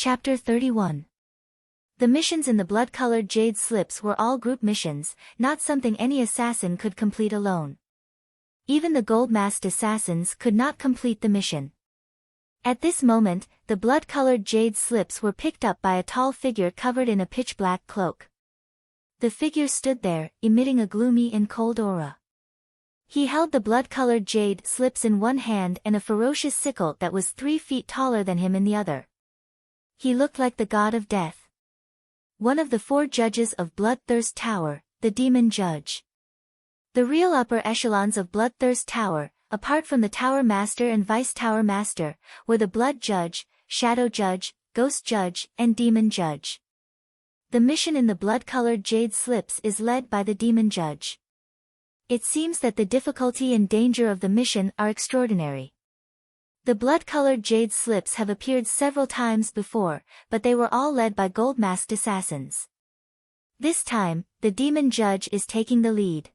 Chapter 31. The missions in the blood-colored jade slips were all group missions, not something any assassin could complete alone. Even the gold-masked assassins could not complete the mission. At this moment, the blood-colored jade slips were picked up by a tall figure covered in a pitch-black cloak. The figure stood there, emitting a gloomy and cold aura. He held the blood-colored jade slips in one hand and a ferocious sickle that was 3 feet taller than him in the other. He looked like the god of death. One of the 4 judges of Bloodthirst Tower, the Demon Judge. The real upper echelons of Bloodthirst Tower, apart from the Tower Master and Vice Tower Master, were the Blood Judge, Shadow Judge, Ghost Judge, and Demon Judge. The mission in the blood-colored jade slips is led by the Demon Judge. It seems that the difficulty and danger of the mission are extraordinary. The blood-colored jade slips have appeared several times before, but they were all led by gold-masked assassins. This time, the Demon Judge is taking the lead.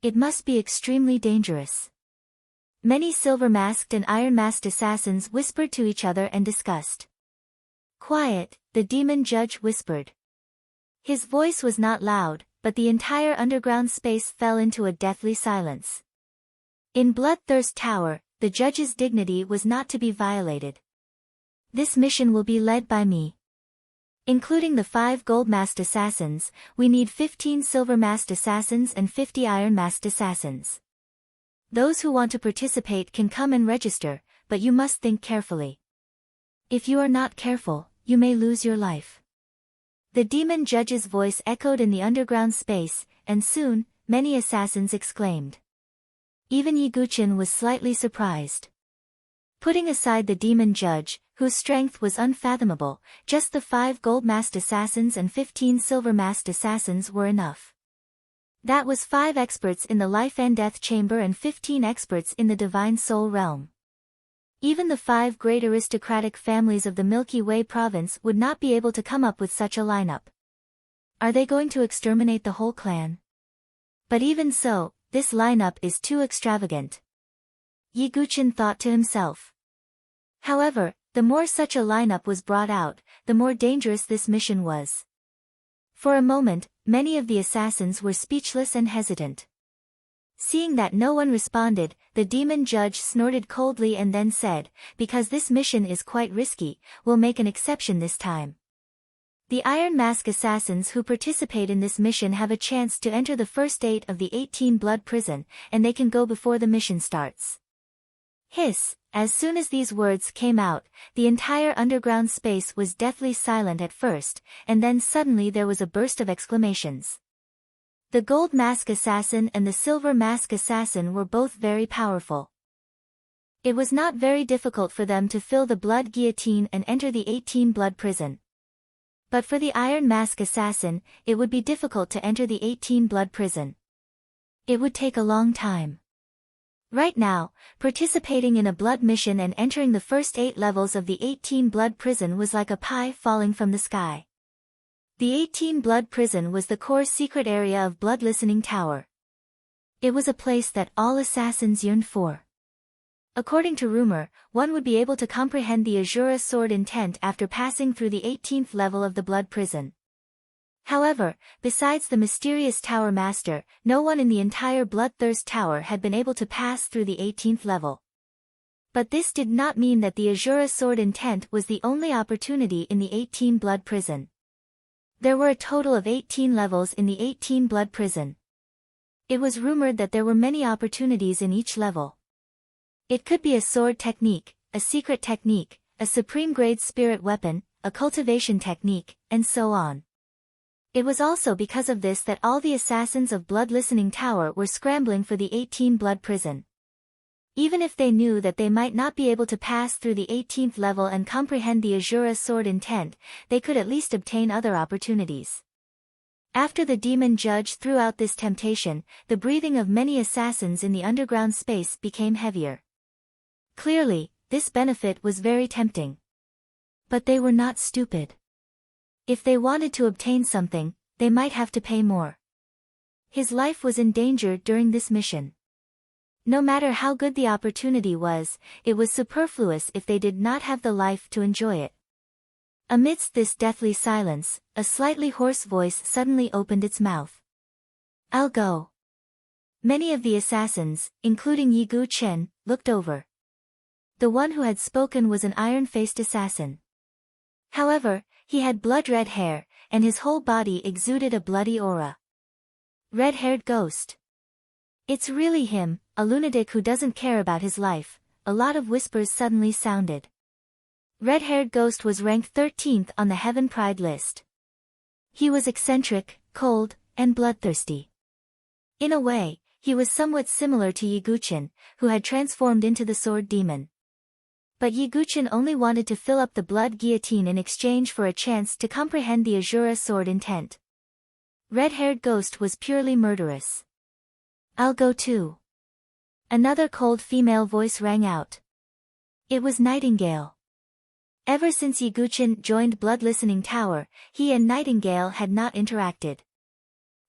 It must be extremely dangerous. Many silver-masked and iron-masked assassins whispered to each other and discussed. "Quiet," the Demon Judge whispered. His voice was not loud, but the entire underground space fell into a deathly silence. In Bloodthirst Tower, the judge's dignity was not to be violated. "This mission will be led by me. Including the 5 gold-masked assassins, we need 15 silver-masked assassins and 50 iron-masked assassins. Those who want to participate can come and register, but you must think carefully. If you are not careful, you may lose your life." The Demon Judge's voice echoed in the underground space, and soon, many assassins exclaimed. Even Yiguchin was slightly surprised. Putting aside the Demon Judge, whose strength was unfathomable, just the 5 gold-masked assassins and 15 silver-masked assassins were enough. That was 5 experts in the life and death chamber and 15 experts in the divine soul realm. Even the 5 great aristocratic families of the Milky Way province would not be able to come up with such a lineup. Are they going to exterminate the whole clan? But even so, this lineup is too extravagant. Yiguchin thought to himself. However, the more such a lineup was brought out, the more dangerous this mission was. For a moment, many of the assassins were speechless and hesitant. Seeing that no one responded, the Demon Judge snorted coldly and then said, "Because this mission is quite risky, we'll make an exception this time. The Iron Mask assassins who participate in this mission have a chance to enter the first 8 of the 18 blood prison, and they can go before the mission starts." Hiss! As soon as these words came out, the entire underground space was deathly silent at first, and then suddenly there was a burst of exclamations. The Gold Mask Assassin and the Silver Mask Assassin were both very powerful. It was not very difficult for them to fill the blood guillotine and enter the 18 blood prison. But for the Iron Mask Assassin, it would be difficult to enter the 18 blood prison. It would take a long time. Right now, participating in a blood mission and entering the first 8 levels of the 18 blood prison was like a pie falling from the sky. The 18 blood prison was the core secret area of Blood Listening Tower. It was a place that all assassins yearned for. According to rumor, one would be able to comprehend the Azura sword intent after passing through the 18th level of the blood prison. However, besides the mysterious Tower Master, no one in the entire Bloodthirst Tower had been able to pass through the 18th level. But this did not mean that the Azura sword intent was the only opportunity in the 18 blood prison. There were a total of 18 levels in the 18 blood prison. It was rumored that there were many opportunities in each level. It could be a sword technique, a secret technique, a supreme grade spirit weapon, a cultivation technique, and so on. It was also because of this that all the assassins of Blood Listening Tower were scrambling for the 18 blood prison. Even if they knew that they might not be able to pass through the 18th level and comprehend the Azura sword intent, they could at least obtain other opportunities. After the Demon Judge threw out this temptation, the breathing of many assassins in the underground space became heavier. Clearly, this benefit was very tempting. But they were not stupid. If they wanted to obtain something, they might have to pay more. His life was in danger during this mission. No matter how good the opportunity was, it was superfluous if they did not have the life to enjoy it. Amidst this deathly silence, a slightly hoarse voice suddenly opened its mouth. "I'll go." Many of the assassins, including Yi Gu-chen, looked over. The one who had spoken was an iron-faced assassin. However, he had blood-red hair, and his whole body exuded a bloody aura. Red-haired ghost. "It's really him, a lunatic who doesn't care about his life," a lot of whispers suddenly sounded. Red-haired ghost was ranked 13th on the Heaven Pride list. He was eccentric, cold, and bloodthirsty. In a way, he was somewhat similar to Yi Gu-chen, who had transformed into the sword demon. But Yi Gu-chen only wanted to fill up the blood guillotine in exchange for a chance to comprehend the Azura sword intent. Red-haired ghost was purely murderous. "I'll go too." Another cold female voice rang out. It was Nightingale. Ever since Yi Gu-chen joined Blood Listening Tower, he and Nightingale had not interacted.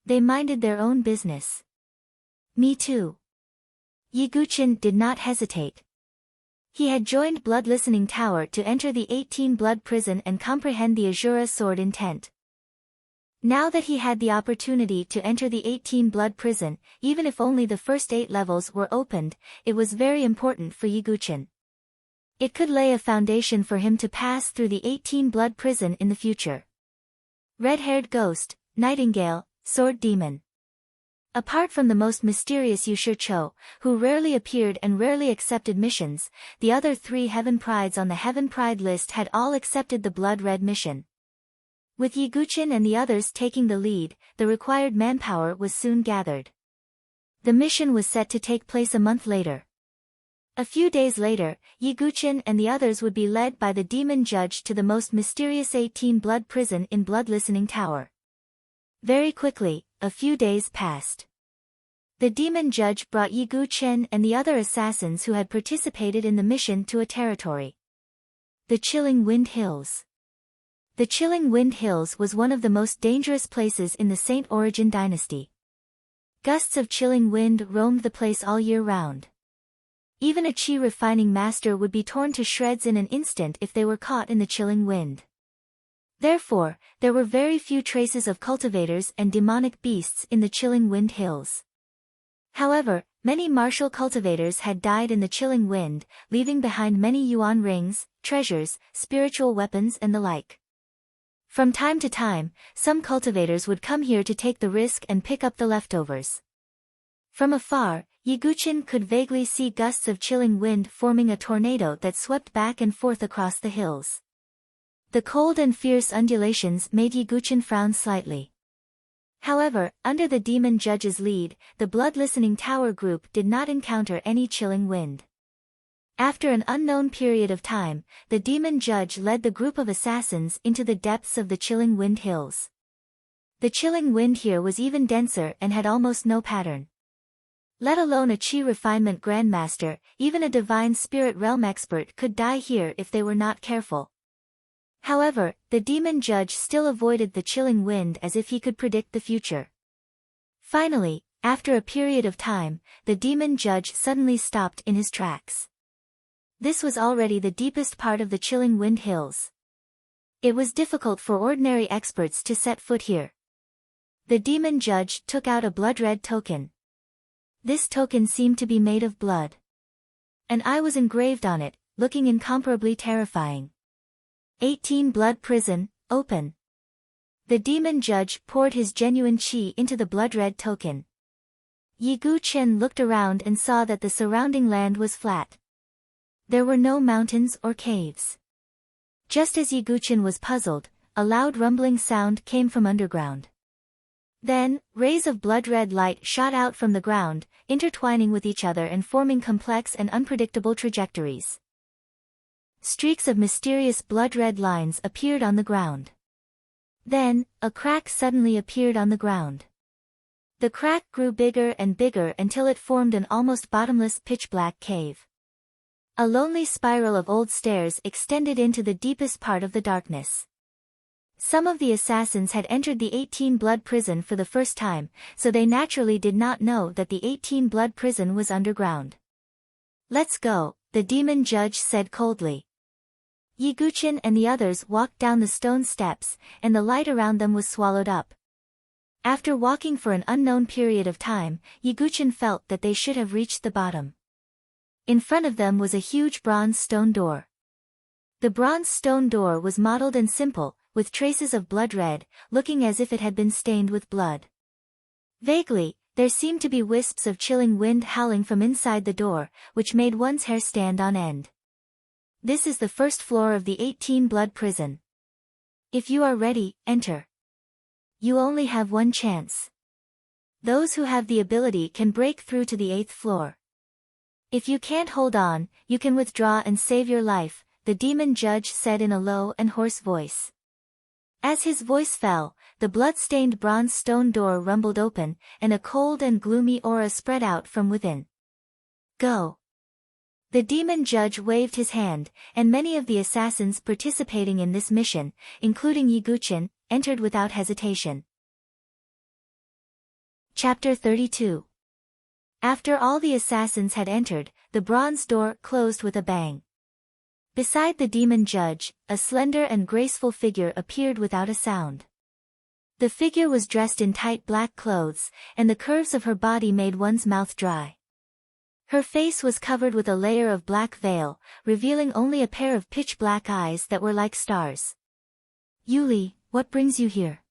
They minded their own business. "Me too." Yi Gu-chen did not hesitate. He had joined Blood Listening Tower to enter the 18 Blood Prison and comprehend the Azura sword intent. Now that he had the opportunity to enter the 18 Blood Prison, even if only the first 8 levels were opened, it was very important for Yi Gu-chen. It could lay a foundation for him to pass through the 18 Blood Prison in the future. Red-haired ghost, Nightingale, sword demon. Apart from the most mysterious Yu Shi-cho, who rarely appeared and rarely accepted missions, the other 3 Heaven Prides on the Heaven Pride list had all accepted the Blood Red mission. With Yi Gu-chen and the others taking the lead, the required manpower was soon gathered. The mission was set to take place a month later. A few days later, Yi Gu-chen and the others would be led by the demon judge to the most mysterious 18 Blood Prison in Blood Listening Tower. Very quickly, a few days passed. The demon judge brought Yi Gu-chen and the other assassins who had participated in the mission to a territory. The Chilling Wind Hills. The Chilling Wind Hills was one of the most dangerous places in the Saint Origin dynasty. Gusts of chilling wind roamed the place all year round. Even a chi refining master would be torn to shreds in an instant if they were caught in the chilling wind. Therefore, there were very few traces of cultivators and demonic beasts in the Chilling Wind Hills. However, many martial cultivators had died in the chilling wind, leaving behind many yuan rings, treasures, spiritual weapons and the like. From time to time, some cultivators would come here to take the risk and pick up the leftovers. From afar, Yi Gu-chen could vaguely see gusts of chilling wind forming a tornado that swept back and forth across the hills. The cold and fierce undulations made Yi Gu-chen frown slightly. However, under the demon judge's lead, the Blood Listening Tower group did not encounter any chilling wind. After an unknown period of time, the demon judge led the group of assassins into the depths of the Chilling Wind Hills. The chilling wind here was even denser and had almost no pattern. Let alone a chi refinement grandmaster, even a divine spirit realm expert could die here if they were not careful. However, the demon judge still avoided the chilling wind as if he could predict the future. Finally, after a period of time, the demon judge suddenly stopped in his tracks. This was already the deepest part of the Chilling Wind Hills. It was difficult for ordinary experts to set foot here. The demon judge took out a blood-red token. This token seemed to be made of blood. An eye was engraved on it, looking incomparably terrifying. 18 Blood Prison, open. The demon judge poured his genuine chi into the blood-red token. Yi Gu-chen looked around and saw that the surrounding land was flat. There were no mountains or caves. Just as Yi Gu-chen was puzzled, a loud rumbling sound came from underground. Then, rays of blood-red light shot out from the ground, intertwining with each other and forming complex and unpredictable trajectories. Streaks of mysterious blood-red lines appeared on the ground. Then, a crack suddenly appeared on the ground. The crack grew bigger and bigger until it formed an almost bottomless pitch-black cave. A lonely spiral of old stairs extended into the deepest part of the darkness. Some of the assassins had entered the 18 Blood Prison for the first time, so they naturally did not know that the 18 Blood Prison was underground. "Let's go," the demon judge said coldly. Yiguchen and the others walked down the stone steps, and the light around them was swallowed up. After walking for an unknown period of time, Yiguchen felt that they should have reached the bottom. In front of them was a huge bronze stone door. The bronze stone door was mottled and simple, with traces of blood red, looking as if it had been stained with blood. Vaguely, there seemed to be wisps of chilling wind howling from inside the door, which made one's hair stand on end. This is the first floor of the 18-blood prison. If you are ready, enter. You only have one chance. Those who have the ability can break through to the 8th floor. If you can't hold on, you can withdraw and save your life, the demon judge said in a low and hoarse voice. As his voice fell, the blood-stained bronze stone door rumbled open, and a cold and gloomy aura spread out from within. Go! The demon judge waved his hand, and many of the assassins participating in this mission, including Yiguchen, entered without hesitation. Chapter 32. After all the assassins had entered, the bronze door closed with a bang. Beside the demon judge, a slender and graceful figure appeared without a sound. The figure was dressed in tight black clothes, and the curves of her body made one's mouth dry. Her face was covered with a layer of black veil, revealing only a pair of pitch-black eyes that were like stars. Yuli, what brings you here?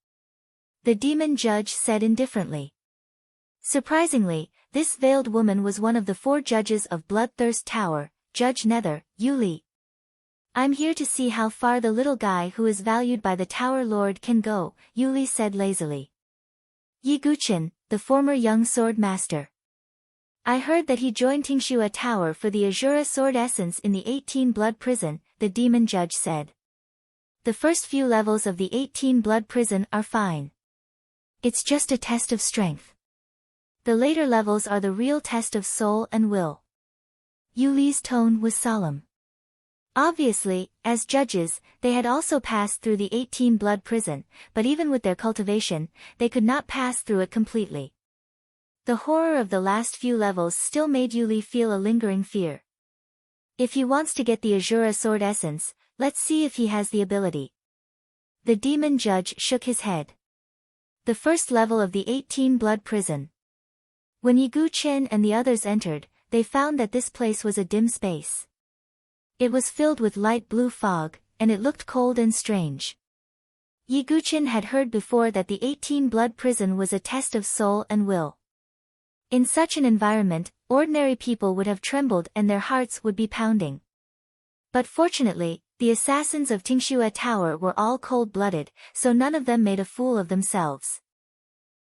The demon judge said indifferently. Surprisingly, this veiled woman was one of the 4 judges of Bloodthirst Tower, Judge Nether, Yuli. I'm here to see how far the little guy who is valued by the Tower Lord can go, Yuli said lazily. Yiguchen, the former young sword master. I heard that he joined Tingxua Tower for the Azura sword essence in the 18-blood prison, the demon judge said. The first few levels of the 18-blood prison are fine. It's just a test of strength. The later levels are the real test of soul and will. Yuli's tone was solemn. Obviously, as judges, they had also passed through the 18-blood prison, but even with their cultivation, they could not pass through it completely. The horror of the last few levels still made Yuli feel a lingering fear. If he wants to get the Azura sword essence, let's see if he has the ability. The demon judge shook his head. The first level of the 18-blood prison. When Yiguchen and the others entered, they found that this place was a dim space. It was filled with light blue fog, and it looked cold and strange. Yiguchen had heard before that the 18-blood prison was a test of soul and will. In such an environment, ordinary people would have trembled and their hearts would be pounding. But fortunately, the assassins of Tingxua Tower were all cold-blooded, so none of them made a fool of themselves.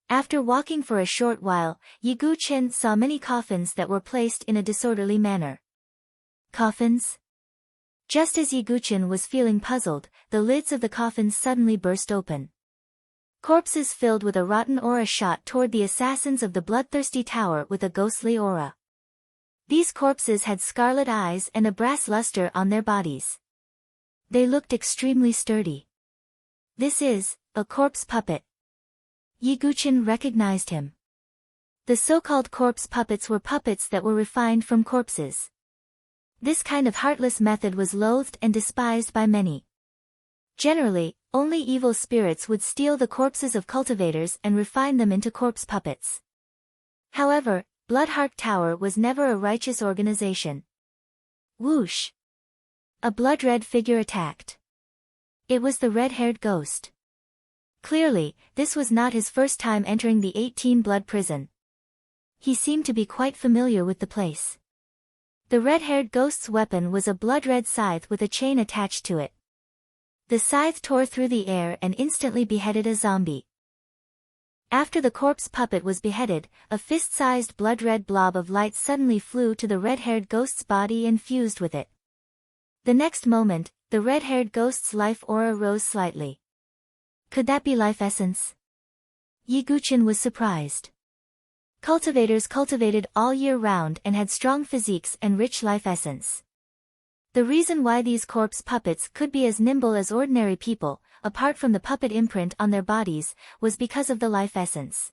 After walking for a short while, Yiguchen saw many coffins that were placed in a disorderly manner. Coffins? Just as Yiguchen was feeling puzzled, the lids of the coffins suddenly burst open. Corpses filled with a rotten aura shot toward the assassins of the bloodthirsty tower with a ghostly aura. These corpses had scarlet eyes and a brass luster on their bodies. They looked extremely sturdy. This is a corpse puppet. Yiguchen recognized him. The so-called corpse puppets were puppets that were refined from corpses. This kind of heartless method was loathed and despised by many. Generally, only evil spirits would steal the corpses of cultivators and refine them into corpse puppets. However, Bloodheart Tower was never a righteous organization. Whoosh! A blood-red figure attacked. It was the red-haired ghost. Clearly, this was not his first time entering the 18-blood prison. He seemed to be quite familiar with the place. The red-haired ghost's weapon was a blood-red scythe with a chain attached to it. The scythe tore through the air and instantly beheaded a zombie. After the corpse puppet was beheaded, a fist-sized blood-red blob of light suddenly flew to the red-haired ghost's body and fused with it. The next moment, the red-haired ghost's life aura rose slightly. Could that be life essence? Yiguchen was surprised. Cultivators cultivated all year round and had strong physiques and rich life essence. The reason why these corpse puppets could be as nimble as ordinary people, apart from the puppet imprint on their bodies, was because of the life essence.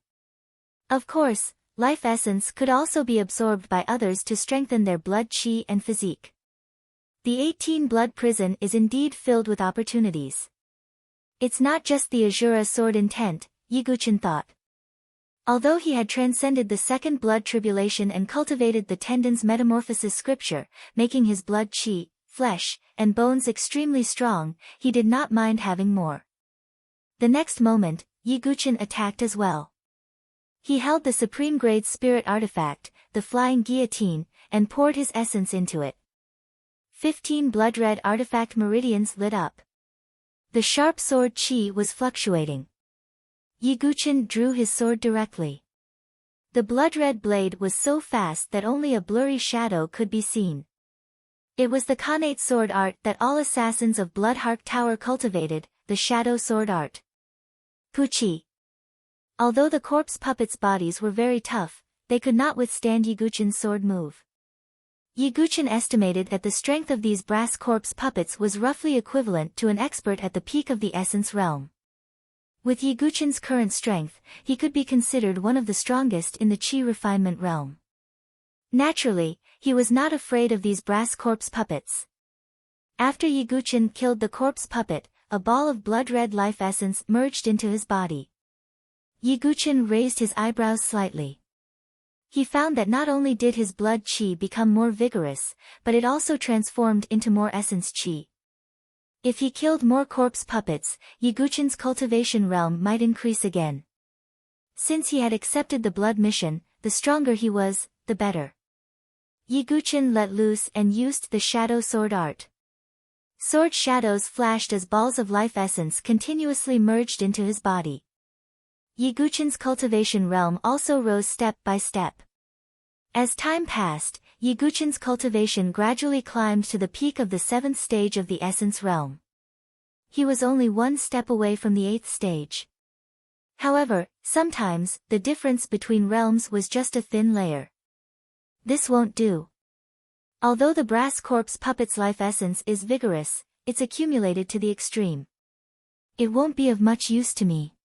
Of course, life essence could also be absorbed by others to strengthen their blood chi and physique. The 18-blood prison is indeed filled with opportunities. It's not just the Azura sword intent, Yiguchin thought. Although he had transcended the second blood tribulation and cultivated the tendon's metamorphosis scripture, making his blood chi, flesh, and bones extremely strong, he did not mind having more. The next moment, Yiguchin attacked as well. He held the supreme-grade spirit artifact, the flying guillotine, and poured his essence into it. 15 blood-red artifact meridians lit up. The sharp sword chi was fluctuating. Yiguchin drew his sword directly. The blood-red blade was so fast that only a blurry shadow could be seen. It was the connate sword art that all assassins of Bloodhark Tower cultivated, the shadow sword art. Puchi. Although the corpse puppets' bodies were very tough, they could not withstand Yiguchin's sword move. Yiguchin estimated that the strength of these brass corpse puppets was roughly equivalent to an expert at the peak of the essence realm. With Yiguchin's current strength, he could be considered one of the strongest in the chi refinement realm. Naturally, he was not afraid of these brass corpse puppets. After Yiguchin killed the corpse puppet, a ball of blood-red life essence merged into his body. Yiguchin raised his eyebrows slightly. He found that not only did his blood chi become more vigorous, but it also transformed into more essence chi. If he killed more corpse puppets, Yiguchin's cultivation realm might increase again. Since he had accepted the blood mission, the stronger he was, the better. Yiguchin let loose and used the shadow sword art. Sword shadows flashed as balls of life essence continuously merged into his body. Yiguchin's cultivation realm also rose step by step. As time passed, Yiguchin's cultivation gradually climbed to the peak of the 7th stage of the essence realm. He was only one step away from the 8th stage. However, sometimes, the difference between realms was just a thin layer. This won't do. Although the brass corpse puppet's life essence is vigorous, it's accumulated to the extreme. It won't be of much use to me.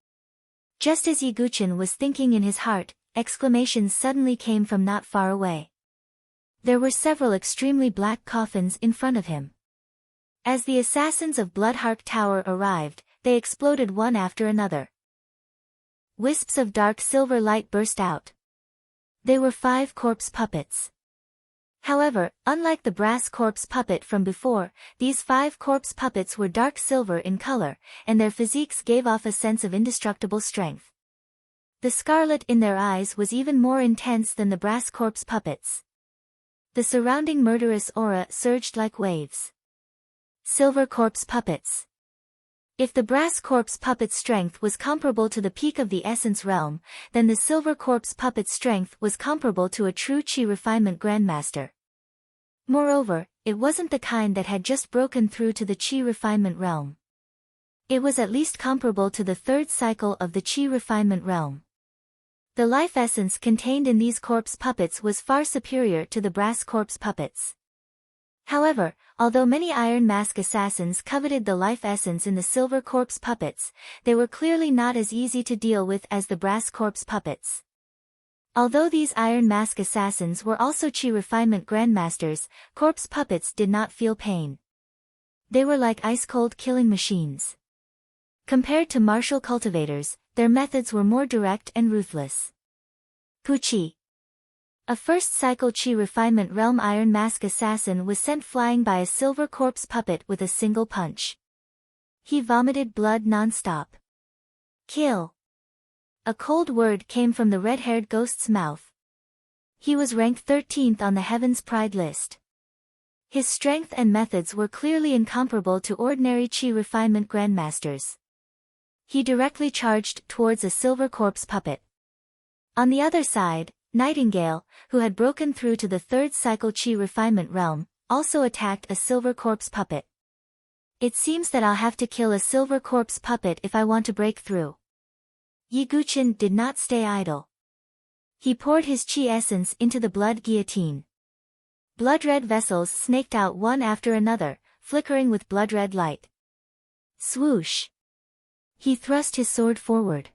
Just as Yiguchin was thinking in his heart, exclamations suddenly came from not far away. There were several extremely black coffins in front of him. As the assassins of Bloodhark Tower arrived, they exploded one after another. Wisps of dark silver light burst out. They were 5 corpse puppets. However, unlike the brass corpse puppet from before, these 5 corpse puppets were dark silver in color, and their physiques gave off a sense of indestructible strength. The scarlet in their eyes was even more intense than the brass corpse puppets. The surrounding murderous aura surged like waves. Silver corpse puppets. If the brass corpse puppet's strength was comparable to the peak of the essence realm, then the silver corpse puppet's strength was comparable to a true chi refinement grandmaster. Moreover, it wasn't the kind that had just broken through to the chi refinement realm. It was at least comparable to the 3rd cycle of the chi refinement realm. The life essence contained in these corpse puppets was far superior to the brass corpse puppets. However, although many Iron Mask assassins coveted the life essence in the silver corpse puppets, they were clearly not as easy to deal with as the brass corpse puppets. Although these Iron Mask assassins were also chi refinement grandmasters, corpse puppets did not feel pain. They were like ice-cold killing machines. Compared to martial cultivators, their methods were more direct and ruthless. Puchi. A first-cycle chi refinement realm Iron Mask assassin was sent flying by a silver corpse puppet with a single punch. He vomited blood non-stop. Kill. A cold word came from the red-haired ghost's mouth. He was ranked 13th on the Heaven's Pride list. His strength and methods were clearly incomparable to ordinary chi refinement grandmasters. He directly charged towards a silver corpse puppet. On the other side, Nightingale, who had broken through to the 3rd cycle chi refinement realm, also attacked a silver corpse puppet. It seems that I'll have to kill a silver corpse puppet if I want to break through. Yiguchin did not stay idle. He poured his chi essence into the blood guillotine. Blood-red vessels snaked out one after another, flickering with blood-red light. Swoosh! He thrust his sword forward.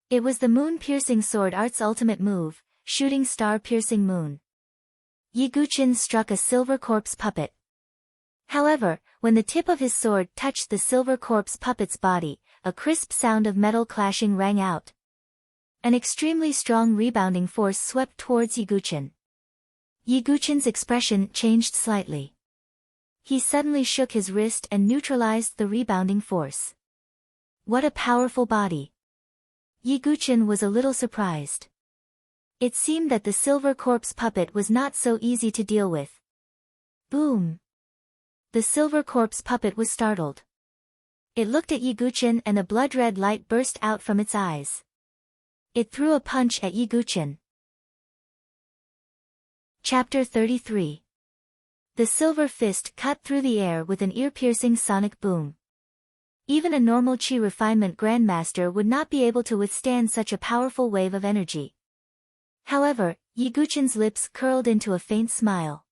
It was the moon-piercing sword art's ultimate move, Shooting Star Piercing Moon. Yiguchin struck a silver corpse puppet. However, when the tip of his sword touched the silver corpse puppet's body, a crisp sound of metal clashing rang out. An extremely strong rebounding force swept towards Yiguchen. Yiguchen's expression changed slightly. He suddenly shook his wrist and neutralized the rebounding force. What a powerful body! Yiguchen was a little surprised. It seemed that the silver corpse puppet was not so easy to deal with. Boom! The silver corpse puppet was startled. It looked at Yiguchen and a blood-red light burst out from its eyes. It threw a punch at Yiguchen. Chapter 33. The silver fist cut through the air with an ear-piercing sonic boom. Even a normal chi refinement grandmaster would not be able to withstand such a powerful wave of energy. However, Yiguchen's lips curled into a faint smile.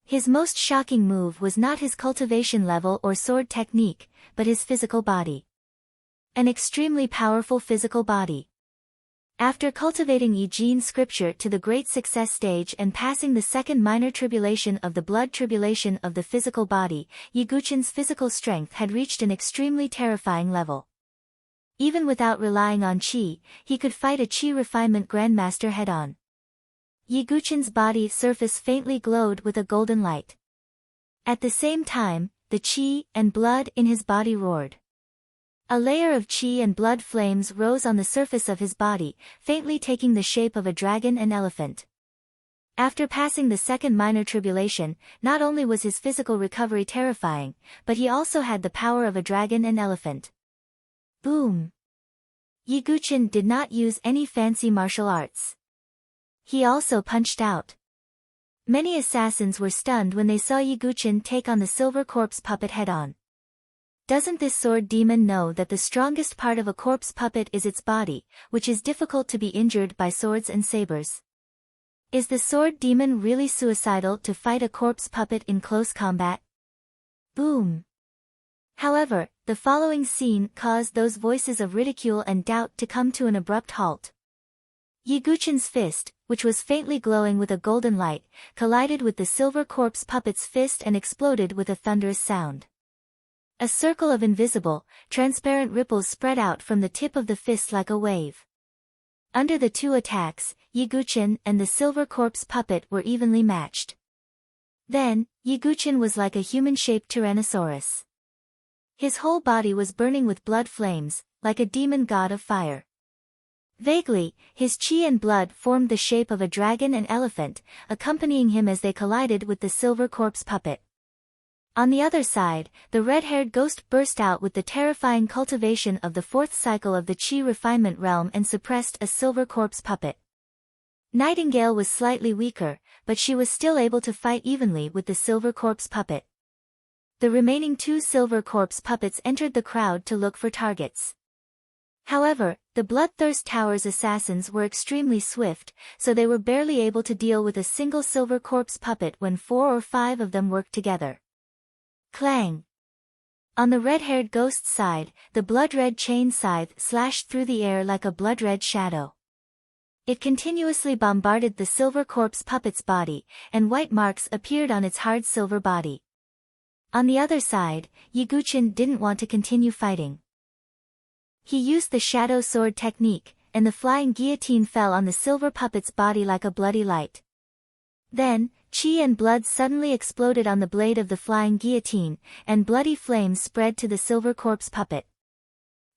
His most shocking move was not his cultivation level or sword technique, but his physical body. An extremely powerful physical body. After cultivating Yijin scripture to the great success stage and passing the second minor tribulation of the blood tribulation of the physical body, Yiguchen's physical strength had reached an extremely terrifying level. Even without relying on chi, he could fight a chi refinement grandmaster head-on. Yiguchen's body surface faintly glowed with a golden light. At the same time, the chi and blood in his body roared. A layer of chi and blood flames rose on the surface of his body, faintly taking the shape of a dragon and elephant. After passing the second minor tribulation, not only was his physical recovery terrifying, but he also had the power of a dragon and elephant. Boom! Yiguchen did not use any fancy martial arts. He also punched out. Many assassins were stunned when they saw Yiguchen take on the silver corpse puppet head-on. Doesn't this sword demon know that the strongest part of a corpse puppet is its body, which is difficult to be injured by swords and sabers? Is the sword demon really suicidal to fight a corpse puppet in close combat? Boom! However, the following scene caused those voices of ridicule and doubt to come to an abrupt halt. Yiguchen's fist, which was faintly glowing with a golden light, collided with the silver corpse puppet's fist and exploded with a thunderous sound. A circle of invisible, transparent ripples spread out from the tip of the fist like a wave. Under the two attacks, Yiguchen and the silver corpse puppet were evenly matched. Then, Yiguchen was like a human-shaped Tyrannosaurus. His whole body was burning with blood flames, like a demon god of fire. Vaguely, his chi and blood formed the shape of a dragon and elephant, accompanying him as they collided with the silver corpse puppet. On the other side, the red-haired ghost burst out with the terrifying cultivation of the fourth cycle of the chi refinement realm and suppressed a silver corpse puppet. Nightingale was slightly weaker, but she was still able to fight evenly with the silver corpse puppet. The remaining two silver corpse puppets entered the crowd to look for targets. However, the Bloodthirst Tower's assassins were extremely swift, so they were barely able to deal with a single silver corpse puppet when 4 or 5 of them worked together. Clang! On the red-haired ghost's side, the blood-red chain scythe slashed through the air like a blood-red shadow. It continuously bombarded the silver corpse puppet's body, and white marks appeared on its hard silver body. On the other side, Yiguchen didn't want to continue fighting. He used the shadow sword technique, and the flying guillotine fell on the silver puppet's body like a bloody light. Then, chi and blood suddenly exploded on the blade of the flying guillotine, and bloody flames spread to the silver corpse puppet.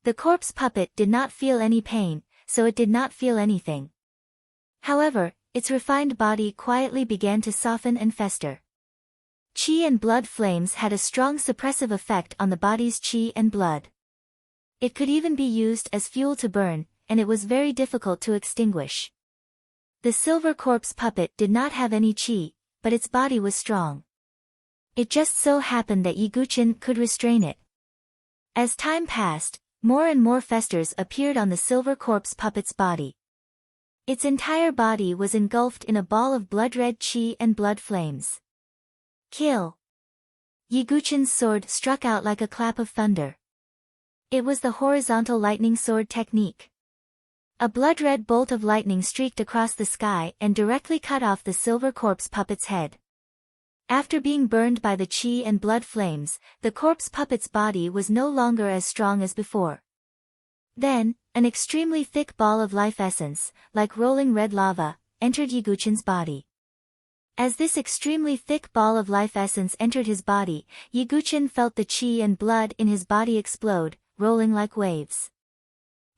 The corpse puppet did not feel any pain, so it did not feel anything. However, its refined body quietly began to soften and fester. Chi and blood flames had a strong suppressive effect on the body's chi and blood. It could even be used as fuel to burn, and it was very difficult to extinguish. The silver corpse puppet did not have any chi, but its body was strong. It just so happened that Yiguchen could restrain it. As time passed, more and more festers appeared on the silver corpse puppet's body. Its entire body was engulfed in a ball of blood-red chi and blood flames. Kill! Yiguchen's sword struck out like a clap of thunder. It was the horizontal lightning sword technique. A blood-red bolt of lightning streaked across the sky and directly cut off the silver corpse puppet's head. After being burned by the chi and blood flames, the corpse puppet's body was no longer as strong as before. Then, an extremely thick ball of life essence, like rolling red lava, entered Yiguchin's body. As this extremely thick ball of life essence entered his body, Yiguchin felt the chi and blood in his body explode, rolling like waves.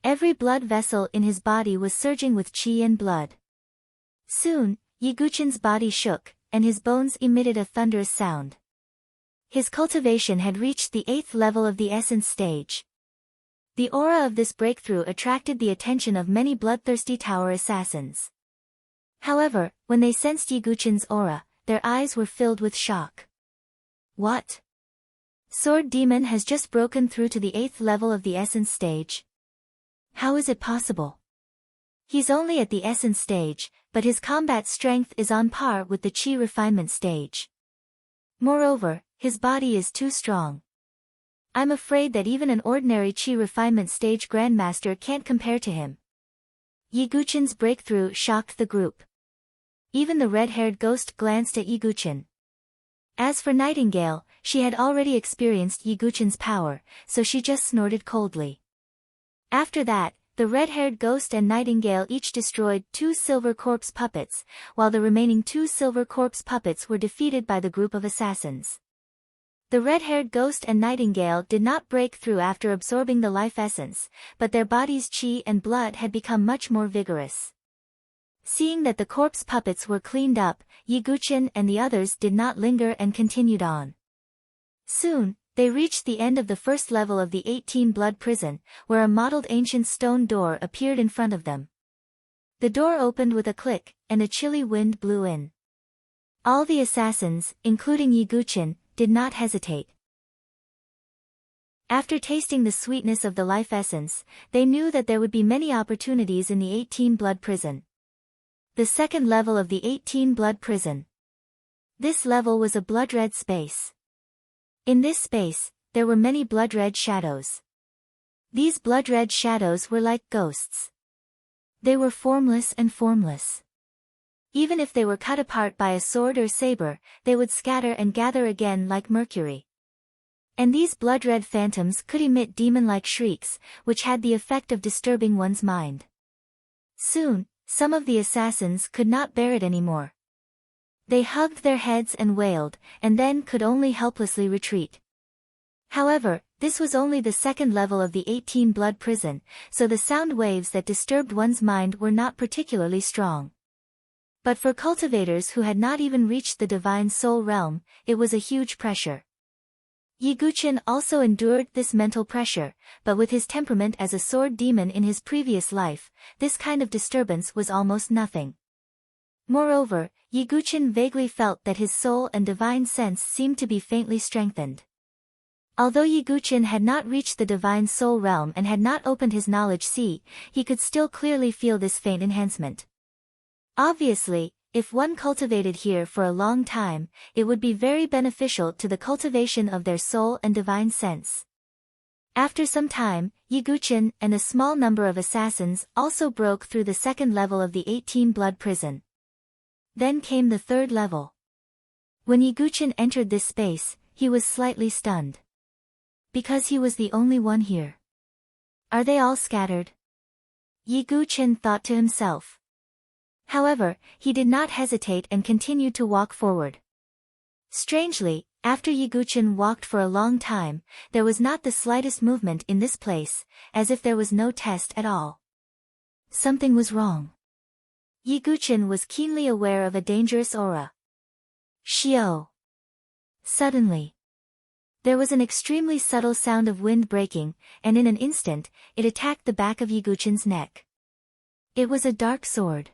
Every blood vessel in his body was surging with chi and blood. Soon, Yiguchin's body shook, and his bones emitted a thunderous sound. His cultivation had reached the 8th level of the essence stage. The aura of this breakthrough attracted the attention of many bloodthirsty tower assassins. However, when they sensed Yiguchin's aura, their eyes were filled with shock. What? Sword Demon has just broken through to the 8th level of the essence stage. How is it possible? He's only at the essence stage, but his combat strength is on par with the chi refinement stage. Moreover, his body is too strong. I'm afraid that even an ordinary chi refinement stage grandmaster can't compare to him. Yiguchin's breakthrough shocked the group. Even the red-haired ghost glanced at Yiguchin. As for Nightingale, she had already experienced Yiguchin's power, so she just snorted coldly. After that, the red-haired ghost and Nightingale each destroyed 2 silver corpse puppets, while the remaining 2 silver corpse puppets were defeated by the group of assassins. The red-haired ghost and Nightingale did not break through after absorbing the life essence, but their bodies' chi and blood had become much more vigorous. Seeing that the corpse puppets were cleaned up, Yiguchin and the others did not linger and continued on. Soon, they reached the end of the first level of the 18 blood prison, where a mottled ancient stone door appeared in front of them. The door opened with a click, and a chilly wind blew in. All the assassins, including Yiguchin, did not hesitate. After tasting the sweetness of the life essence, they knew that there would be many opportunities in the 18 blood prison. The second level of the 18 blood prison. This level was a blood-red space. In this space, there were many blood-red shadows. These blood-red shadows were like ghosts. They were formless and formless. Even if they were cut apart by a sword or saber, they would scatter and gather again like mercury. And these blood-red phantoms could emit demon-like shrieks, which had the effect of disturbing one's mind. Soon, some of the assassins could not bear it anymore. They hugged their heads and wailed, and then could only helplessly retreat. However, this was only the second level of the 18 blood prison, so the sound waves that disturbed one's mind were not particularly strong. But for cultivators who had not even reached the divine soul realm, it was a huge pressure. Yiguchin also endured this mental pressure, but with his temperament as a sword demon in his previous life, this kind of disturbance was almost nothing. Moreover, Yiguchin vaguely felt that his soul and divine sense seemed to be faintly strengthened. Although Yiguchin had not reached the divine soul realm and had not opened his knowledge sea, he could still clearly feel this faint enhancement. Obviously, if one cultivated here for a long time, it would be very beneficial to the cultivation of their soul and divine sense. After some time, Yiguchin and a small number of assassins also broke through the second level of the 18 blood prison. Then came the third level. When Yiguchin entered this space, he was slightly stunned. Because he was the only one here. Are they all scattered? Yiguchin thought to himself. However, he did not hesitate and continued to walk forward. Strangely, after Yiguchin walked for a long time, there was not the slightest movement in this place, as if there was no test at all. Something was wrong. Yiguchin was keenly aware of a dangerous aura. Shio. Suddenly, there was an extremely subtle sound of wind breaking, and in an instant, it attacked the back of Yiguchin's neck. It was a dark sword.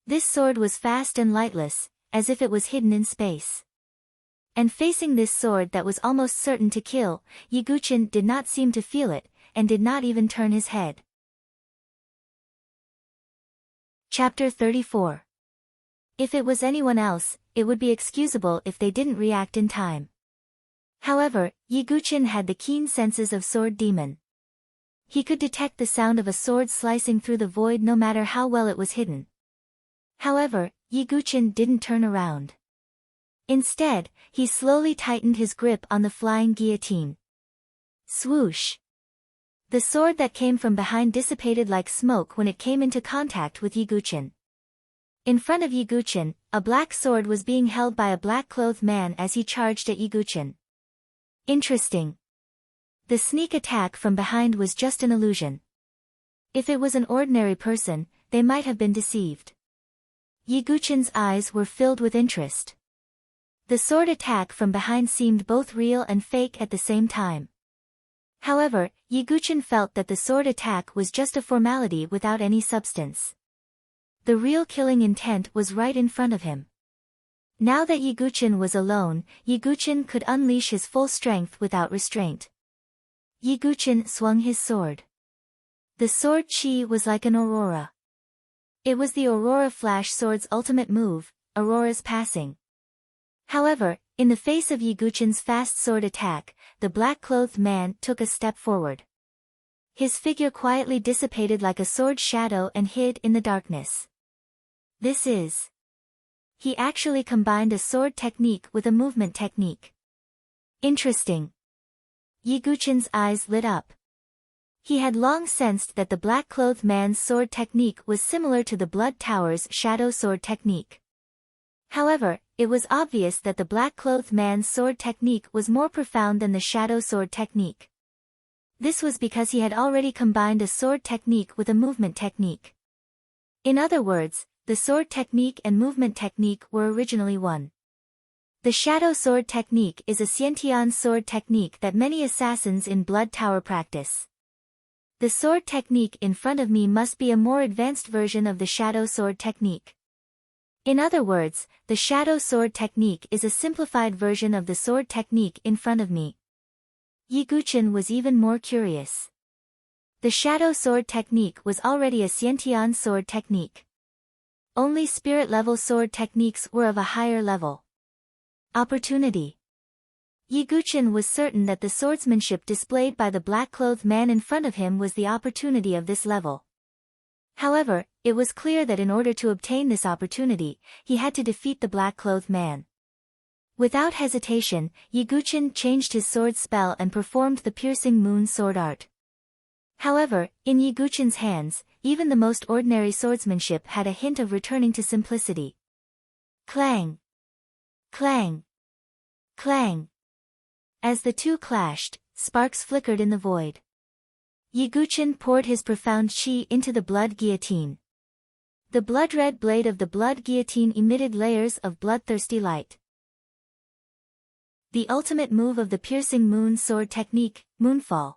This sword was fast and lightless, as if it was hidden in space. And facing this sword that was almost certain to kill, Yiguchin did not seem to feel it, and did not even turn his head. Chapter 34. If it was anyone else, it would be excusable if they didn't react in time. However, Yiguchin had the keen senses of sword demon. He could detect the sound of a sword slicing through the void no matter how well it was hidden. However, Yiguchin didn't turn around. Instead, he slowly tightened his grip on the flying guillotine. Swoosh! The sword that came from behind dissipated like smoke when it came into contact with Yiguchin. In front of Yiguchin, a black sword was being held by a black-clothed man as he charged at Yiguchin. Interesting. The sneak attack from behind was just an illusion. If it was an ordinary person, they might have been deceived. Yiguchin's eyes were filled with interest. The sword attack from behind seemed both real and fake at the same time. However, Yiguchin felt that the sword attack was just a formality without any substance. The real killing intent was right in front of him. Now that Yiguchin was alone, Yiguchin could unleash his full strength without restraint. Yiguchin swung his sword. The sword chi was like an aurora. It was the Aurora Flash Sword's ultimate move, Aurora's passing. However, in the face of Yiguchin's fast sword attack, the black-clothed man took a step forward. His figure quietly dissipated like a sword shadow and hid in the darkness. This is... He actually combined a sword technique with a movement technique. Interesting. Yiguchin's eyes lit up. He had long sensed that the black-clothed man's sword technique was similar to the Blood Tower's shadow sword technique. However, it was obvious that the black-clothed man's sword technique was more profound than the shadow sword technique. This was because he had already combined a sword technique with a movement technique. In other words, the sword technique and movement technique were originally one. The shadow sword technique is a Xiantian sword technique that many assassins in Blood Tower practice. The sword technique in front of me must be a more advanced version of the shadow sword technique. In other words, the shadow sword technique is a simplified version of the sword technique in front of me. Yiguchin was even more curious. The shadow sword technique was already a Xiantian sword technique. Only spirit-level sword techniques were of a higher level. Opportunity. Yiguchin was certain that the swordsmanship displayed by the black-clothed man in front of him was the opportunity of this level. However, it was clear that in order to obtain this opportunity, he had to defeat the black-clothed man. Without hesitation, Yiguchin changed his sword spell and performed the piercing moon sword art. However, in Yiguchin's hands, even the most ordinary swordsmanship had a hint of returning to simplicity. Clang! Clang! Clang! As the two clashed, sparks flickered in the void. Yiguchin poured his profound chi into the blood guillotine. The blood-red blade of the blood guillotine emitted layers of bloodthirsty light. The ultimate move of the piercing moon sword technique, Moonfall.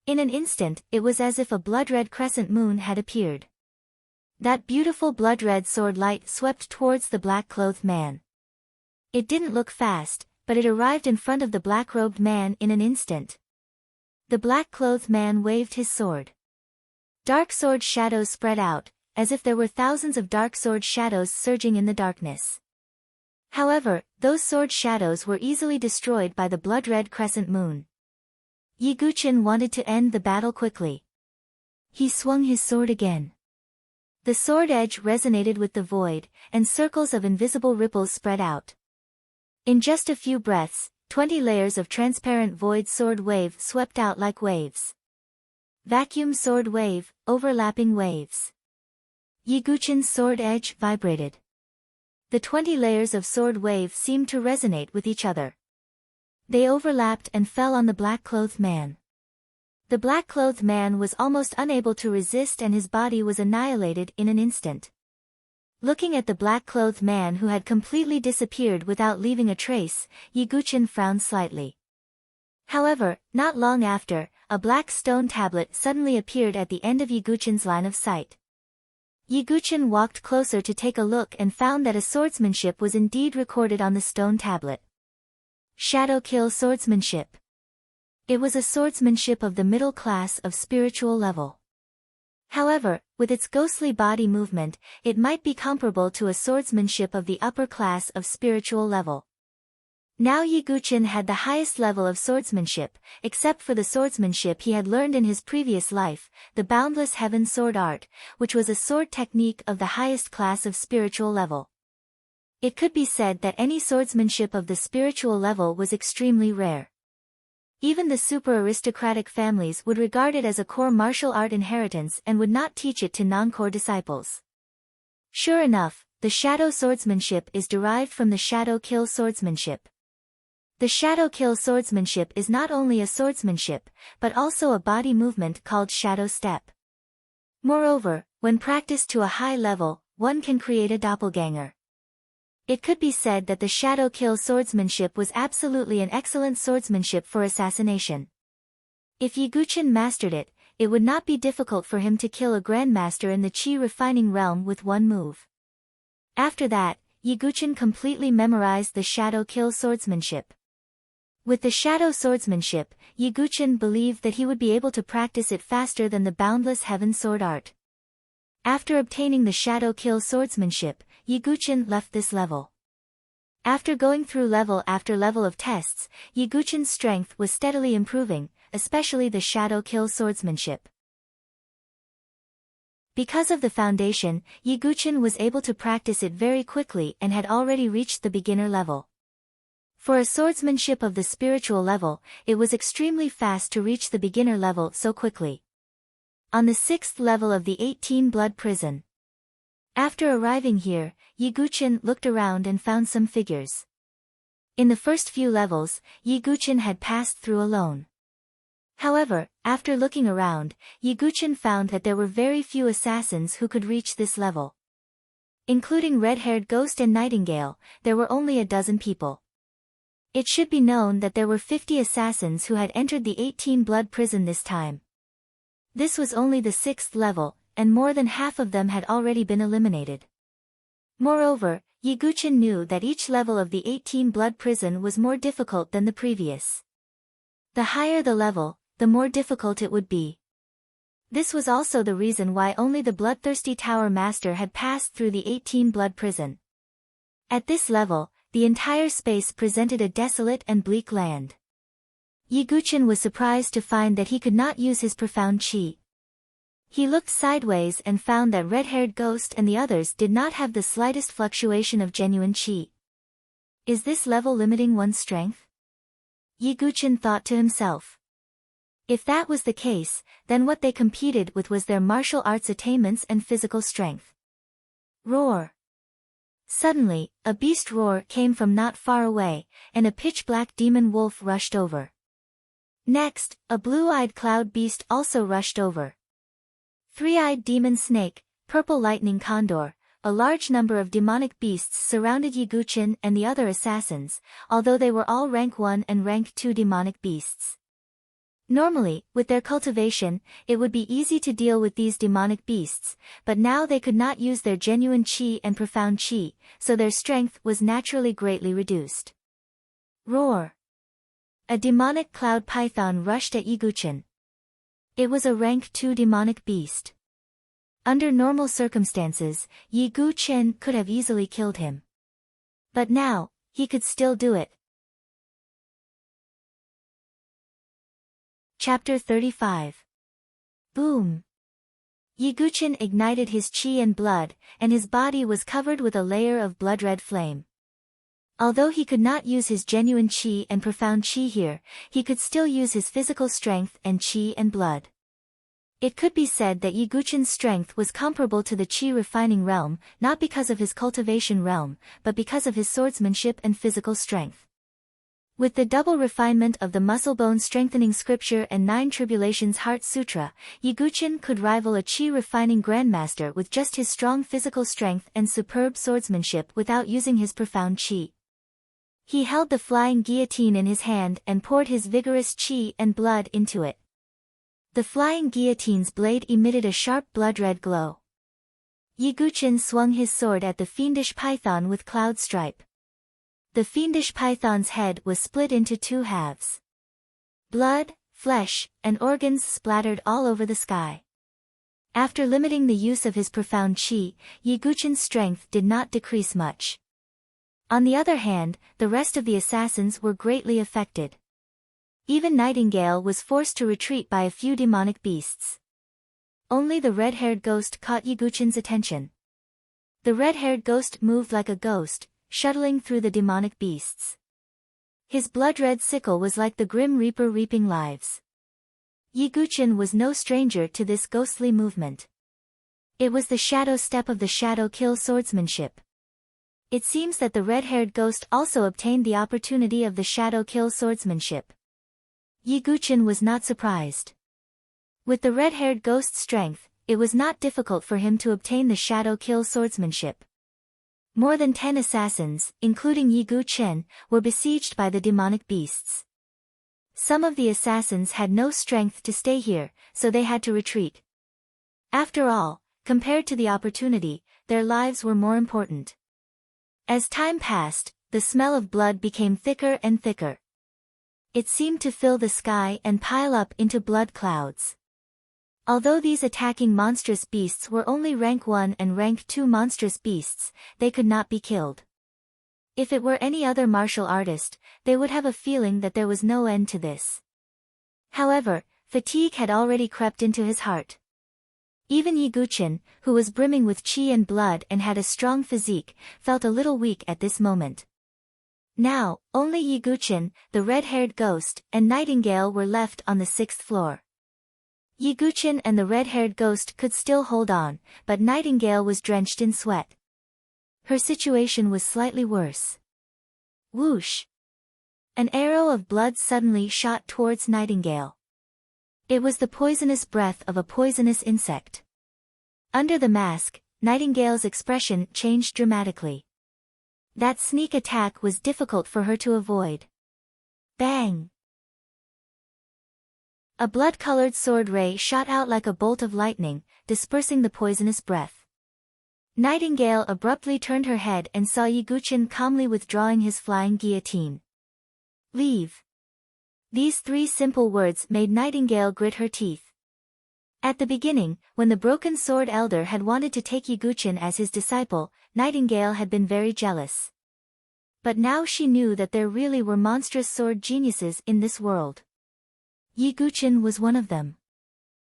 In an instant, it was as if a blood-red crescent moon had appeared. That beautiful blood-red sword light swept towards the black-clothed man. It didn't look fast, but it arrived in front of the black-robed man in an instant. The black-clothed man waved his sword. Dark sword shadows spread out, as if there were thousands of dark sword shadows surging in the darkness. However, those sword shadows were easily destroyed by the blood-red crescent moon. Yiguchin wanted to end the battle quickly. He swung his sword again. The sword edge resonated with the void, and circles of invisible ripples spread out. In just a few breaths, 20 layers of transparent void sword wave swept out like waves. Vacuum sword wave, overlapping waves. Yiguchin's sword edge vibrated. The 20 layers of sword wave seemed to resonate with each other. They overlapped and fell on the black-clothed man. The black-clothed man was almost unable to resist and his body was annihilated in an instant. Looking at the black-clothed man who had completely disappeared without leaving a trace, Yiguchin frowned slightly. However, not long after, a black stone tablet suddenly appeared at the end of Yiguchin's line of sight. Yiguchin walked closer to take a look and found that a swordsmanship was indeed recorded on the stone tablet. Shadow Kill Swordsmanship. It was a swordsmanship of the middle class of spiritual level. However, with its ghostly body movement, it might be comparable to a swordsmanship of the upper class of spiritual level. Now Yiguchin had the highest level of swordsmanship, except for the swordsmanship he had learned in his previous life, the Boundless Heaven sword art, which was a sword technique of the highest class of spiritual level. It could be said that any swordsmanship of the spiritual level was extremely rare. Even the super-aristocratic families would regard it as a core martial art inheritance and would not teach it to non-core disciples. Sure enough, the shadow swordsmanship is derived from the shadow kill swordsmanship. The shadow kill swordsmanship is not only a swordsmanship, but also a body movement called shadow step. Moreover, when practiced to a high level, one can create a doppelganger. It could be said that the shadow kill swordsmanship was absolutely an excellent swordsmanship for assassination. If Yiguchin mastered it, it would not be difficult for him to kill a grandmaster in the chi refining realm with one move. After that, Yiguchin completely memorized the shadow kill swordsmanship. With the shadow swordsmanship, Yiguchin believed that he would be able to practice it faster than the boundless heaven sword art. After obtaining the shadow kill swordsmanship, Yiguchin left this level. After going through level after level of tests, Yiguchin's strength was steadily improving, especially the shadow kill swordsmanship. Because of the foundation, Yiguchin was able to practice it very quickly and had already reached the beginner level. For a swordsmanship of the spiritual level, it was extremely fast to reach the beginner level so quickly. On the 6th level of the 18 blood prison. After arriving here, Yiguchin looked around and found some figures. In the first few levels, Yiguchin had passed through alone. However, after looking around, Yiguchin found that there were very few assassins who could reach this level. Including red-haired Ghost and Nightingale, there were only a dozen people. It should be known that there were 50 assassins who had entered the 18 blood prison this time. This was only the 6th level, and more than half of them had already been eliminated. Moreover, Yiguchin knew that each level of the 18 blood prison was more difficult than the previous. The higher the level, the more difficult it would be. This was also the reason why only the bloodthirsty Tower Master had passed through the 18 blood prison. At this level, the entire space presented a desolate and bleak land. Yiguchin was surprised to find that he could not use his profound chi. He looked sideways and found that red-haired Ghost and the others did not have the slightest fluctuation of genuine chi. Is this level limiting one's strength? Yiguchin thought to himself. If that was the case, then what they competed with was their martial arts attainments and physical strength. Roar! Suddenly, a beast roar came from not far away, and a pitch-black demon wolf rushed over. Next, a blue-eyed cloud beast also rushed over. Three-eyed demon snake, purple lightning condor, a large number of demonic beasts surrounded Yiguchin and the other assassins, although they were all rank 1 and rank 2 demonic beasts. Normally, with their cultivation, it would be easy to deal with these demonic beasts, but now they could not use their genuine chi and profound chi, so their strength was naturally greatly reduced. Roar! A demonic cloud python rushed at Yiguchin. It was a rank 2 demonic beast. Under normal circumstances, Yiguchin could have easily killed him. But now, he could still do it. Chapter 35. Boom! Yiguchin ignited his chi and blood, and his body was covered with a layer of blood-red flame. Although he could not use his genuine chi and profound chi here, he could still use his physical strength and chi and blood. It could be said that Yiguchin's strength was comparable to the chi refining realm, not because of his cultivation realm, but because of his swordsmanship and physical strength. With the double refinement of the muscle-bone strengthening scripture and 9 Tribulations Heart Sutra, Yiguchin could rival a chi refining grandmaster with just his strong physical strength and superb swordsmanship without using his profound chi. He held the flying guillotine in his hand and poured his vigorous chi and blood into it. The flying guillotine's blade emitted a sharp blood-red glow. Yiguchin swung his sword at the fiendish python with cloud stripe. The fiendish python's head was split into 2 halves. Blood, flesh, and organs splattered all over the sky. After limiting the use of his profound chi, Yiguchin's strength did not decrease much. On the other hand, the rest of the assassins were greatly affected. Even Nightingale was forced to retreat by a few demonic beasts. Only the red-haired Ghost caught Yiguchin's attention. The red-haired Ghost moved like a ghost, shuttling through the demonic beasts. His blood-red sickle was like the Grim Reaper reaping lives. Yiguchen was no stranger to this ghostly movement. It was the shadow step of the shadow kill swordsmanship. It seems that the red-haired ghost also obtained the opportunity of the shadow kill swordsmanship. Yiguchen was not surprised. With the red-haired ghost's strength, it was not difficult for him to obtain the shadow kill swordsmanship. More than 10 assassins, including Yiguchen, were besieged by the demonic beasts. Some of the assassins had no strength to stay here, so they had to retreat. After all, compared to the opportunity, their lives were more important. As time passed, the smell of blood became thicker and thicker. It seemed to fill the sky and pile up into blood clouds. Although these attacking monstrous beasts were only rank 1 and rank 2 monstrous beasts, they could not be killed. If it were any other martial artist, they would have a feeling that there was no end to this. However, fatigue had already crept into his heart. Even Yiguchen, who was brimming with chi and blood and had a strong physique, felt a little weak at this moment. Now, only Yiguchen, the red-haired ghost, and Nightingale were left on the 6th floor. Yiguchen and the red-haired ghost could still hold on, but Nightingale was drenched in sweat. Her situation was slightly worse. Whoosh! An arrow of blood suddenly shot towards Nightingale. It was the poisonous breath of a poisonous insect. Under the mask, Nightingale's expression changed dramatically. That sneak attack was difficult for her to avoid. Bang! A blood-colored sword ray shot out like a bolt of lightning, dispersing the poisonous breath. Nightingale abruptly turned her head and saw Yiguchen calmly withdrawing his flying guillotine. Leave. These 3 simple words made Nightingale grit her teeth. At the beginning, when the Broken Sword Elder had wanted to take Yiguchen as his disciple, Nightingale had been very jealous. But now she knew that there really were monstrous sword geniuses in this world. Yiguchen was one of them.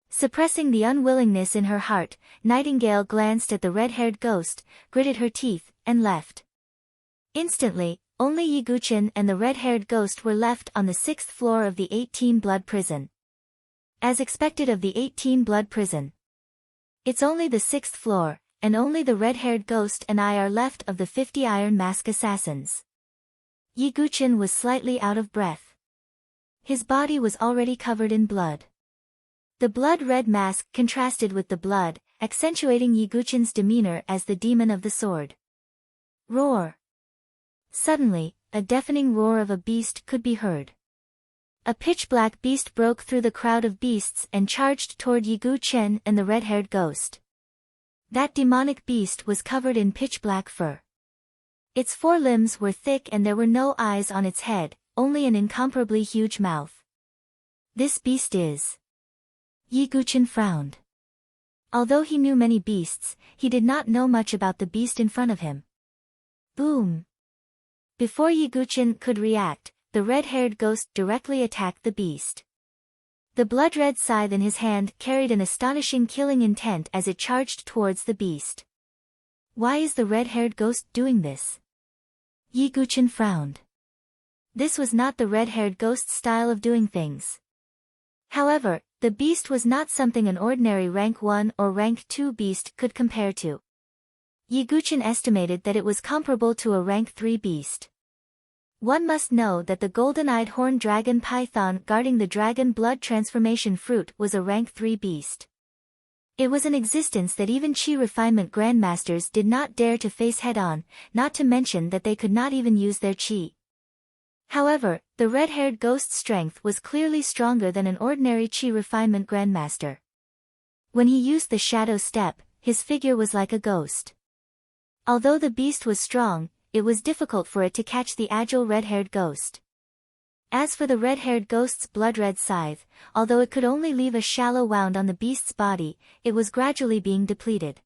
Suppressing the unwillingness in her heart, Nightingale glanced at the red-haired ghost, gritted her teeth, and left. Instantly, only Yiguchen and the red-haired ghost were left on the 6th floor of the 18-blood prison. As expected of the 18-blood prison. It's only the 6th floor, and only the red-haired ghost and I are left of the 50 Iron Mask assassins. Yiguchen was slightly out of breath. His body was already covered in blood. The blood-red mask contrasted with the blood, accentuating Yiguchen's demeanor as the demon of the sword. Roar! Suddenly, a deafening roar of a beast could be heard. A pitch-black beast broke through the crowd of beasts and charged toward Yiguchen and the red-haired ghost. That demonic beast was covered in pitch-black fur. Its 4 limbs were thick and there were no eyes on its head, only an incomparably huge mouth. This beast is... Yiguchen frowned. Although he knew many beasts, he did not know much about the beast in front of him. Boom! Before Yiguchen could react, the red-haired ghost directly attacked the beast. The blood-red scythe in his hand carried an astonishing killing intent as it charged towards the beast. Why is the red-haired ghost doing this? Yiguchen frowned. This was not the red-haired ghost's style of doing things. However, the beast was not something an ordinary rank 1 or rank 2 beast could compare to. Yiguchen estimated that it was comparable to a rank 3 beast. One must know that the golden-eyed horned dragon python guarding the dragon blood transformation fruit was a rank 3 beast. It was an existence that even chi refinement grandmasters did not dare to face head-on, not to mention that they could not even use their chi. However, the red-haired ghost's strength was clearly stronger than an ordinary chi refinement grandmaster. When he used the shadow step, his figure was like a ghost. Although the beast was strong, it was difficult for it to catch the agile red-haired ghost. As for the red-haired ghost's blood-red scythe, although it could only leave a shallow wound on the beast's body, it was gradually being depleted.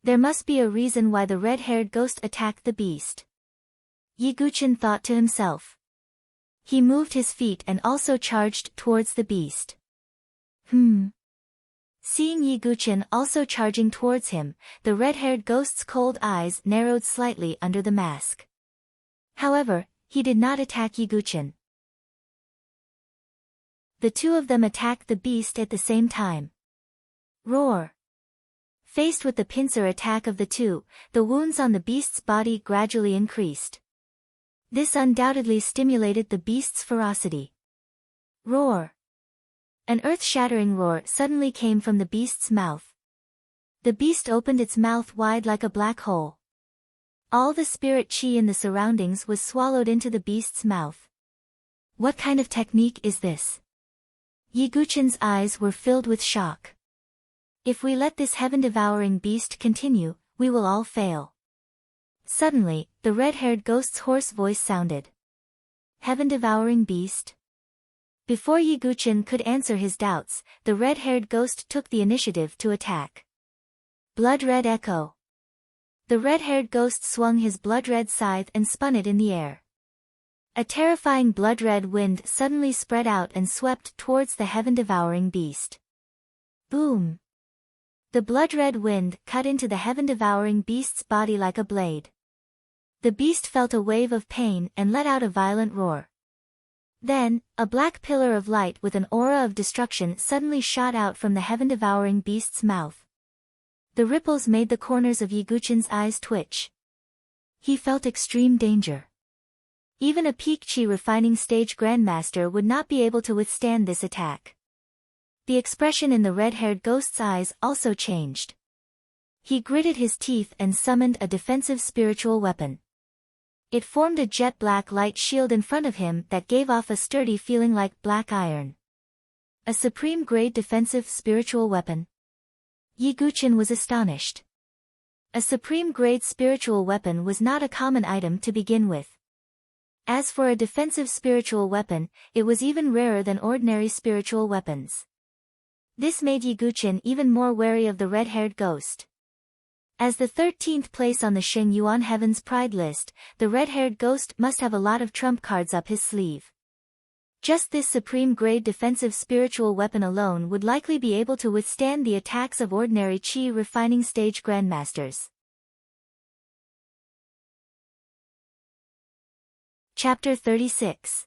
There must be a reason why the red-haired ghost attacked the beast. Yiguchen thought to himself. He moved his feet and also charged towards the beast. Seeing Yiguchen also charging towards him, the red-haired ghost's cold eyes narrowed slightly under the mask. However, he did not attack Yiguchen. The two of them attacked the beast at the same time. Roar! Faced with the pincer attack of the two, the wounds on the beast's body gradually increased. This undoubtedly stimulated the beast's ferocity. Roar! An earth-shattering roar suddenly came from the beast's mouth. The beast opened its mouth wide like a black hole. All the spirit chi in the surroundings was swallowed into the beast's mouth. What kind of technique is this? Yiguchen's eyes were filled with shock. If we let this heaven-devouring beast continue, we will all fail. Suddenly, the red-haired ghost's hoarse voice sounded. Heaven-devouring beast? Before Yiguchen could answer his doubts, the red-haired ghost took the initiative to attack. Blood-red echo. The red-haired ghost swung his blood-red scythe and spun it in the air. A terrifying blood-red wind suddenly spread out and swept towards the heaven-devouring beast. Boom! The blood-red wind cut into the heaven-devouring beast's body like a blade. The beast felt a wave of pain and let out a violent roar. Then, a black pillar of light with an aura of destruction suddenly shot out from the heaven-devouring beast's mouth. The ripples made the corners of Yiguchen's eyes twitch. He felt extreme danger. Even a peak chi refining stage grandmaster would not be able to withstand this attack. The expression in the red-haired ghost's eyes also changed. He gritted his teeth and summoned a defensive spiritual weapon. It formed a jet-black light shield in front of him that gave off a sturdy feeling like black iron. A supreme-grade defensive spiritual weapon. Yiguchen was astonished. A supreme-grade spiritual weapon was not a common item to begin with. As for a defensive spiritual weapon, it was even rarer than ordinary spiritual weapons. This made Yiguchen even more wary of the red-haired ghost. As the 13th place on the Xing Yuan Heaven's Pride list, the red-haired ghost must have a lot of trump cards up his sleeve. Just this supreme-grade defensive spiritual weapon alone would likely be able to withstand the attacks of ordinary chi refining stage grandmasters. Chapter 36.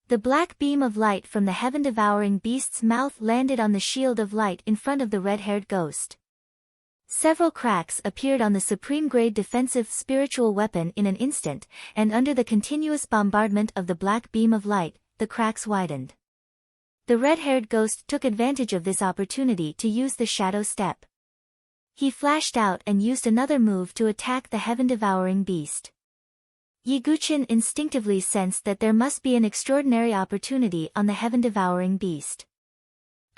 The black beam of light from the heaven-devouring beast's mouth landed on the shield of light in front of the red-haired ghost. Several cracks appeared on the supreme-grade defensive spiritual weapon in an instant, and under the continuous bombardment of the black beam of light, the cracks widened. The red-haired ghost took advantage of this opportunity to use the shadow step. He flashed out and used another move to attack the heaven-devouring beast. Yiguchen instinctively sensed that there must be an extraordinary opportunity on the heaven-devouring beast.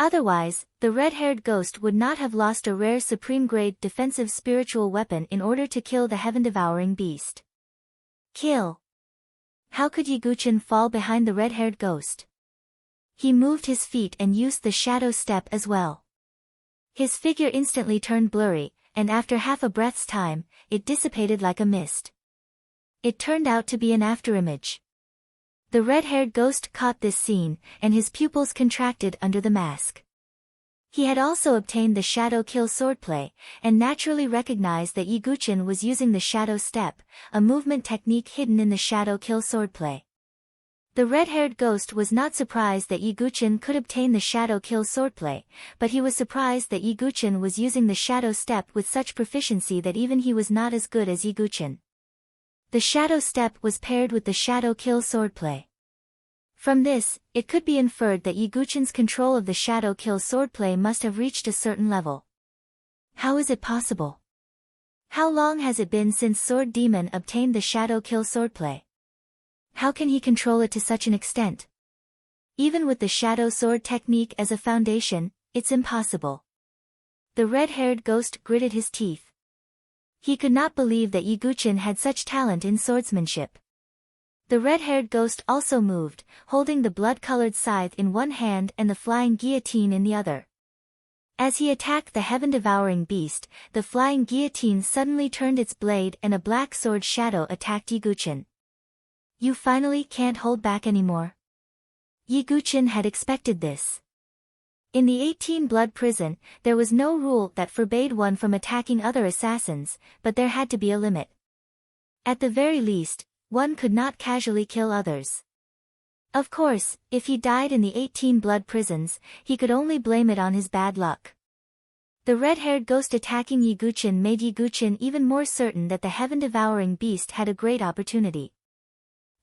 Otherwise, the red-haired ghost would not have lost a rare supreme-grade defensive spiritual weapon in order to kill the heaven-devouring beast. Kill! How could Yiguchen fall behind the red-haired ghost? He moved his feet and used the shadow step as well. His figure instantly turned blurry, and after half a breath's time, it dissipated like a mist. It turned out to be an afterimage. The red-haired ghost caught this scene, and his pupils contracted under the mask. He had also obtained the shadow kill swordplay, and naturally recognized that Yiguchen was using the shadow step, a movement technique hidden in the shadow kill swordplay. The red-haired ghost was not surprised that Yiguchen could obtain the shadow kill swordplay, but he was surprised that Yiguchen was using the shadow step with such proficiency that even he was not as good as Yiguchen. The shadow step was paired with the shadow kill swordplay. From this, it could be inferred that Yiguchen's control of the shadow kill swordplay must have reached a certain level. How is it possible? How long has it been since Sword Demon obtained the shadow kill swordplay? How can he control it to such an extent? Even with the shadow sword technique as a foundation, it's impossible. The red-haired ghost gritted his teeth. He could not believe that Yiguchen had such talent in swordsmanship. The red-haired ghost also moved, holding the blood-colored scythe in one hand and the flying guillotine in the other. As he attacked the heaven-devouring beast, the flying guillotine suddenly turned its blade and a black sword shadow attacked Yiguchen. You finally can't hold back anymore. Yiguchen had expected this. In the 18-blood prison, there was no rule that forbade one from attacking other assassins, but there had to be a limit. At the very least, one could not casually kill others. Of course, if he died in the 18-blood prisons, he could only blame it on his bad luck. The red-haired ghost attacking Yiguchin made Yiguchin even more certain that the heaven-devouring beast had a great opportunity.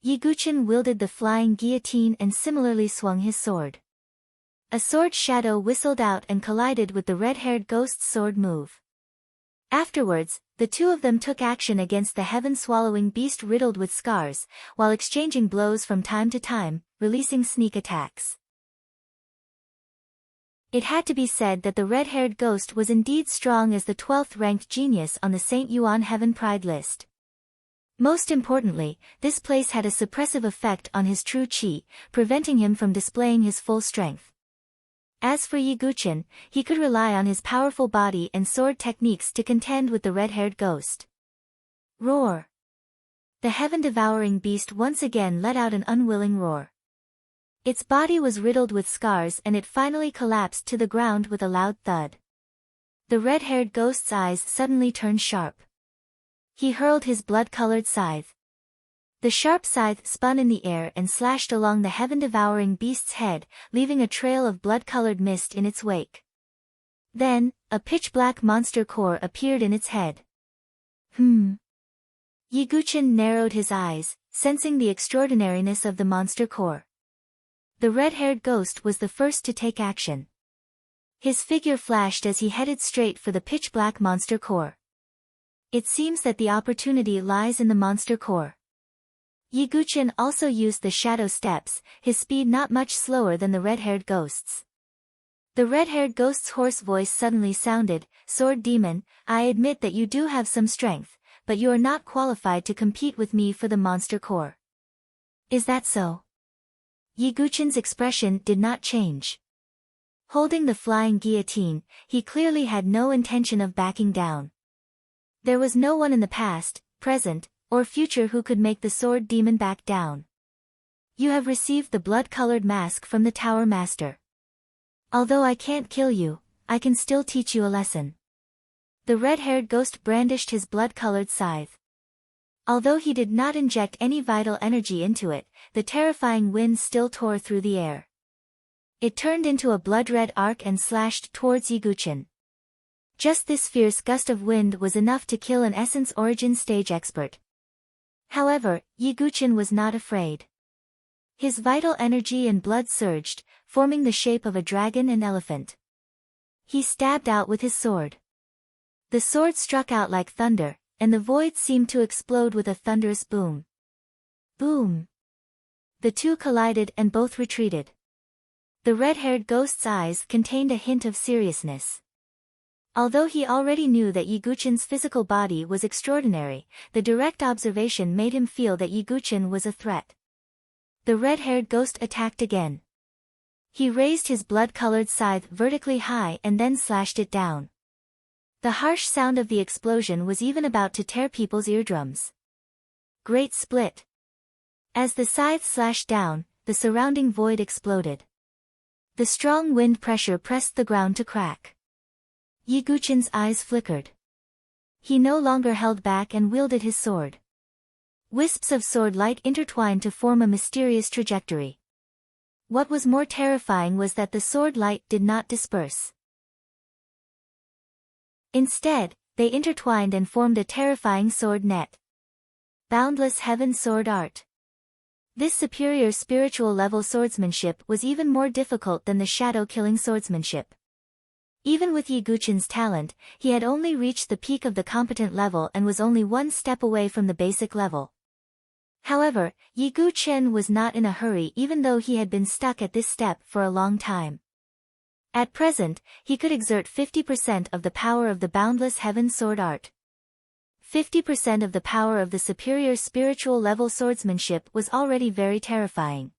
Yiguchin wielded the flying guillotine and similarly swung his sword. A sword shadow whistled out and collided with the red-haired ghost's sword move. Afterwards, the two of them took action against the heaven-swallowing beast riddled with scars, while exchanging blows from time to time, releasing sneak attacks. It had to be said that the red-haired ghost was indeed strong as the 12th-ranked genius on the St. Yuan Heaven Pride list. Most importantly, this place had a suppressive effect on his true qi, preventing him from displaying his full strength. As for Yiguchin, he could rely on his powerful body and sword techniques to contend with the red-haired ghost. Roar! The heaven-devouring beast once again let out an unwilling roar. Its body was riddled with scars and it finally collapsed to the ground with a loud thud. The red-haired ghost's eyes suddenly turned sharp. He hurled his blood-colored scythe. The sharp scythe spun in the air and slashed along the heaven-devouring beast's head, leaving a trail of blood-colored mist in its wake. Then, a pitch-black monster core appeared in its head. Yiguchin narrowed his eyes, sensing the extraordinariness of the monster core. The red-haired ghost was the first to take action. His figure flashed as he headed straight for the pitch-black monster core. It seems that the opportunity lies in the monster core. Yiguchin also used the shadow steps, his speed not much slower than the red-haired ghost's. The red-haired ghost's hoarse voice suddenly sounded, "Sword Demon, I admit that you do have some strength, but you are not qualified to compete with me for the monster core." "Is that so?" Yiguchin's expression did not change. Holding the flying guillotine, he clearly had no intention of backing down. There was no one in the past, present, or future who could make the sword demon back down. "You have received the blood-colored mask from the Tower Master. Although I can't kill you, I can still teach you a lesson." The red-haired ghost brandished his blood-colored scythe. Although he did not inject any vital energy into it, the terrifying wind still tore through the air. It turned into a blood-red arc and slashed towards Yiguchin. Just this fierce gust of wind was enough to kill an Essence Origin stage expert. However, Yiguchin was not afraid. His vital energy and blood surged, forming the shape of a dragon and elephant. He stabbed out with his sword. The sword struck out like thunder, and the void seemed to explode with a thunderous boom. Boom! The two collided and both retreated. The red-haired ghost's eyes contained a hint of seriousness. Although he already knew that Yiguchin's physical body was extraordinary, the direct observation made him feel that Yiguchin was a threat. The red-haired ghost attacked again. He raised his blood-colored scythe vertically high and then slashed it down. The harsh sound of the explosion was even about to tear people's eardrums. Great split! As the scythe slashed down, the surrounding void exploded. The strong wind pressure pressed the ground to crack. Yiguchin's eyes flickered. He no longer held back and wielded his sword. Wisps of sword light intertwined to form a mysterious trajectory. What was more terrifying was that the sword light did not disperse. Instead, they intertwined and formed a terrifying sword net. Boundless Heaven Sword Art. This superior spiritual level swordsmanship was even more difficult than the shadow-killing swordsmanship. Even with Yiguchin's talent, he had only reached the peak of the competent level and was only one step away from the basic level. However, Yiguchin was not in a hurry even though he had been stuck at this step for a long time. At present, he could exert 50% of the power of the boundless heaven sword art. 50% of the power of the superior spiritual level swordsmanship was already very terrifying.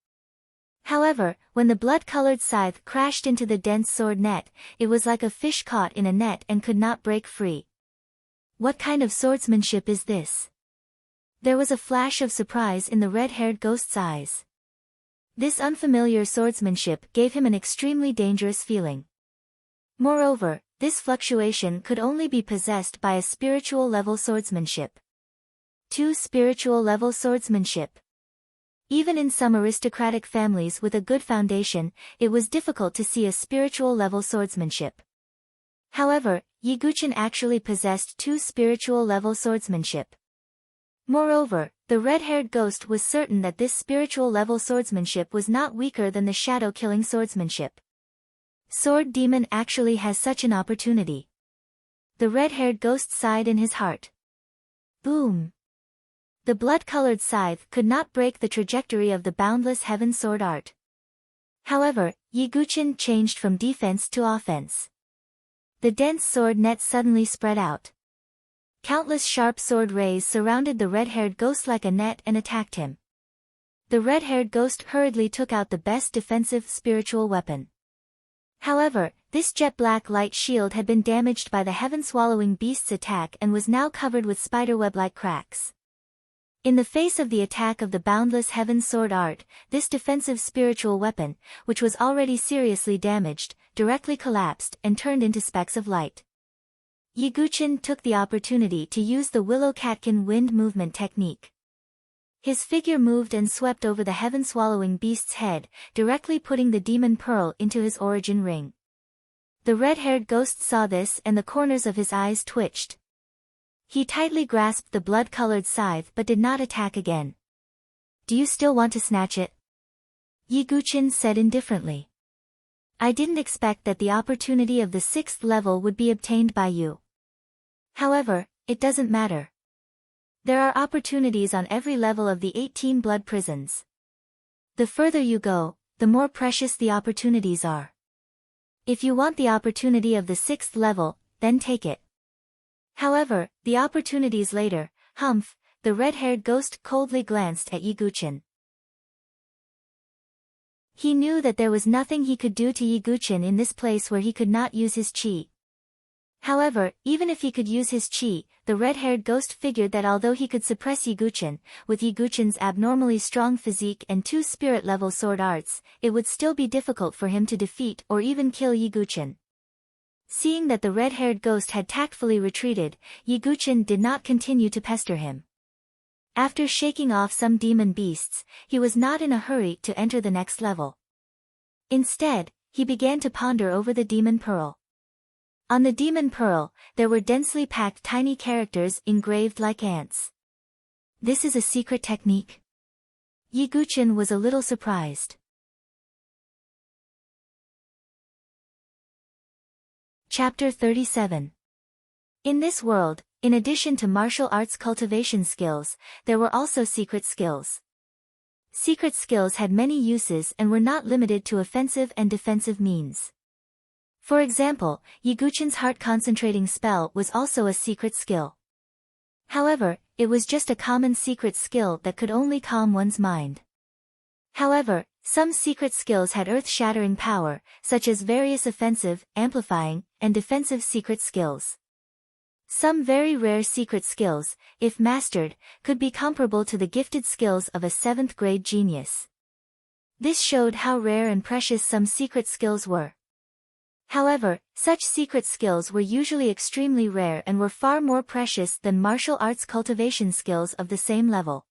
However, when the blood-colored scythe crashed into the dense sword net, it was like a fish caught in a net and could not break free. What kind of swordsmanship is this? There was a flash of surprise in the red-haired ghost's eyes. This unfamiliar swordsmanship gave him an extremely dangerous feeling. Moreover, this fluctuation could only be possessed by a spiritual level swordsmanship. 2. Spiritual level swordsmanship. Even in some aristocratic families with a good foundation, it was difficult to see a spiritual level swordsmanship. However, Yiguchen actually possessed 2 spiritual level swordsmanship. Moreover, the red-haired ghost was certain that this spiritual level swordsmanship was not weaker than the shadow-killing swordsmanship. Sword Demon actually has such an opportunity. The red-haired ghost sighed in his heart. Boom! The blood-colored scythe could not break the trajectory of the boundless heaven sword art. However, Yiguchen changed from defense to offense. The dense sword net suddenly spread out. Countless sharp sword rays surrounded the red-haired ghost like a net and attacked him. The red-haired ghost hurriedly took out the best defensive spiritual weapon. However, this jet-black light shield had been damaged by the heaven-swallowing beast's attack and was now covered with spiderweb-like cracks. In the face of the attack of the boundless heaven sword art, this defensive spiritual weapon, which was already seriously damaged, directly collapsed and turned into specks of light. Yiguchen took the opportunity to use the willow catkin wind movement technique. His figure moved and swept over the heaven-swallowing beast's head, directly putting the demon pearl into his origin ring. The red-haired ghost saw this and the corners of his eyes twitched. He tightly grasped the blood-colored scythe but did not attack again. Do you still want to snatch it? Yiguchen said indifferently. I didn't expect that the opportunity of the 6th level would be obtained by you. However, it doesn't matter. There are opportunities on every level of the 18 blood prisons. The further you go, the more precious the opportunities are. If you want the opportunity of the 6th level, then take it. However, the opportunities later, humph, the red-haired ghost coldly glanced at Yiguchen. He knew that there was nothing he could do to Yiguchen in this place where he could not use his chi. However, even if he could use his chi, the red-haired ghost figured that although he could suppress Yiguchen, with Yiguchen's abnormally strong physique and 2 spirit-level sword arts, it would still be difficult for him to defeat or even kill Yiguchen. Seeing that the red-haired ghost had tactfully retreated, Yiguchen did not continue to pester him. After shaking off some demon beasts, he was not in a hurry to enter the next level. Instead, he began to ponder over the demon pearl. On the demon pearl, there were densely packed tiny characters engraved like ants. This is a secret technique? Yiguchen was a little surprised. Chapter 37. In this world, in addition to martial arts cultivation skills, there were also secret skills. Secret skills had many uses and were not limited to offensive and defensive means. For example, Yiguchen's heart-concentrating spell was also a secret skill. However, it was just a common secret skill that could only calm one's mind. However, some secret skills had earth-shattering power, such as various offensive, amplifying, and defensive secret skills. Some very rare secret skills, if mastered, could be comparable to the gifted skills of a 7th-grade genius. This showed how rare and precious some secret skills were. However, such secret skills were usually extremely rare and were far more precious than martial arts cultivation skills of the same level.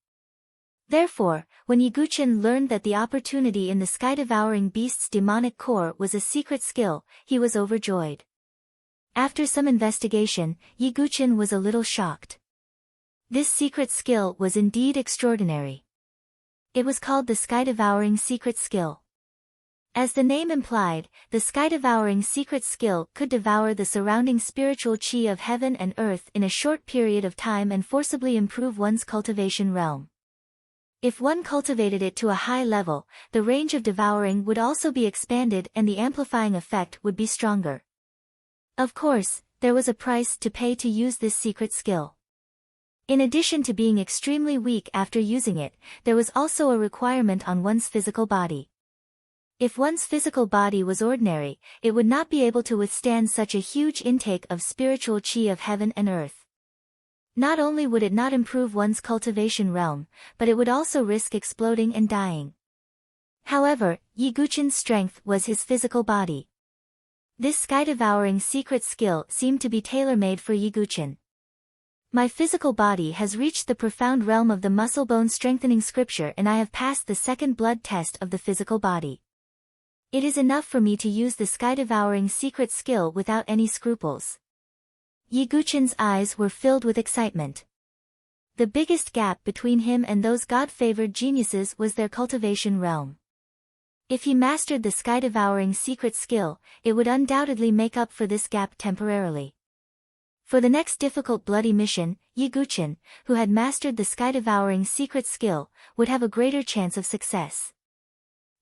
Therefore, when Yiguchen learned that the opportunity in the sky-devouring beast's demonic core was a secret skill, he was overjoyed. After some investigation, Yiguchen was a little shocked. This secret skill was indeed extraordinary. It was called the sky-devouring secret skill. As the name implied, the sky-devouring secret skill could devour the surrounding spiritual chi of heaven and earth in a short period of time and forcibly improve one's cultivation realm. If one cultivated it to a high level, the range of devouring would also be expanded and the amplifying effect would be stronger. Of course, there was a price to pay to use this secret skill. In addition to being extremely weak after using it, there was also a requirement on one's physical body. If one's physical body was ordinary, it would not be able to withstand such a huge intake of spiritual chi of heaven and earth. Not only would it not improve one's cultivation realm, but it would also risk exploding and dying. However, Yi Guqin's strength was his physical body. This sky-devouring secret skill seemed to be tailor-made for Yi Guqin. My physical body has reached the profound realm of the muscle-bone strengthening scripture, and I have passed the second blood test of the physical body. It is enough for me to use the sky-devouring secret skill without any scruples. Yi Guqin's eyes were filled with excitement. The biggest gap between him and those God-favored geniuses was their cultivation realm. If he mastered the sky-devouring secret skill, it would undoubtedly make up for this gap temporarily. For the next difficult bloody mission, Yi Guqin, who had mastered the sky-devouring secret skill, would have a greater chance of success.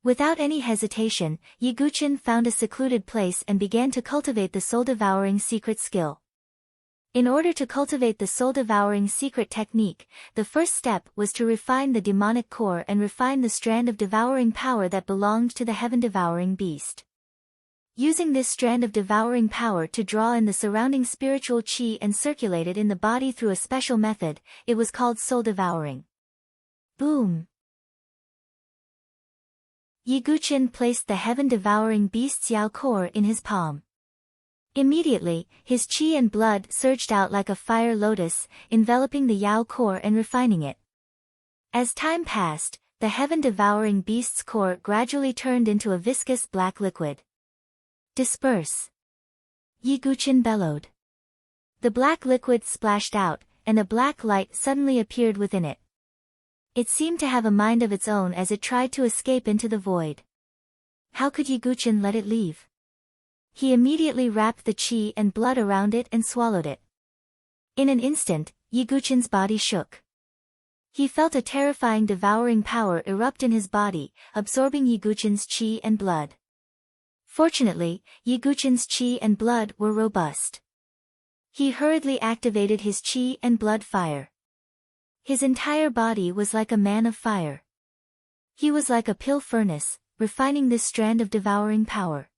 Without any hesitation, Yi Guqin found a secluded place and began to cultivate the soul-devouring secret skill. In order to cultivate the soul-devouring secret technique, the first step was to refine the demonic core and refine the strand of devouring power that belonged to the heaven-devouring beast. Using this strand of devouring power to draw in the surrounding spiritual qi and circulate it in the body through a special method, it was called soul-devouring. Boom! Yi Guqin placed the heaven-devouring beast's Yao core in his palm. Immediately, his qi and blood surged out like a fire lotus, enveloping the Yao core and refining it. As time passed, the heaven-devouring beast's core gradually turned into a viscous black liquid. Disperse! Yi Guqin bellowed. The black liquid splashed out, and a black light suddenly appeared within it. It seemed to have a mind of its own as it tried to escape into the void. How could Yi Guqin let it leave? He immediately wrapped the qi and blood around it and swallowed it. In an instant, Yi Guqin's body shook. He felt a terrifying devouring power erupt in his body, absorbing Yi Guqin's qi and blood. Fortunately, Yi Guqin's qi and blood were robust. He hurriedly activated his qi and blood fire. His entire body was like a man of fire. He was like a pill furnace, refining this strand of devouring power.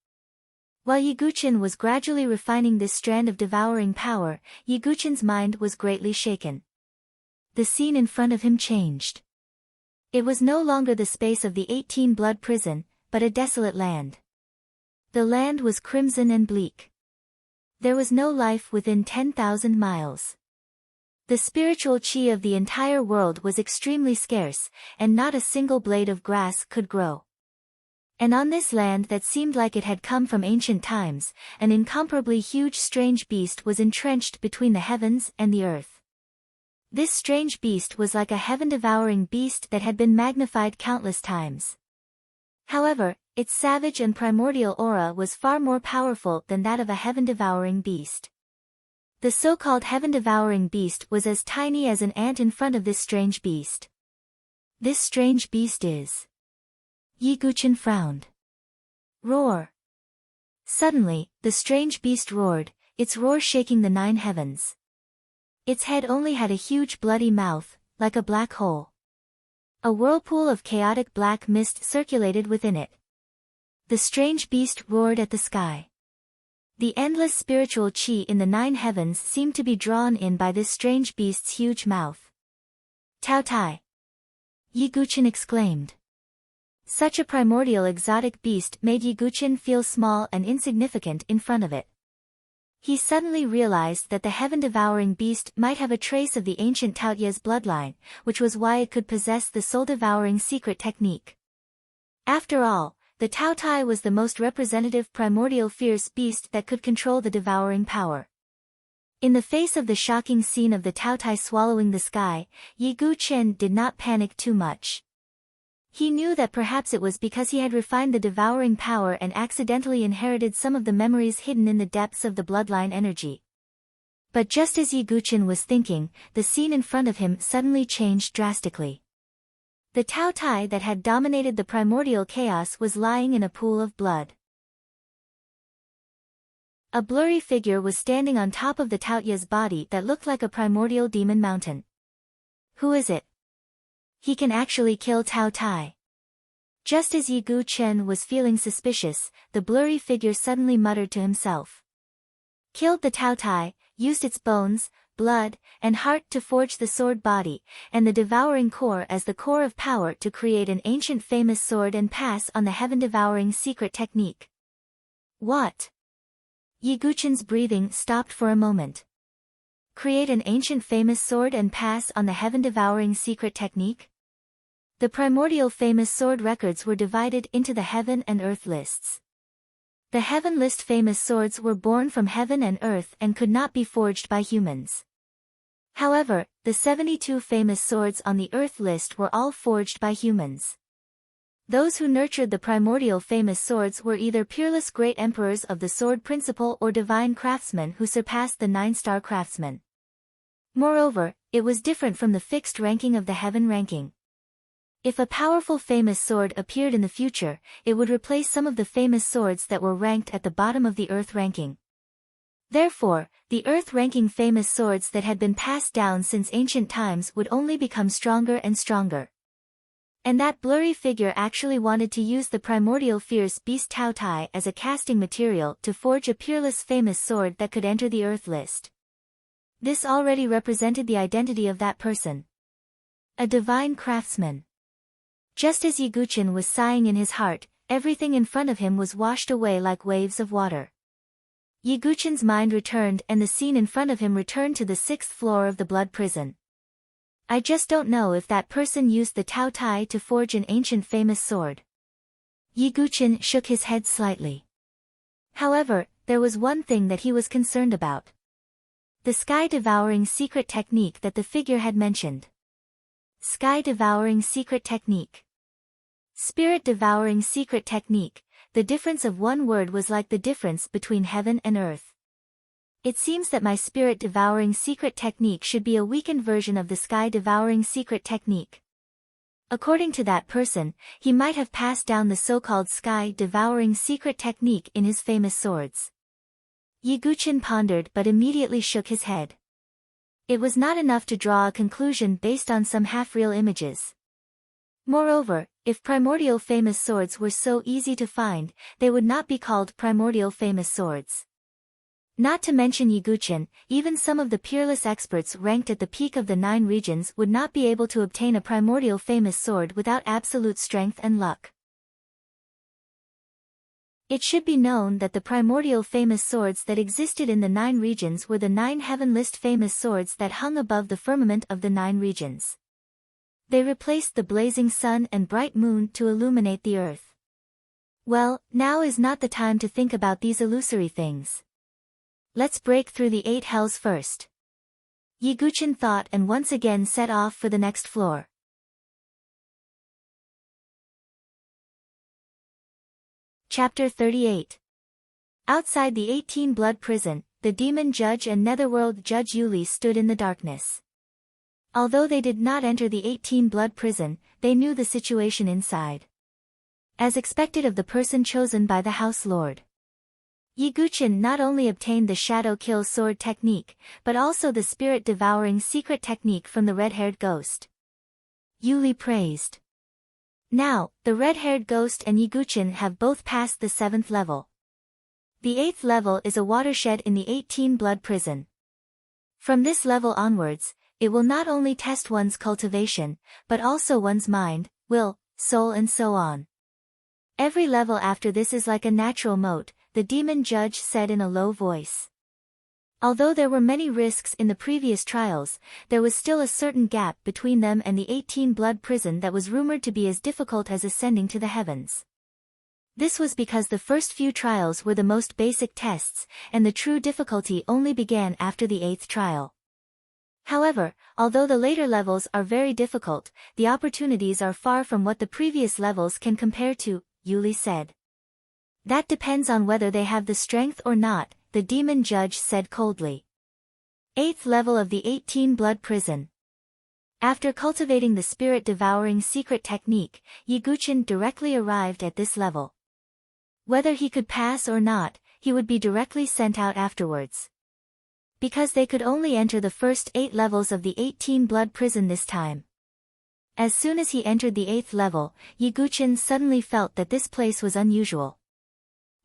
While Yi Guqin was gradually refining this strand of devouring power, Yi Guqin's mind was greatly shaken. The scene in front of him changed. It was no longer the space of the 18-blood prison, but a desolate land. The land was crimson and bleak. There was no life within 10,000 miles. The spiritual qi of the entire world was extremely scarce, and not a single blade of grass could grow. And on this land that seemed like it had come from ancient times, an incomparably huge strange beast was entrenched between the heavens and the earth. This strange beast was like a heaven-devouring beast that had been magnified countless times. However, its savage and primordial aura was far more powerful than that of a heaven-devouring beast. The so-called heaven-devouring beast was as tiny as an ant in front of this strange beast. This strange beast is... Yi Guqin frowned. Roar! Suddenly, the strange beast roared, its roar shaking the 9 heavens. Its head only had a huge bloody mouth, like a black hole. A whirlpool of chaotic black mist circulated within it. The strange beast roared at the sky. The endless spiritual qi in the 9 heavens seemed to be drawn in by this strange beast's huge mouth. Tao Tai! Yi Guqin exclaimed. Such a primordial exotic beast made Yi Guqin feel small and insignificant in front of it. He suddenly realized that the heaven-devouring beast might have a trace of the ancient Taotia's bloodline, which was why it could possess the soul-devouring secret technique. After all, the Tao Tai was the most representative primordial fierce beast that could control the devouring power. In the face of the shocking scene of the Tao Tai swallowing the sky, Yi Guqin did not panic too much. He knew that perhaps it was because he had refined the devouring power and accidentally inherited some of the memories hidden in the depths of the bloodline energy. But just as Yi Guqin was thinking, the scene in front of him suddenly changed drastically. The Tao Tai that had dominated the primordial chaos was lying in a pool of blood. A blurry figure was standing on top of the Taotia's body that looked like a primordial demon mountain. Who is it? He can actually kill Tao Tai. Just as Yi Guqin was feeling suspicious, the blurry figure suddenly muttered to himself. Killed the Tao Tai, used its bones, blood, and heart to forge the sword body, and the devouring core as the core of power to create an ancient famous sword and pass on the heaven-devouring secret technique. What? Yiguchen's breathing stopped for a moment. Create an ancient famous sword and pass on the heaven-devouring secret technique? The primordial famous sword records were divided into the heaven and earth lists. The heaven list famous swords were born from heaven and earth and could not be forged by humans. However, the 72 famous swords on the earth list were all forged by humans. Those who nurtured the primordial famous swords were either peerless great emperors of the sword principle or divine craftsmen who surpassed the 9-star craftsmen. Moreover, it was different from the fixed ranking of the heaven ranking. If a powerful famous sword appeared in the future, it would replace some of the famous swords that were ranked at the bottom of the earth ranking. Therefore, the earth-ranking famous swords that had been passed down since ancient times would only become stronger and stronger. And that blurry figure actually wanted to use the primordial fierce beast Tao Tai as a casting material to forge a peerless famous sword that could enter the earth list. This already represented the identity of that person. A divine craftsman. Just as Yiguchen was sighing in his heart, everything in front of him was washed away like waves of water. Yiguchen's mind returned and the scene in front of him returned to the 6th floor of the blood prison. I just don't know if that person used the Tao Tai to forge an ancient famous sword. Yiguchen shook his head slightly. However, there was one thing that he was concerned about. The sky-devouring secret technique that the figure had mentioned. Sky-devouring secret technique. Spirit-devouring secret technique. The difference of one word was like the difference between heaven and earth. It seems that my spirit-devouring secret technique should be a weakened version of the sky-devouring secret technique. According to that person, he might have passed down the so-called sky-devouring secret technique in his famous swords. Yiguchen pondered but immediately shook his head. It was not enough to draw a conclusion based on some half-real images. Moreover, if primordial famous swords were so easy to find, they would not be called primordial famous swords. Not to mention Yiguchen, even some of the peerless experts ranked at the peak of the 9 regions would not be able to obtain a primordial famous sword without absolute strength and luck. It should be known that the primordial famous swords that existed in the 9 regions were the 9 heaven list famous swords that hung above the firmament of the 9 regions. They replaced the blazing sun and bright moon to illuminate the earth. Well, now is not the time to think about these illusory things. Let's break through the 8 hells first. Yiguchen thought and once again set off for the next floor. Chapter 38. Outside the 18 blood prison, the demon judge and netherworld judge Yuli stood in the darkness. Although they did not enter the 18 blood prison, they knew the situation inside. As expected of the person chosen by the House Lord. Yiguchen not only obtained the Shadow Kill sword technique, but also the spirit-devouring secret technique from the red-haired ghost. Yuli praised. Now, the red-haired ghost and Yiguchen have both passed the 7th level. The 8th level is a watershed in the 18 blood prison. From this level onwards, it will not only test one's cultivation, but also one's mind, will, soul and so on. Every level after this is like a natural moat, the demon judge said in a low voice. Although there were many risks in the previous trials, there was still a certain gap between them and the 18 blood prison that was rumored to be as difficult as ascending to the heavens. This was because the first few trials were the most basic tests, and the true difficulty only began after the 8th trial. However, although the later levels are very difficult, the opportunities are far from what the previous levels can compare to, Yuli said. That depends on whether they have the strength or not, the demon judge said coldly. 8th level of the 18 blood prison. After cultivating the spirit-devouring secret technique, Yiguchen directly arrived at this level. Whether he could pass or not, he would be directly sent out afterwards. Because they could only enter the first 8 levels of the 18 blood prison this time. As soon as he entered the 8th level, Yiguchen suddenly felt that this place was unusual.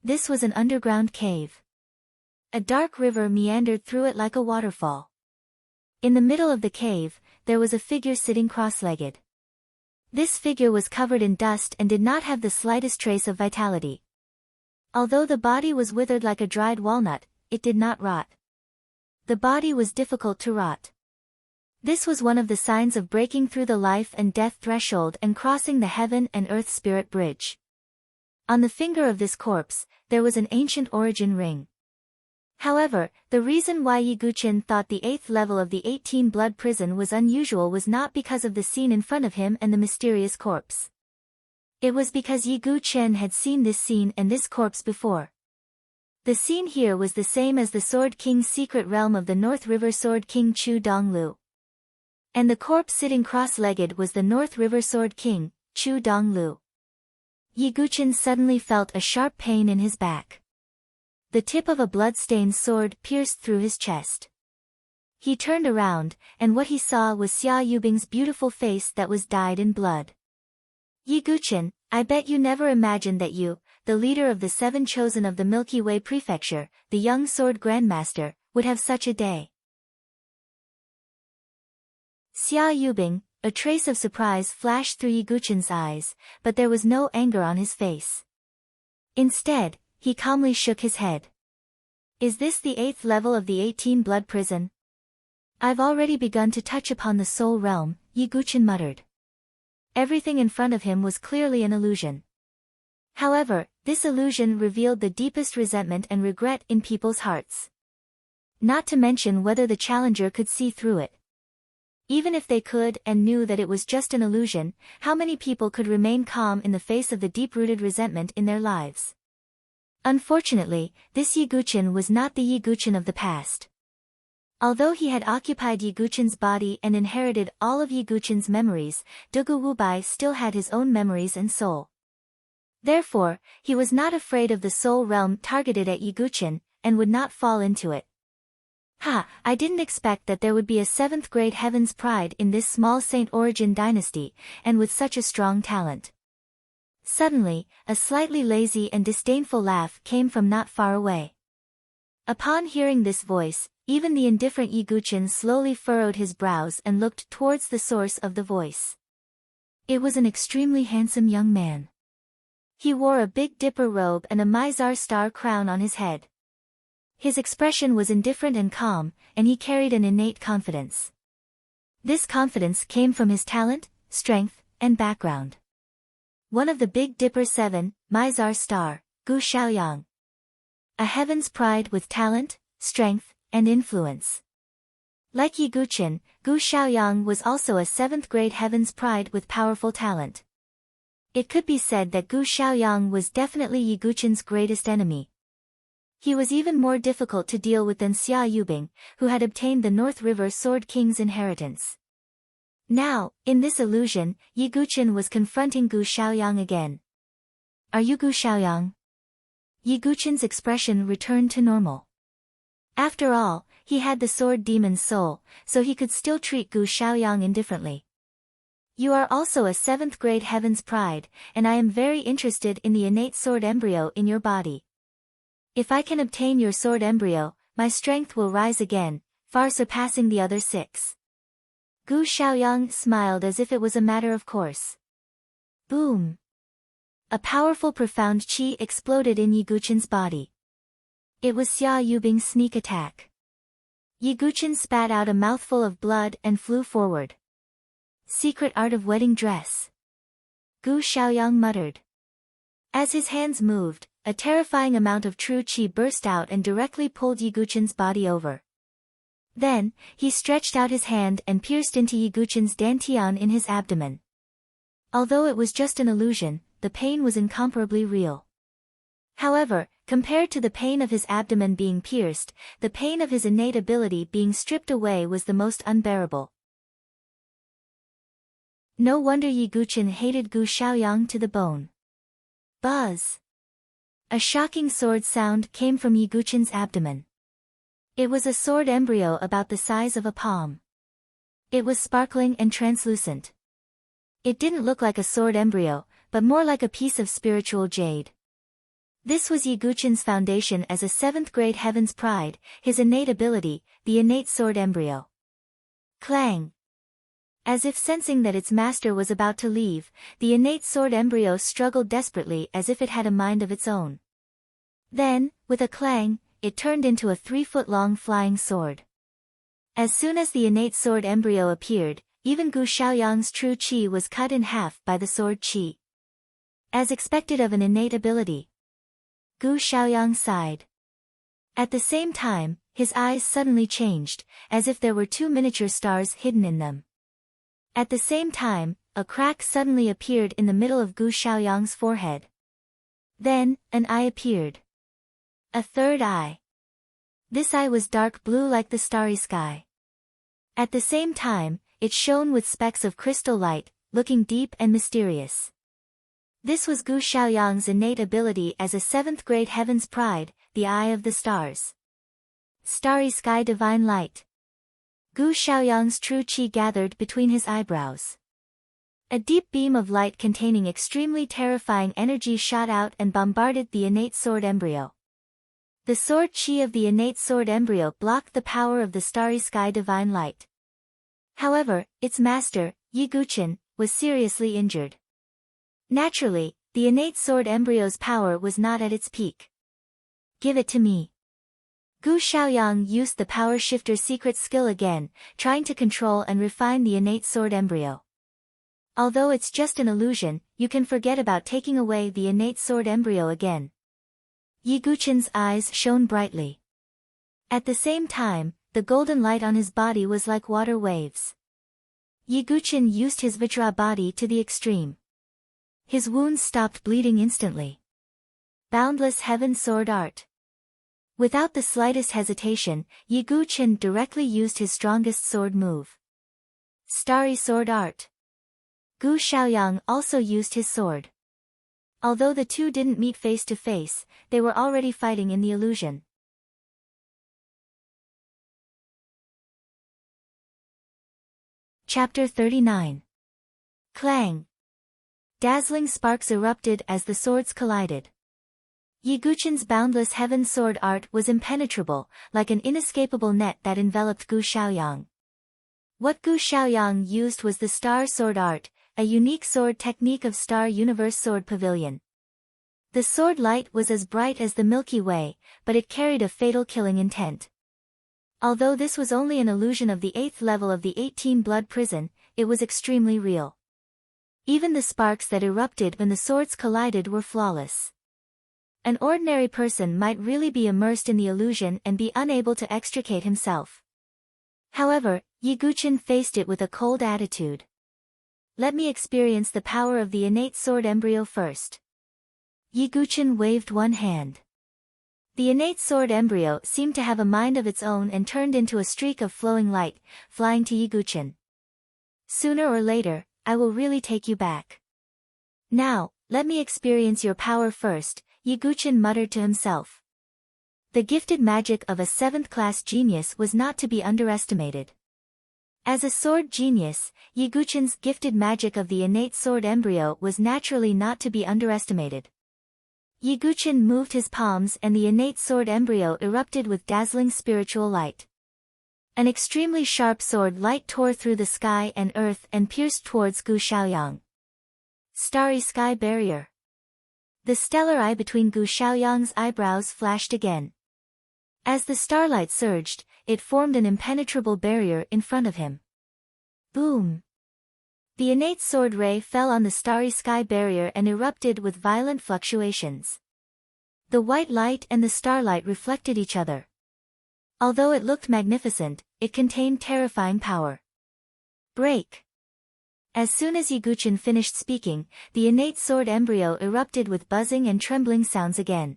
This was an underground cave. A dark river meandered through it like a waterfall. In the middle of the cave, there was a figure sitting cross-legged. This figure was covered in dust and did not have the slightest trace of vitality. Although the body was withered like a dried walnut, it did not rot. The body was difficult to rot. This was one of the signs of breaking through the life and death threshold and crossing the heaven and earth spirit bridge. On the finger of this corpse, there was an ancient origin ring. However, the reason why Yi Guqin thought the 8th level of the 18 blood prison was unusual was not because of the scene in front of him and the mysterious corpse. It was because Yi Guqin had seen this scene and this corpse before. The scene here was the same as the Sword King's secret realm of the North River Sword King Chu Donglu. And the corpse sitting cross-legged was the North River Sword King, Chu Donglu. Yi Guqin suddenly felt a sharp pain in his back. The tip of a blood-stained sword pierced through his chest. He turned around, and what he saw was Xia Yubing's beautiful face that was dyed in blood. Yi Guqin, I bet you never imagined that you, the leader of the 7 chosen of the Milky Way Prefecture, the young sword grandmaster, would have such a day. Xia Yubing, a trace of surprise flashed through Yi Guqin's eyes, but there was no anger on his face. Instead, he calmly shook his head. Is this the 8th level of the 18 blood prison? I've already begun to touch upon the soul realm, Yi Guqin muttered. Everything in front of him was clearly an illusion. However, this illusion revealed the deepest resentment and regret in people's hearts. Not to mention whether the challenger could see through it. Even if they could and knew that it was just an illusion, how many people could remain calm in the face of the deep-rooted resentment in their lives? Unfortunately, this Yi Guqin was not the Yi Guqin of the past. Although he had occupied Yi Guqin's body and inherited all of Yi Guqin's memories, Dugu Wubai still had his own memories and soul. Therefore, he was not afraid of the soul realm targeted at Yi Guqin, and would not fall into it. Ha, I didn't expect that there would be a 7th grade Heaven's Pride in this small Saint Origin dynasty, and with such a strong talent. Suddenly, a slightly lazy and disdainful laugh came from not far away. Upon hearing this voice, even the indifferent Yi Guqin slowly furrowed his brows and looked towards the source of the voice. It was an extremely handsome young man. He wore a Big Dipper robe and a Mizar star crown on his head. His expression was indifferent and calm, and he carried an innate confidence. This confidence came from his talent, strength, and background. One of the Big Dipper 7, Mizar star, Gu Xiaoyang. A heaven's pride with talent, strength, and influence. Like Yi Guqin, Gu Xiaoyang was also a 7th grade heaven's pride with powerful talent. It could be said that Gu Xiaoyang was definitely Yi Guqin's greatest enemy. He was even more difficult to deal with than Xia Yubing, who had obtained the North River Sword King's inheritance. Now, in this illusion, Yi Guqin was confronting Gu Xiaoyang again. Are you Gu Xiaoyang? Yi Guqin's expression returned to normal. After all, he had the sword demon's soul, so he could still treat Gu Xiaoyang indifferently. You are also a 7th grade Heaven's Pride, and I am very interested in the innate sword embryo in your body. If I can obtain your sword embryo, my strength will rise again, far surpassing the other 6. Gu Xiaoyang smiled as if it was a matter of course. Boom! A powerful profound qi exploded in Yi Guqin's body. It was Xia Yubing's sneak attack. Yi Guqin spat out a mouthful of blood and flew forward. Secret art of wedding dress. Gu Xiaoyang muttered. As his hands moved, a terrifying amount of true qi burst out and directly pulled Yi Guqin's body over. Then, he stretched out his hand and pierced into Yi Guqin's dantian in his abdomen. Although it was just an illusion, the pain was incomparably real. However, compared to the pain of his abdomen being pierced, the pain of his innate ability being stripped away was the most unbearable. No wonder Yi Guqin hated Gu Xiaoyang to the bone. Buzz! A shocking sword sound came from Yi Guqin's abdomen. It was a sword embryo about the size of a palm. It was sparkling and translucent. It didn't look like a sword embryo, but more like a piece of spiritual jade. This was Yi Guqin's foundation as a 7th grade Heaven's Pride, his innate ability, the innate sword embryo. Clang! As if sensing that its master was about to leave, the innate sword embryo struggled desperately as if it had a mind of its own. Then, with a clang, it turned into a 3-foot-long flying sword. As soon as the innate sword embryo appeared, even Gu Xiaoyang's true qi was cut in half by the sword qi. As expected of an innate ability. Gu Xiaoyang sighed. At the same time, his eyes suddenly changed, as if there were 2 miniature stars hidden in them. At the same time, a crack suddenly appeared in the middle of Gu Xiaoyang's forehead. Then, an eye appeared. A third eye. This eye was dark blue like the starry sky. At the same time, it shone with specks of crystal light, looking deep and mysterious. This was Gu Xiaoyang's innate ability as a 7th-grade heaven's pride, the eye of the stars. Starry sky divine light. Gu Xiaoyang's true qi gathered between his eyebrows. A deep beam of light containing extremely terrifying energy shot out and bombarded the innate sword embryo. The sword qi of the innate sword embryo blocked the power of the starry sky divine light. However, its master, Yi Guqin, was seriously injured. Naturally, the innate sword embryo's power was not at its peak. Give it to me. Gu Xiaoyang used the power shifter secret skill again, trying to control and refine the innate sword embryo. Although it's just an illusion, you can forget about taking away the innate sword embryo again. Yi Guqin's eyes shone brightly. At the same time, the golden light on his body was like water waves. Yi Guqin used his Vajra body to the extreme. His wounds stopped bleeding instantly. Boundless Heaven Sword Art. Without the slightest hesitation, Yi Guqin directly used his strongest sword move. Starry Sword Art. Gu Xiaoyang also used his sword. Although the two didn't meet face to face, they were already fighting in the illusion. Chapter 39. Clang. Dazzling sparks erupted as the swords collided. Yi Guqin's boundless heaven sword art was impenetrable, like an inescapable net that enveloped Gu Xiaoyang. What Gu Xiaoyang used was the star sword art, a unique sword technique of Star Universe Sword Pavilion. The sword light was as bright as the Milky Way, but it carried a fatal killing intent. Although this was only an illusion of the 8th level of the 18 blood prison, it was extremely real. Even the sparks that erupted when the swords collided were flawless. An ordinary person might really be immersed in the illusion and be unable to extricate himself. However, Yi Guqin faced it with a cold attitude. Let me experience the power of the innate sword embryo first. Yi Guqin waved one hand. The innate sword embryo seemed to have a mind of its own and turned into a streak of flowing light, flying to Yi Guqin. Sooner or later, I will really take you back. Now, let me experience your power first, Yi Guqin muttered to himself. The gifted magic of a 7th-class genius was not to be underestimated. As a sword genius, Yi Guqin's gifted magic of the innate sword embryo was naturally not to be underestimated. Yi Guqin moved his palms and the innate sword embryo erupted with dazzling spiritual light. An extremely sharp sword light tore through the sky and earth and pierced towards Gu Xiaoyang. Starry sky barrier. The stellar eye between Gu Xiaoyang's eyebrows flashed again. As the starlight surged, it formed an impenetrable barrier in front of him. Boom! The innate sword ray fell on the starry sky barrier and erupted with violent fluctuations. The white light and the starlight reflected each other. Although it looked magnificent, it contained terrifying power. Break! As soon as Yi Guqin finished speaking, the innate sword embryo erupted with buzzing and trembling sounds again.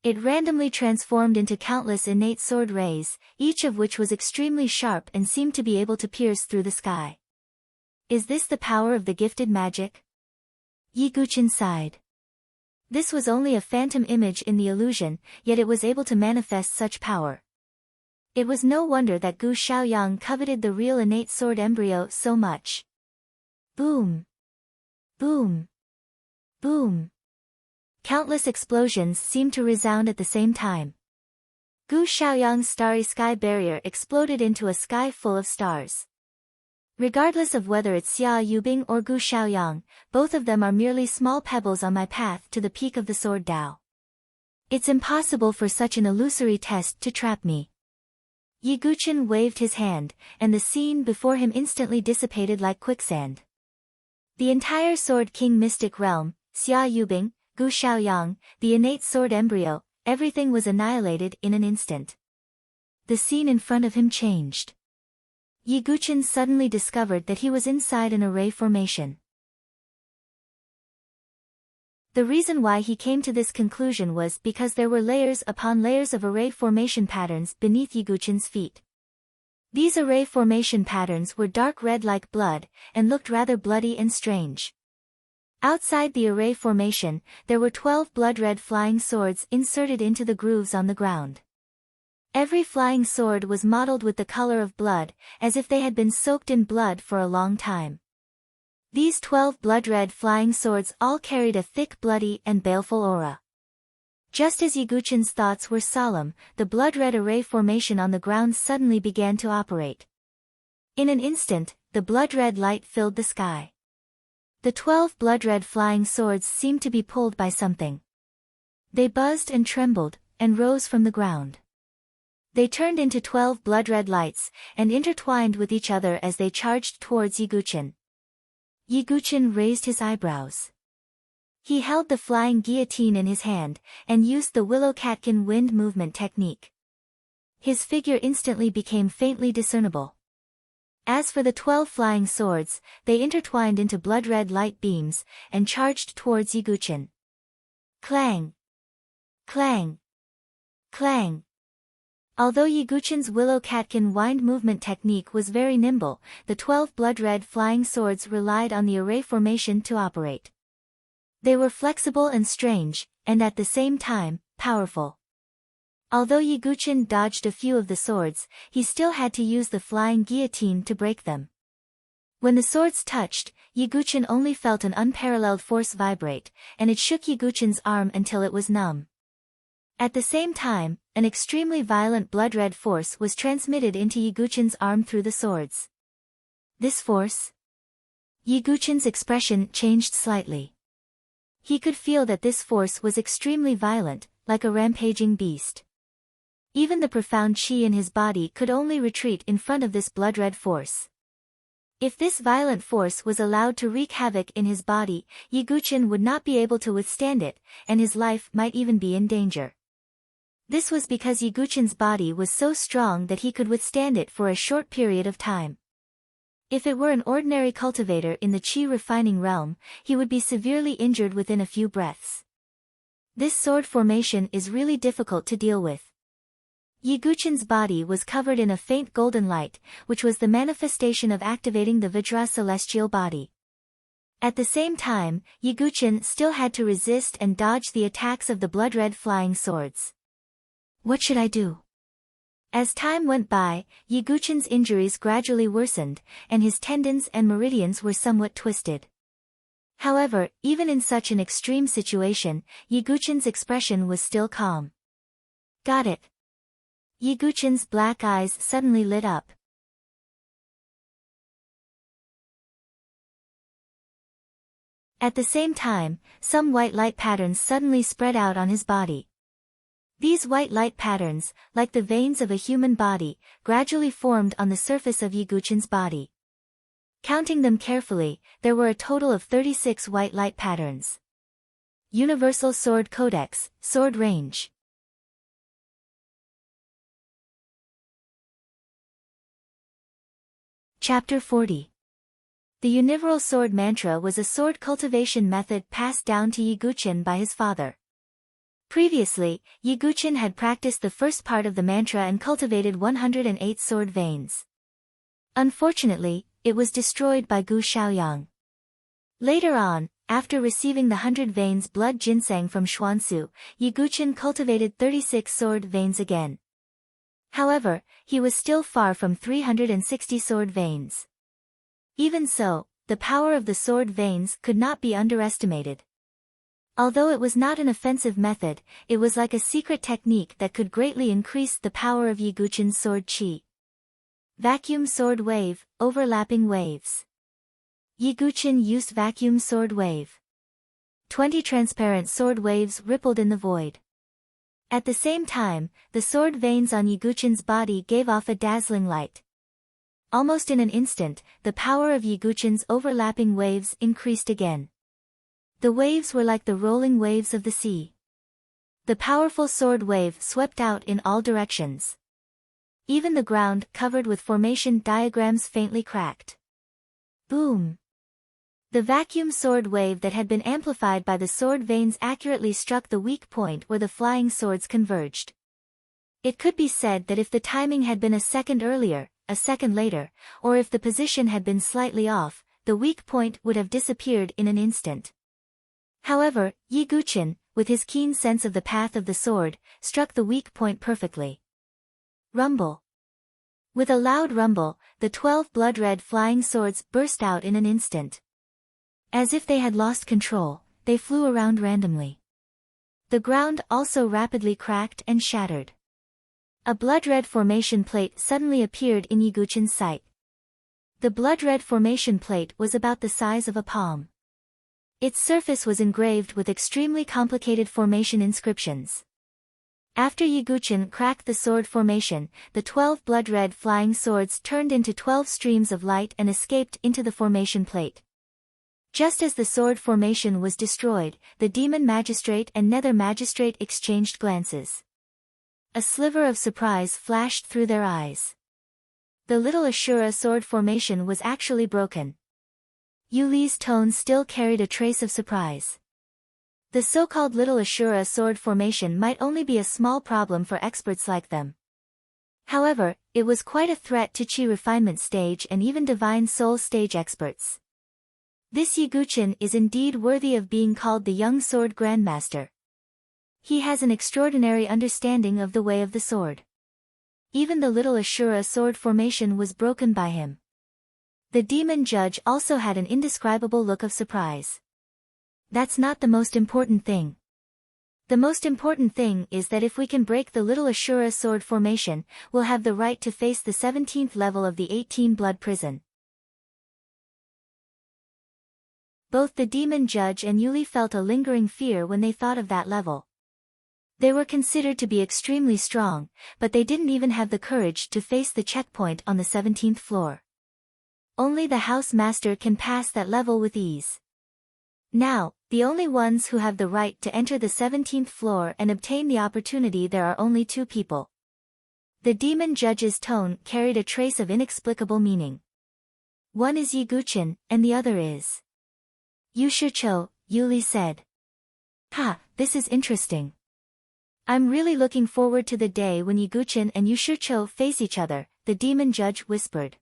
It randomly transformed into countless innate sword rays, each of which was extremely sharp and seemed to be able to pierce through the sky. Is this the power of the gifted magic? Yi Guqin sighed. This was only a phantom image in the illusion, yet it was able to manifest such power. It was no wonder that Gu Xiaoyang coveted the real innate sword embryo so much. Boom! Boom! Boom! Countless explosions seemed to resound at the same time. Gu Xiaoyang's starry sky barrier exploded into a sky full of stars. Regardless of whether it's Xia Yubing or Gu Xiaoyang, both of them are merely small pebbles on my path to the peak of the sword Dao. It's impossible for such an illusory test to trap me. Yi Guqin waved his hand, and the scene before him instantly dissipated like quicksand. The entire Sword King mystic realm, Xia Yubing, Gu Xiaoyang, the innate sword embryo, everything was annihilated in an instant. The scene in front of him changed. Yi Guqin suddenly discovered that he was inside an array formation. The reason why he came to this conclusion was because there were layers upon layers of array formation patterns beneath Yi Guqin's feet. These array formation patterns were dark red like blood, and looked rather bloody and strange. Outside the array formation, there were 12 blood-red flying swords inserted into the grooves on the ground. Every flying sword was mottled with the color of blood, as if they had been soaked in blood for a long time. These 12 blood-red flying swords all carried a thick bloody and baleful aura. Just as Yi Guqin's thoughts were solemn, the blood-red array formation on the ground suddenly began to operate. In an instant, the blood-red light filled the sky. The 12 blood-red flying swords seemed to be pulled by something. They buzzed and trembled, and rose from the ground. They turned into 12 blood-red lights, and intertwined with each other as they charged towards Yi Guqin. Yi Guqin raised his eyebrows. He held the flying guillotine in his hand, and used the willow catkin wind movement technique. His figure instantly became faintly discernible. As for the 12 flying swords, they intertwined into blood-red light beams, and charged towards Yi Guqin. Clang! Clang! Clang! Although Yi Guqin's willow catkin wind movement technique was very nimble, the 12 blood-red flying swords relied on the array formation to operate. They were flexible and strange, and at the same time, powerful. Although Yi Guqin dodged a few of the swords, he still had to use the flying guillotine to break them. When the swords touched, Yi Guqin only felt an unparalleled force vibrate, and it shook Yi Guqin's arm until it was numb. At the same time, an extremely violent blood-red force was transmitted into Yi Guqin's arm through the swords. This force? Yi Guqin's expression changed slightly. He could feel that this force was extremely violent, like a rampaging beast. Even the profound qi in his body could only retreat in front of this blood-red force. If this violent force was allowed to wreak havoc in his body, Yi Guqin would not be able to withstand it, and his life might even be in danger. This was because Yi Guqin's body was so strong that he could withstand it for a short period of time. If it were an ordinary cultivator in the qi refining realm, he would be severely injured within a few breaths. This sword formation is really difficult to deal with. Yi Guqin's body was covered in a faint golden light, which was the manifestation of activating the Vajra celestial body. At the same time, Yi Guqin still had to resist and dodge the attacks of the blood-red flying swords. What should I do? As time went by, Yi Guqin's injuries gradually worsened, and his tendons and meridians were somewhat twisted. However, even in such an extreme situation, Yi Guqin's expression was still calm. Got it. Yi Guqin's black eyes suddenly lit up. At the same time, some white light patterns suddenly spread out on his body. These white light patterns, like the veins of a human body, gradually formed on the surface of Yi Guqin's body. Counting them carefully, there were a total of 36 white light patterns. Universal Sword Codex, Sword Range. Chapter 40. The Universal Sword Mantra was a sword cultivation method passed down to Yi Guqin by his father. Previously, Yi Guqin had practiced the first part of the mantra and cultivated 108 sword veins. Unfortunately, it was destroyed by Gu Xiaoyang. Later on, after receiving the 100 veins blood ginseng from Xuansu, Yi Guqin cultivated 36 sword veins again. However, he was still far from 360 sword veins. Even so, the power of the sword veins could not be underestimated. Although it was not an offensive method, it was like a secret technique that could greatly increase the power of Yiguchin's sword chi. Vacuum sword wave, overlapping waves. Yiguchin used vacuum sword wave. 20 transparent sword waves rippled in the void. At the same time, the sword veins on Yiguchin's body gave off a dazzling light. Almost in an instant, the power of Yiguchin's overlapping waves increased again. The waves were like the rolling waves of the sea. The powerful sword wave swept out in all directions. Even the ground, covered with formation diagrams, faintly cracked. Boom! The vacuum sword wave that had been amplified by the sword veins accurately struck the weak point where the flying swords converged. It could be said that if the timing had been a second earlier, a second later, or if the position had been slightly off, the weak point would have disappeared in an instant. However, Yiguchin, with his keen sense of the path of the sword, struck the weak point perfectly. Rumble. With a loud rumble, the 12 blood-red flying swords burst out in an instant. As if they had lost control, they flew around randomly. The ground also rapidly cracked and shattered. A blood-red formation plate suddenly appeared in Yiguchin's sight. The blood-red formation plate was about the size of a palm. Its surface was engraved with extremely complicated formation inscriptions. After Yiguchin cracked the sword formation, the 12 blood-red flying swords turned into 12 streams of light and escaped into the formation plate. Just as the sword formation was destroyed, the demon magistrate and nether magistrate exchanged glances. A sliver of surprise flashed through their eyes. The little Ashura sword formation was actually broken. Yuli's tone still carried a trace of surprise. The so-called little Ashura sword formation might only be a small problem for experts like them. However, it was quite a threat to Chi refinement stage and even divine soul stage experts. This Yiguchin is indeed worthy of being called the young sword grandmaster. He has an extraordinary understanding of the way of the sword. Even the little Ashura sword formation was broken by him. The demon judge also had an indescribable look of surprise. That's not the most important thing. The most important thing is that if we can break the little Ashura sword formation, we'll have the right to face the 17th level of the 18 blood prison. Both the demon judge and Yuli felt a lingering fear when they thought of that level. They were considered to be extremely strong, but they didn't even have the courage to face the checkpoint on the 17th floor. Only the house master can pass that level with ease. Now, the only ones who have the right to enter the 17th floor and obtain the opportunity, there are only two people. The demon judge's tone carried a trace of inexplicable meaning. One is Yiguchin, and the other is Yushicho, Yuli said. Ha, this is interesting. I'm really looking forward to the day when Yiguchin and Yushicho face each other, the demon judge whispered.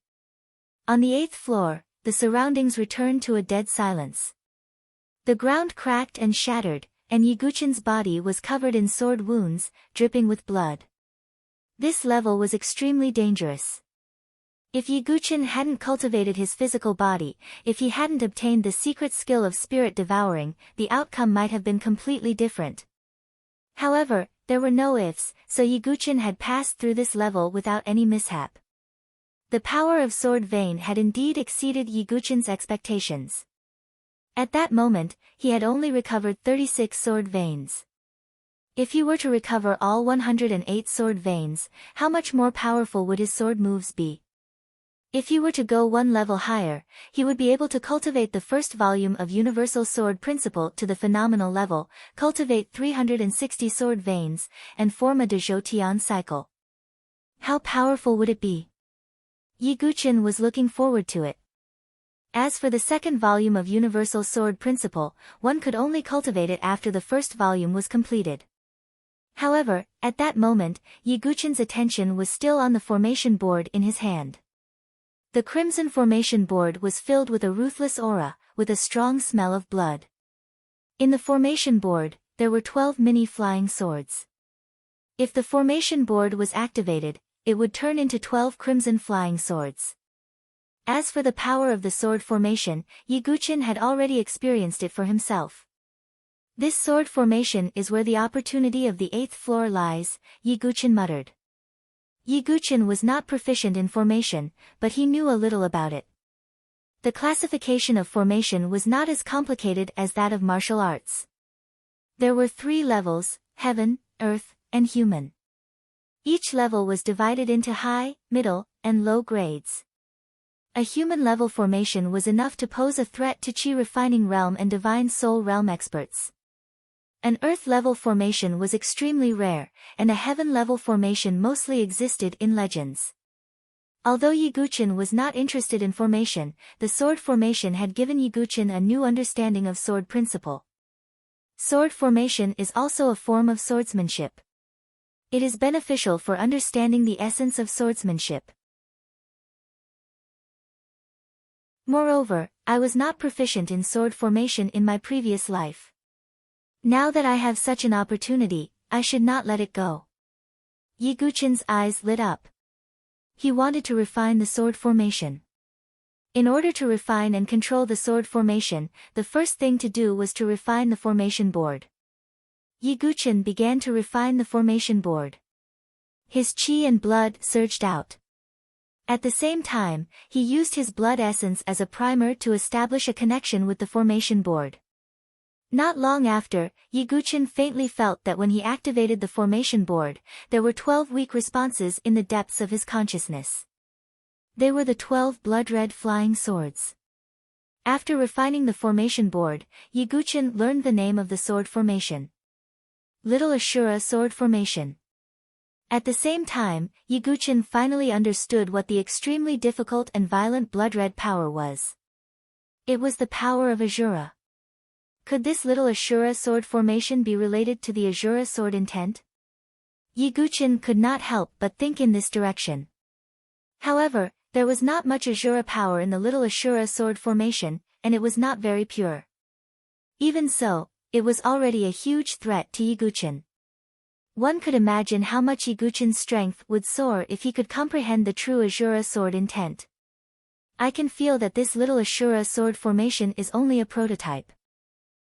On the 8th floor, the surroundings returned to a dead silence. The ground cracked and shattered, and Yiguchin's body was covered in sword wounds, dripping with blood. This level was extremely dangerous. If Yiguchin hadn't cultivated his physical body, if he hadn't obtained the secret skill of spirit devouring, the outcome might have been completely different. However, there were no ifs, so Yiguchin had passed through this level without any mishap. The power of sword vein had indeed exceeded Yiguchin's expectations. At that moment, he had only recovered 36 sword veins. If he were to recover all 108 sword veins, how much more powerful would his sword moves be? If he were to go one level higher, he would be able to cultivate the first volume of Universal Sword Principle to the phenomenal level, cultivate 360 sword veins, and form a Dezhoutian cycle. How powerful would it be? Yiguchin was looking forward to it. As for the second volume of Universal Sword Principle, one could only cultivate it after the first volume was completed. However, at that moment, Yiguchin's attention was still on the formation board in his hand. The crimson formation board was filled with a ruthless aura, with a strong smell of blood. In the formation board, there were 12 mini flying swords. If the formation board was activated, it would turn into 12 crimson flying swords. As for the power of the sword formation, Yiguchin had already experienced it for himself. This sword formation is where the opportunity of the 8th floor lies, Yiguchin muttered. Yiguchin was not proficient in formation, but he knew a little about it. The classification of formation was not as complicated as that of martial arts. There were 3 levels: heaven, earth, and human. Each level was divided into high, middle, and low grades. A human-level formation was enough to pose a threat to Qi Refining Realm and Divine Soul Realm experts. An Earth-level formation was extremely rare, and a Heaven-level formation mostly existed in legends. Although Yiguchin was not interested in formation, the sword formation had given Yiguchin a new understanding of sword principle. Sword formation is also a form of swordsmanship. It is beneficial for understanding the essence of swordsmanship. Moreover, I was not proficient in sword formation in my previous life. Now that I have such an opportunity, I should not let it go. Yiguchin's eyes lit up. He wanted to refine the sword formation. In order to refine and control the sword formation, the first thing to do was to refine the formation board. Yiguchin began to refine the formation board. His qi and blood surged out. At the same time, he used his blood essence as a primer to establish a connection with the formation board. Not long after, Yiguchin faintly felt that when he activated the formation board, there were 12 weak responses in the depths of his consciousness. They were the 12 blood-red flying swords. After refining the formation board, Yiguchin learned the name of the sword formation. Little Ashura Sword Formation. At the same time, Yiguchin finally understood what the extremely difficult and violent blood-red power was. It was the power of Ashura. Could this little Ashura sword formation be related to the Ashura sword intent? Yiguchin could not help but think in this direction. However, there was not much Ashura power in the little Ashura sword formation, and it was not very pure. Even so, it was already a huge threat to Yiguchin. One could imagine how much Yiguchin's strength would soar if he could comprehend the true Ashura sword intent. I can feel that this little Ashura sword formation is only a prototype.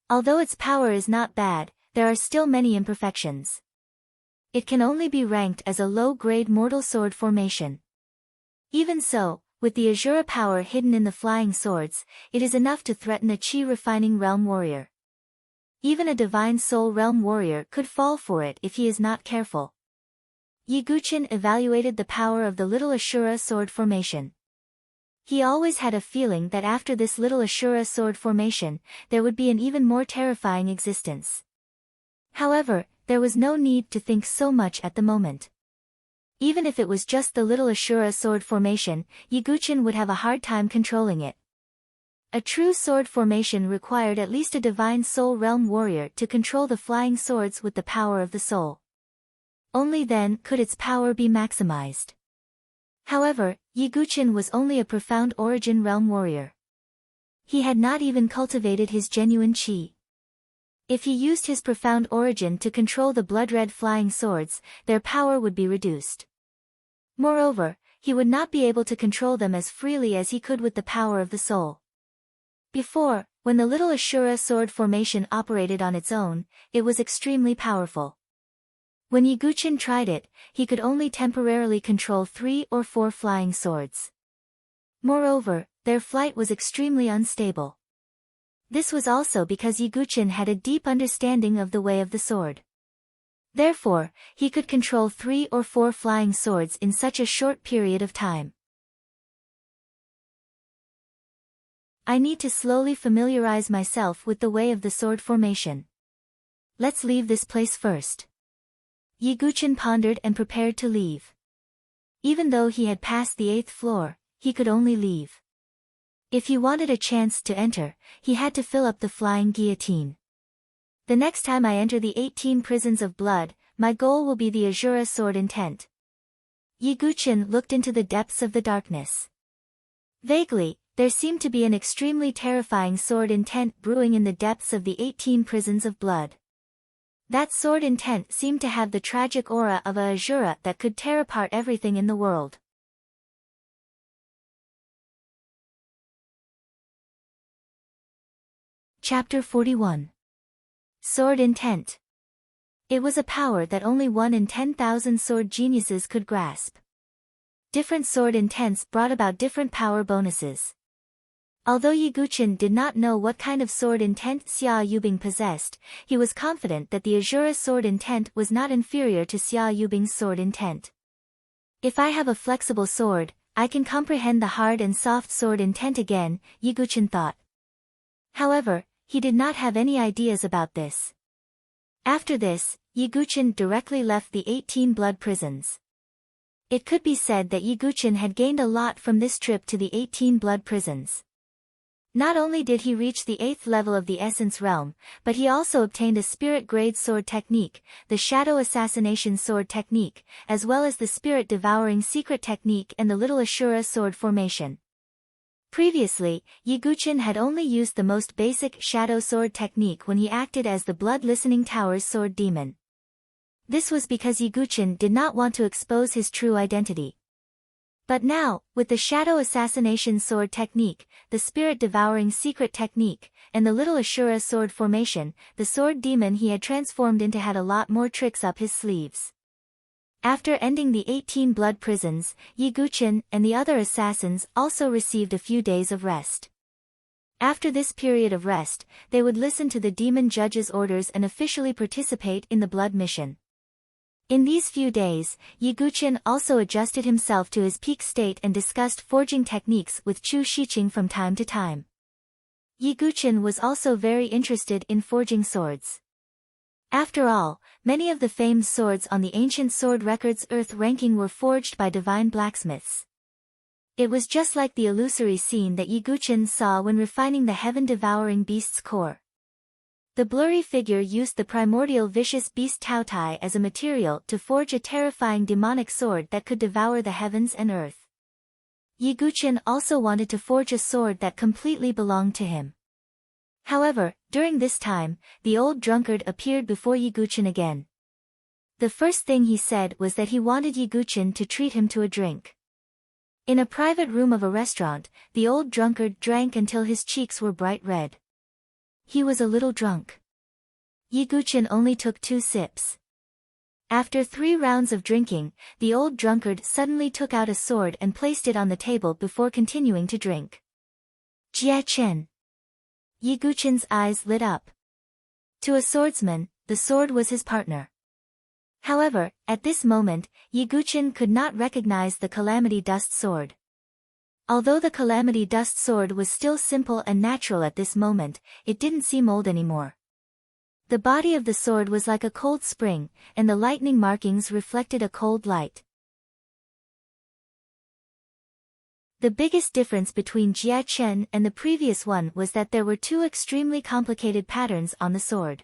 Although its power is not bad, there are still many imperfections. It can only be ranked as a low-grade mortal sword formation. Even so, with the Ashura power hidden in the flying swords, it is enough to threaten a Qi Refining Realm warrior. Even a Divine Soul Realm warrior could fall for it if he is not careful. Yiguchin evaluated the power of the little Ashura sword formation. He always had a feeling that after this little Ashura sword formation, there would be an even more terrifying existence. However, there was no need to think so much at the moment. Even if it was just the little Ashura sword formation, Yiguchin would have a hard time controlling it. A true sword formation required at least a Divine Soul Realm warrior to control the flying swords with the power of the soul. Only then could its power be maximized. However, Yiguchin was only a profound origin realm warrior. He had not even cultivated his genuine qi. If he used his profound origin to control the blood-red flying swords, their power would be reduced. Moreover, he would not be able to control them as freely as he could with the power of the soul. Before, when the little Ashura sword formation operated on its own, it was extremely powerful. When Yiguchin tried it, he could only temporarily control 3 or 4 flying swords. Moreover, their flight was extremely unstable. This was also because Yiguchin had a deep understanding of the way of the sword. Therefore, he could control 3 or 4 flying swords in such a short period of time. I need to slowly familiarize myself with the way of the sword formation. Let's leave this place first. Yiguchin pondered and prepared to leave. Even though he had passed the 8th floor, he could only leave. If he wanted a chance to enter, he had to fill up the flying guillotine. The next time I enter the 18 prisons of blood, my goal will be the Ashura sword intent. Yiguchin looked into the depths of the darkness. Vaguely, there seemed to be an extremely terrifying sword intent brewing in the depths of the 18 prisons of blood. That sword intent seemed to have the tragic aura of a Ashura that could tear apart everything in the world. Chapter 41. Sword intent. It was a power that only 1 in 10,000 sword geniuses could grasp. Different sword intents brought about different power bonuses. Although Yiguchen did not know what kind of sword intent Xia Yubing possessed, he was confident that the Azura sword intent was not inferior to Xia Yubing's sword intent. If I have a flexible sword, I can comprehend the hard and soft sword intent again, Yiguchen thought. However, he did not have any ideas about this. After this, Yiguchen directly left the 18 blood prisons. It could be said that Yiguchen had gained a lot from this trip to the 18 blood prisons. Not only did he reach the 8th level of the Essence Realm, but he also obtained a Spirit-grade sword technique, the Shadow Assassination sword technique, as well as the Spirit-devouring secret technique and the Little Ashura sword formation. Previously, Yiguchen had only used the most basic Shadow sword technique when he acted as the Blood-Listening Tower's sword demon. This was because Yiguchen did not want to expose his true identity. But now, with the Shadow Assassination sword technique, the Spirit-devouring secret technique, and the Little Ashura sword formation, the sword demon he had transformed into had a lot more tricks up his sleeves. After ending the 18 blood prisons, Yiguchen and the other assassins also received a few days of rest. After this period of rest, they would listen to the demon judge's orders and officially participate in the blood mission. In these few days, Yiguchen also adjusted himself to his peak state and discussed forging techniques with Chu Shiqing from time to time. Yiguchen was also very interested in forging swords. After all, many of the famed swords on the ancient sword records Earth ranking were forged by divine blacksmiths. It was just like the illusory scene that Yiguchen saw when refining the heaven-devouring beast's core. The blurry figure used the primordial vicious beast Taotai as a material to forge a terrifying demonic sword that could devour the heavens and earth. Yiguchen also wanted to forge a sword that completely belonged to him. However, during this time, the old drunkard appeared before Yiguchen again. The first thing he said was that he wanted Yiguchen to treat him to a drink. In a private room of a restaurant, the old drunkard drank until his cheeks were bright red. He was a little drunk. Yiguchen only took 2 sips. After 3 rounds of drinking, the old drunkard suddenly took out a sword and placed it on the table before continuing to drink. Jia Chen. Yiguchen's eyes lit up. To a swordsman, the sword was his partner. However, at this moment, Yiguchen could not recognize the Calamity Dust sword. Although the Calamity Dust sword was still simple and natural at this moment, it didn't seem old anymore. The body of the sword was like a cold spring, and the lightning markings reflected a cold light. The biggest difference between Jia Chen and the previous one was that there were 2 extremely complicated patterns on the sword.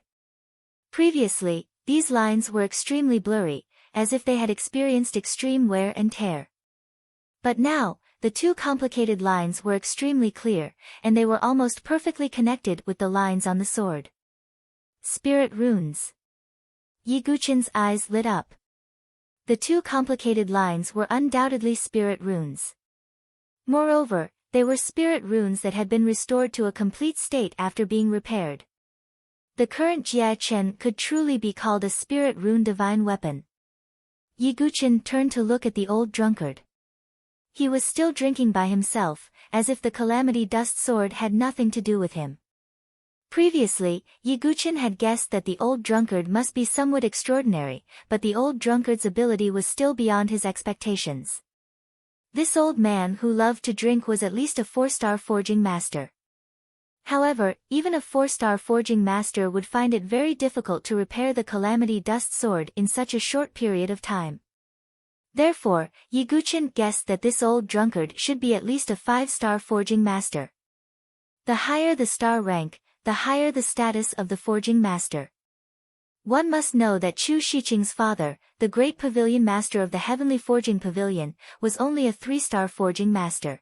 Previously, these lines were extremely blurry, as if they had experienced extreme wear and tear. But now, the 2 complicated lines were extremely clear, and they were almost perfectly connected with the lines on the sword. Spirit runes. Yiguchen's eyes lit up. The 2 complicated lines were undoubtedly spirit runes. Moreover, they were spirit runes that had been restored to a complete state after being repaired. The current Jia Chen could truly be called a spirit rune divine weapon. Yiguchen turned to look at the old drunkard. He was still drinking by himself, as if the Calamity Dust sword had nothing to do with him. Previously, Yiguchen had guessed that the old drunkard must be somewhat extraordinary, but the old drunkard's ability was still beyond his expectations. This old man who loved to drink was at least a 4-star forging master. However, even a 4-star forging master would find it very difficult to repair the Calamity Dust sword in such a short period of time. Therefore, Yiguchen guessed that this old drunkard should be at least a 5-star forging master. The higher the star rank, the higher the status of the forging master. One must know that Chu Shiqing's father, the great pavilion master of the Heavenly Forging Pavilion, was only a 3-star forging master.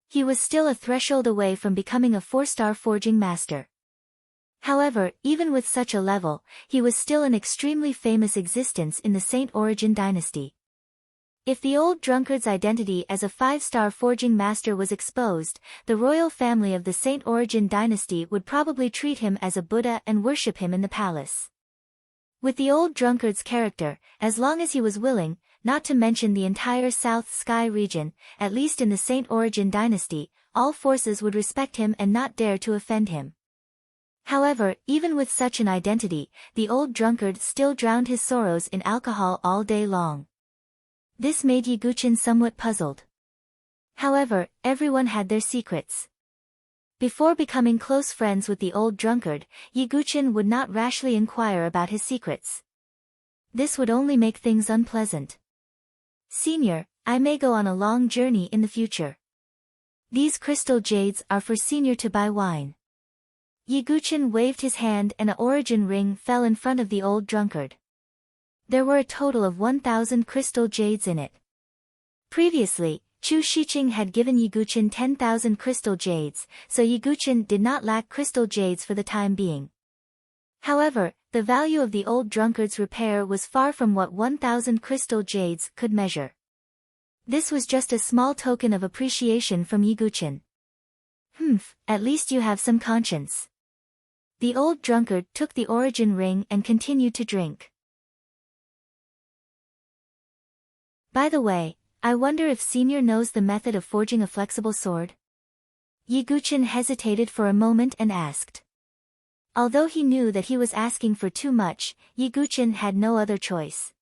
He was still a threshold away from becoming a 4-star forging master. However, even with such a level, he was still an extremely famous existence in the Saint Origin dynasty. If the old drunkard's identity as a 5-star forging master was exposed, the royal family of the Saint Origin dynasty would probably treat him as a Buddha and worship him in the palace. With the old drunkard's character, as long as he was willing, not to mention the entire South Sky region, at least in the Saint Origin dynasty, all forces would respect him and not dare to offend him. However, even with such an identity, the old drunkard still drowned his sorrows in alcohol all day long. This made Yiguchin somewhat puzzled. However, everyone had their secrets. Before becoming close friends with the old drunkard, Yiguchin would not rashly inquire about his secrets. This would only make things unpleasant. "Senior, I may go on a long journey in the future. These crystal jades are for Senior to buy wine." Yiguchin waved his hand and an origin ring fell in front of the old drunkard. There were a total of 1,000 crystal jades in it. Previously, Chu Shiqing had given Yiguchin 10,000 crystal jades, so Yiguchin did not lack crystal jades for the time being. However, the value of the old drunkard's repair was far from what 1,000 crystal jades could measure. This was just a small token of appreciation from Yiguchin. At least you have some conscience." The old drunkard took the origin ring and continued to drink. "By the way, I wonder if Senior knows the method of forging a flexible sword?" Yiguchin hesitated for a moment and asked. Although he knew that he was asking for too much, Yiguchin had no other choice.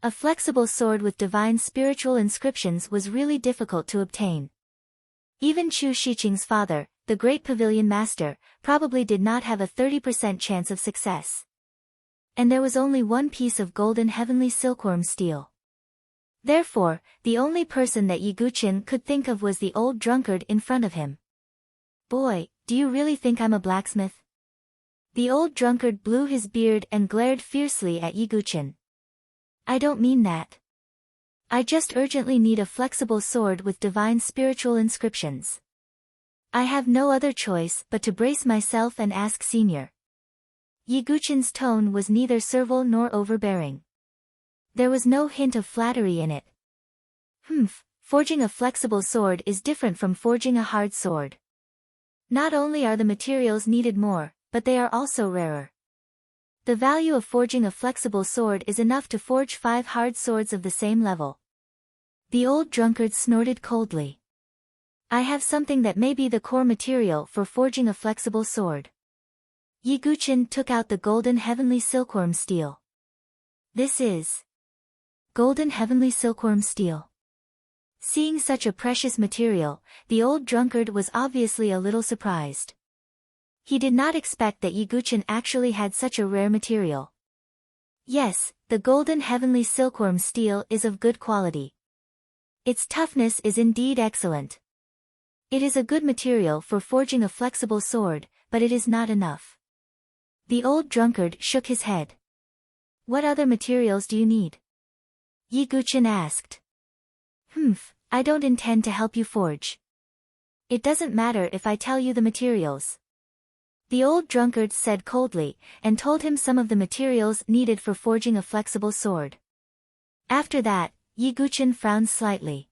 A flexible sword with divine spiritual inscriptions was really difficult to obtain. Even Chu Shiqing's father, the great pavilion master, probably did not have a 30% chance of success. And there was only one piece of golden heavenly silkworm steel. Therefore, the only person that Yiguchin could think of was the old drunkard in front of him. "Boy, do you really think I'm a blacksmith?" The old drunkard blew his beard and glared fiercely at Yiguchin. "I don't mean that. I just urgently need a flexible sword with divine spiritual inscriptions. I have no other choice but to brace myself and ask Senior." Yiguchin's tone was neither servile nor overbearing. There was no hint of flattery in it. Forging a flexible sword is different from forging a hard sword. Not only are the materials needed more, but they are also rarer. The value of forging a flexible sword is enough to forge 5 hard swords of the same level. The old drunkard snorted coldly. "I have something that may be the core material for forging a flexible sword." Yiguchin took out the golden heavenly silkworm steel. "This is golden heavenly silkworm steel." Seeing such a precious material, the old drunkard was obviously a little surprised. He did not expect that Yiguchin actually had such a rare material. "Yes, the golden heavenly silkworm steel is of good quality. Its toughness is indeed excellent. It is a good material for forging a flexible sword, but it is not enough." The old drunkard shook his head. "What other materials do you need?" Yiguchin asked. I don't intend to help you forge. It doesn't matter if I tell you the materials." The old drunkard said coldly, and told him some of the materials needed for forging a flexible sword. After that, Yiguchin frowned slightly.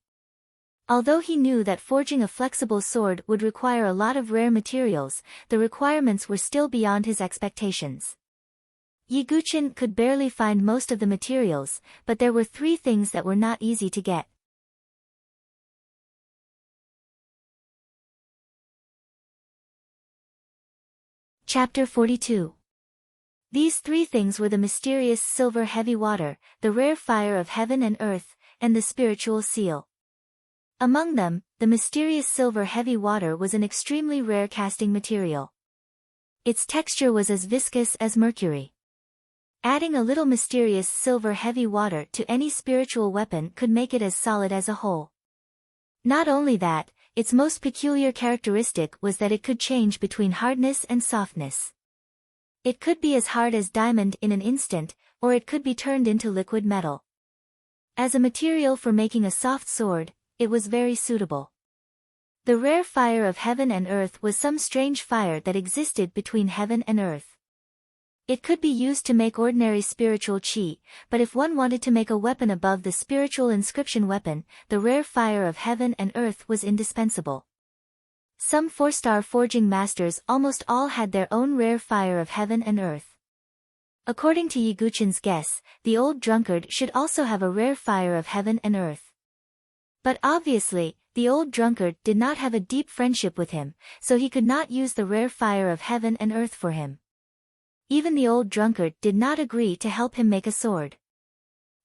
Although he knew that forging a flexible sword would require a lot of rare materials, the requirements were still beyond his expectations. Yiguchin could barely find most of the materials, but there were 3 things that were not easy to get. Chapter 42. These 3 things were the mysterious silver heavy water, the rare fire of heaven and earth, and the spiritual seal. Among them, the mysterious silver heavy water was an extremely rare casting material. Its texture was as viscous as mercury. Adding a little mysterious silver heavy water to any spiritual weapon could make it as solid as a whole. Not only that, its most peculiar characteristic was that it could change between hardness and softness. It could be as hard as diamond in an instant, or it could be turned into liquid metal. As a material for making a soft sword, it was very suitable. The rare fire of heaven and earth was some strange fire that existed between heaven and earth. It could be used to make ordinary spiritual chi, but if one wanted to make a weapon above the spiritual inscription weapon, the rare fire of heaven and earth was indispensable. Some 4-star forging masters almost all had their own rare fire of heaven and earth. According to Yiguchin's guess, the old drunkard should also have a rare fire of heaven and earth. But obviously, the old drunkard did not have a deep friendship with him, so he could not use the rare fire of heaven and earth for him. Even the old drunkard did not agree to help him make a sword.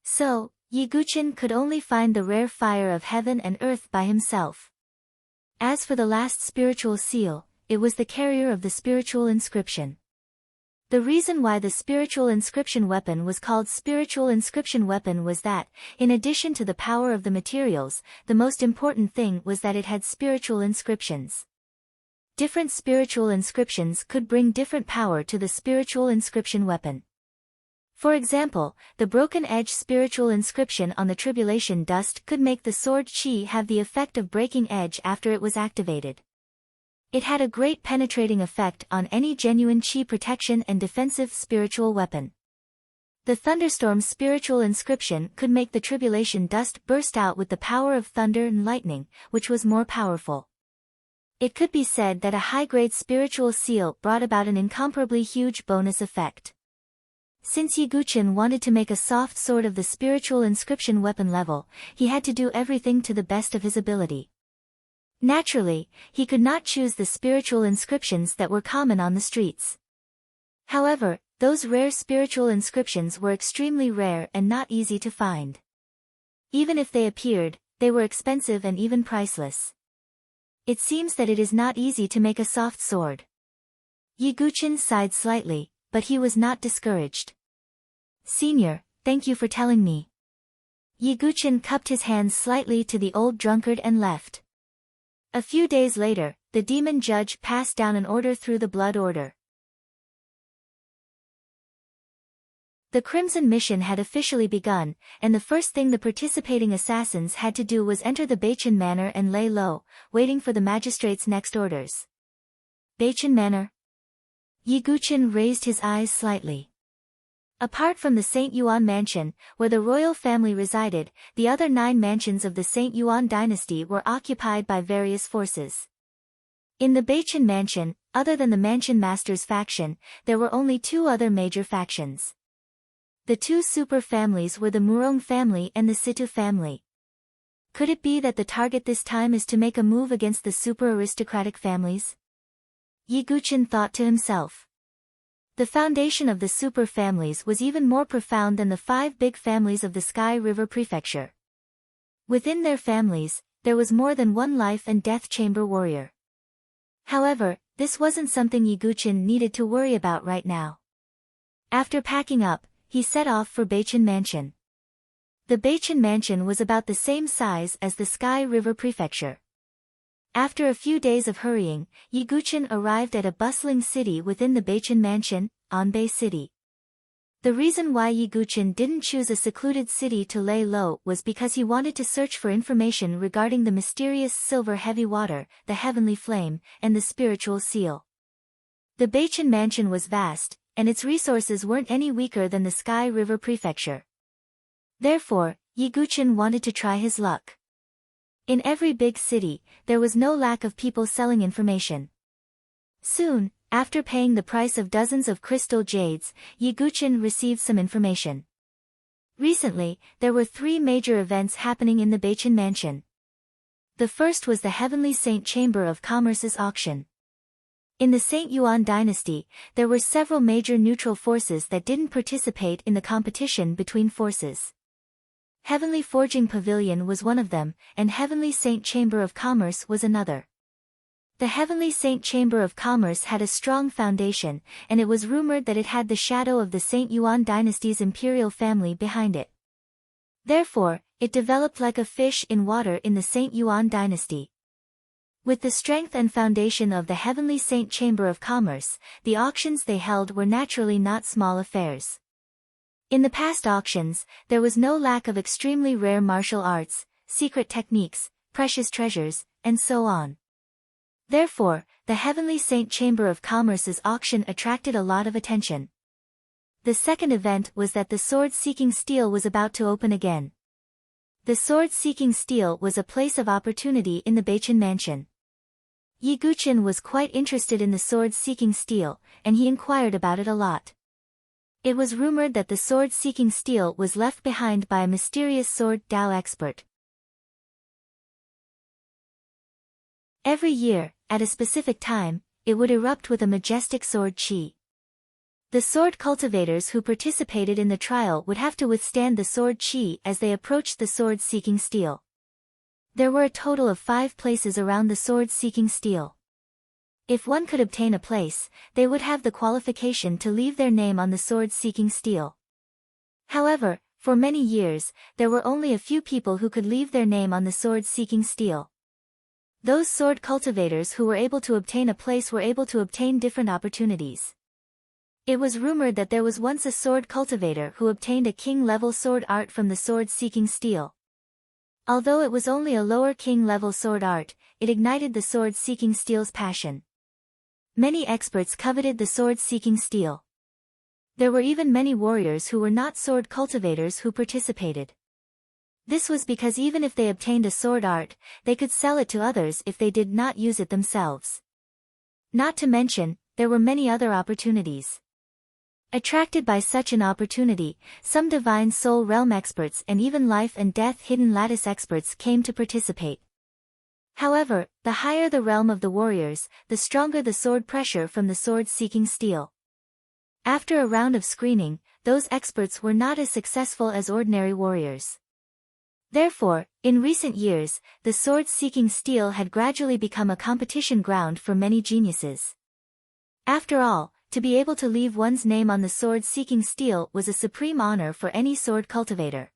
So, Yiguchin could only find the rare fire of heaven and earth by himself. As for the last spiritual seal, it was the carrier of the spiritual inscription. The reason why the spiritual inscription weapon was called spiritual inscription weapon was that, in addition to the power of the materials, the most important thing was that it had spiritual inscriptions. Different spiritual inscriptions could bring different power to the spiritual inscription weapon. For example, the broken edge spiritual inscription on the tribulation dust could make the sword chi have the effect of breaking edge after it was activated. It had a great penetrating effect on any genuine chi protection and defensive spiritual weapon. The thunderstorm spiritual inscription could make the tribulation dust burst out with the power of thunder and lightning, which was more powerful. It could be said that a high-grade spiritual seal brought about an incomparably huge bonus effect. Since Yiguchin wanted to make a soft sword of the spiritual inscription weapon level, he had to do everything to the best of his ability. Naturally, he could not choose the spiritual inscriptions that were common on the streets. However, those rare spiritual inscriptions were extremely rare and not easy to find. Even if they appeared, they were expensive and even priceless. It seems that it is not easy to make a soft sword. Yiguchin sighed slightly, but he was not discouraged. Senior, thank you for telling me. Yiguchin cupped his hands slightly to the old drunkard and left. A few days later, the demon judge passed down an order through the blood order. The Crimson Mission had officially begun, and the first thing the participating assassins had to do was enter the Beichin Manor and lay low, waiting for the magistrate's next orders. Beichin Manor? Yiguchin raised his eyes slightly. Apart from the St. Yuan mansion, where the royal family resided, the other 9 mansions of the St. Yuan dynasty were occupied by various forces. In the Beichin mansion, other than the mansion master's faction, there were only 2 other major factions. The 2 super families were the Murong family and the Situ family. Could it be that the target this time is to make a move against the super aristocratic families? Yiguchin thought to himself. The foundation of the super families was even more profound than the 5 big families of the Sky River Prefecture. Within their families, there was more than one life and death chamber warrior. However, this wasn't something Yiguchin needed to worry about right now. After packing up, he set off for Beichin Mansion. The Beichin Mansion was about the same size as the Sky River Prefecture. After a few days of hurrying, Yiguchin arrived at a bustling city within the Beichin Mansion, Anbei City. The reason why Yiguchin didn't choose a secluded city to lay low was because he wanted to search for information regarding the mysterious silver heavy water, the heavenly flame, and the spiritual seal. The Beichin Mansion was vast, and its resources weren't any weaker than the Sky River Prefecture. Therefore, Yiguchin wanted to try his luck. In every big city, there was no lack of people selling information. Soon, after paying the price of dozens of crystal jades, Yiguchin received some information. Recently, there were 3 major events happening in the Beichin Mansion. The first was the Heavenly Saint Chamber of Commerce's auction. In the St. Yuan dynasty, there were several major neutral forces that didn't participate in the competition between forces. Heavenly Forging Pavilion was one of them, and Heavenly Saint Chamber of Commerce was another. The Heavenly Saint Chamber of Commerce had a strong foundation, and it was rumored that it had the shadow of the St. Yuan dynasty's imperial family behind it. Therefore, it developed like a fish in water in the St. Yuan dynasty. With the strength and foundation of the Heavenly Saint Chamber of Commerce, the auctions they held were naturally not small affairs. In the past auctions, there was no lack of extremely rare martial arts, secret techniques, precious treasures, and so on. Therefore, the Heavenly Saint Chamber of Commerce's auction attracted a lot of attention. The second event was that the sword-seeking stele was about to open again. The sword-seeking stele was a place of opportunity in the Beichen mansion. Yi Guqin was quite interested in the sword-seeking stele, and he inquired about it a lot. It was rumored that the sword-seeking stele was left behind by a mysterious sword Dao expert. Every year, at a specific time, it would erupt with a majestic sword qi. The sword cultivators who participated in the trial would have to withstand the sword qi as they approached the sword-seeking stele. There were a total of 5 places around the sword-seeking stele. If one could obtain a place, they would have the qualification to leave their name on the sword-seeking stele. However, for many years, there were only a few people who could leave their name on the sword-seeking stele. Those sword cultivators who were able to obtain a place were able to obtain different opportunities. It was rumored that there was once a sword cultivator who obtained a king-level sword art from the sword-seeking stele. Although it was only a lower king-level sword art, it ignited the sword-seeking stele's passion. Many experts coveted the sword-seeking stele. There were even many warriors who were not sword cultivators who participated. This was because even if they obtained a sword art, they could sell it to others if they did not use it themselves. Not to mention, there were many other opportunities. Attracted by such an opportunity, some divine soul realm experts and even life and death hidden lattice experts came to participate. However, the higher the realm of the warriors, the stronger the sword pressure from the sword-seeking stele. After a round of screening, those experts were not as successful as ordinary warriors. Therefore, in recent years, the sword-seeking stele had gradually become a competition ground for many geniuses. After all, to be able to leave one's name on the sword-seeking stele was a supreme honor for any sword cultivator.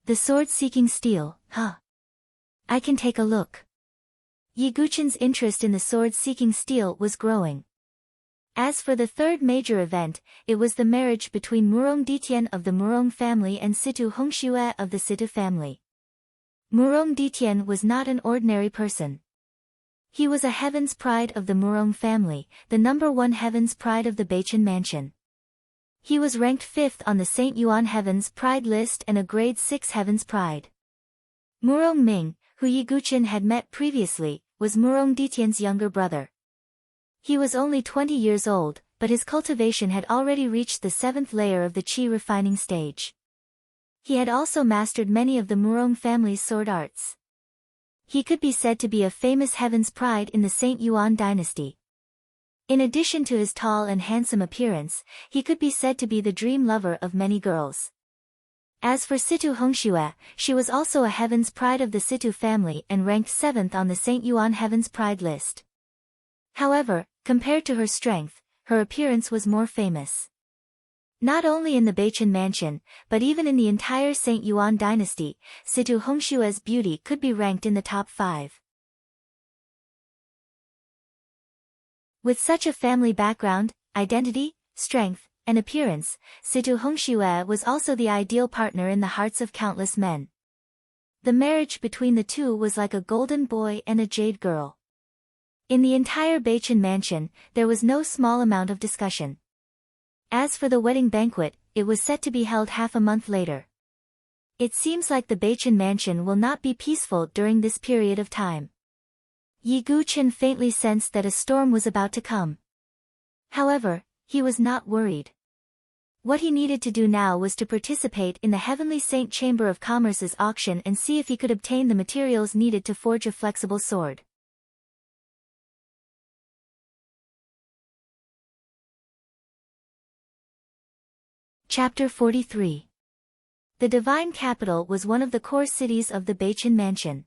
The sword-seeking stele, huh? I can take a look. Yi Guqin's interest in the sword-seeking stele was growing. As for the third major event, it was the marriage between Murong Ditian of the Murong family and Situ Hongxue of the Situ family. Murong Ditian was not an ordinary person. He was a heaven's pride of the Murong family, the #1 heaven's pride of the Beichen mansion. He was ranked 5th on the St. Yuan heaven's pride list and a grade 6 heaven's pride. Murong Ming, who Yi Guqin had met previously, was Murong Ditian's younger brother. He was only 20 years old, but his cultivation had already reached the 7th layer of the qi refining stage. He had also mastered many of the Murong family's sword arts. He could be said to be a famous heaven's pride in the St. Yuan dynasty. In addition to his tall and handsome appearance, he could be said to be the dream lover of many girls. As for Situ Hongxue, she was also a heaven's pride of the Situ family and ranked 7th on the St. Yuan heaven's pride list. However, compared to her strength, her appearance was more famous. Not only in the Beichen mansion, but even in the entire St. Yuan dynasty, Situ Hongxue's beauty could be ranked in the top 5. With such a family background, identity, strength, and appearance, Situ Hongxue was also the ideal partner in the hearts of countless men. The marriage between the two was like a golden boy and a jade girl. In the entire Beichen mansion, there was no small amount of discussion. As for the wedding banquet, it was set to be held half a month later. It seems like the Beichen mansion will not be peaceful during this period of time. Yi Guqin faintly sensed that a storm was about to come. However, he was not worried. What he needed to do now was to participate in the Heavenly Saint Chamber of Commerce's auction and see if he could obtain the materials needed to forge a flexible sword. Chapter 43. The Divine Capital was one of the core cities of the Beichen mansion.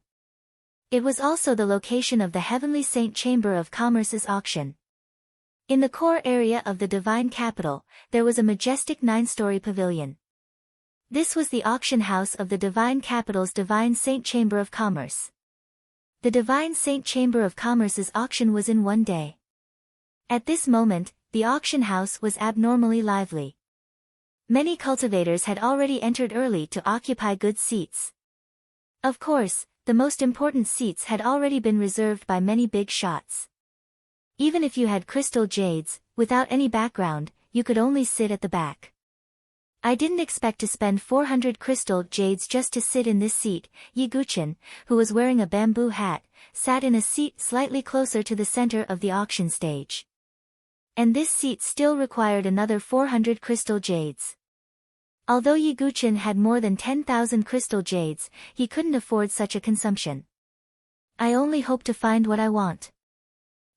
It was also the location of the Heavenly Saint Chamber of Commerce's auction. In the core area of the Divine Capital, there was a majestic 9-story pavilion. This was the auction house of the Divine Capital's Divine Saint Chamber of Commerce. The Divine Saint Chamber of Commerce's auction was in one day. At this moment, the auction house was abnormally lively. Many cultivators had already entered early to occupy good seats. Of course, the most important seats had already been reserved by many big shots. Even if you had crystal jades, without any background, you could only sit at the back. I didn't expect to spend 400 crystal jades just to sit in this seat. Yi Guchen, who was wearing a bamboo hat, sat in a seat slightly closer to the center of the auction stage. And this seat still required another 400 crystal jades. Although Yi Guchen had more than 10,000 crystal jades, he couldn't afford such a consumption. I only hope to find what I want.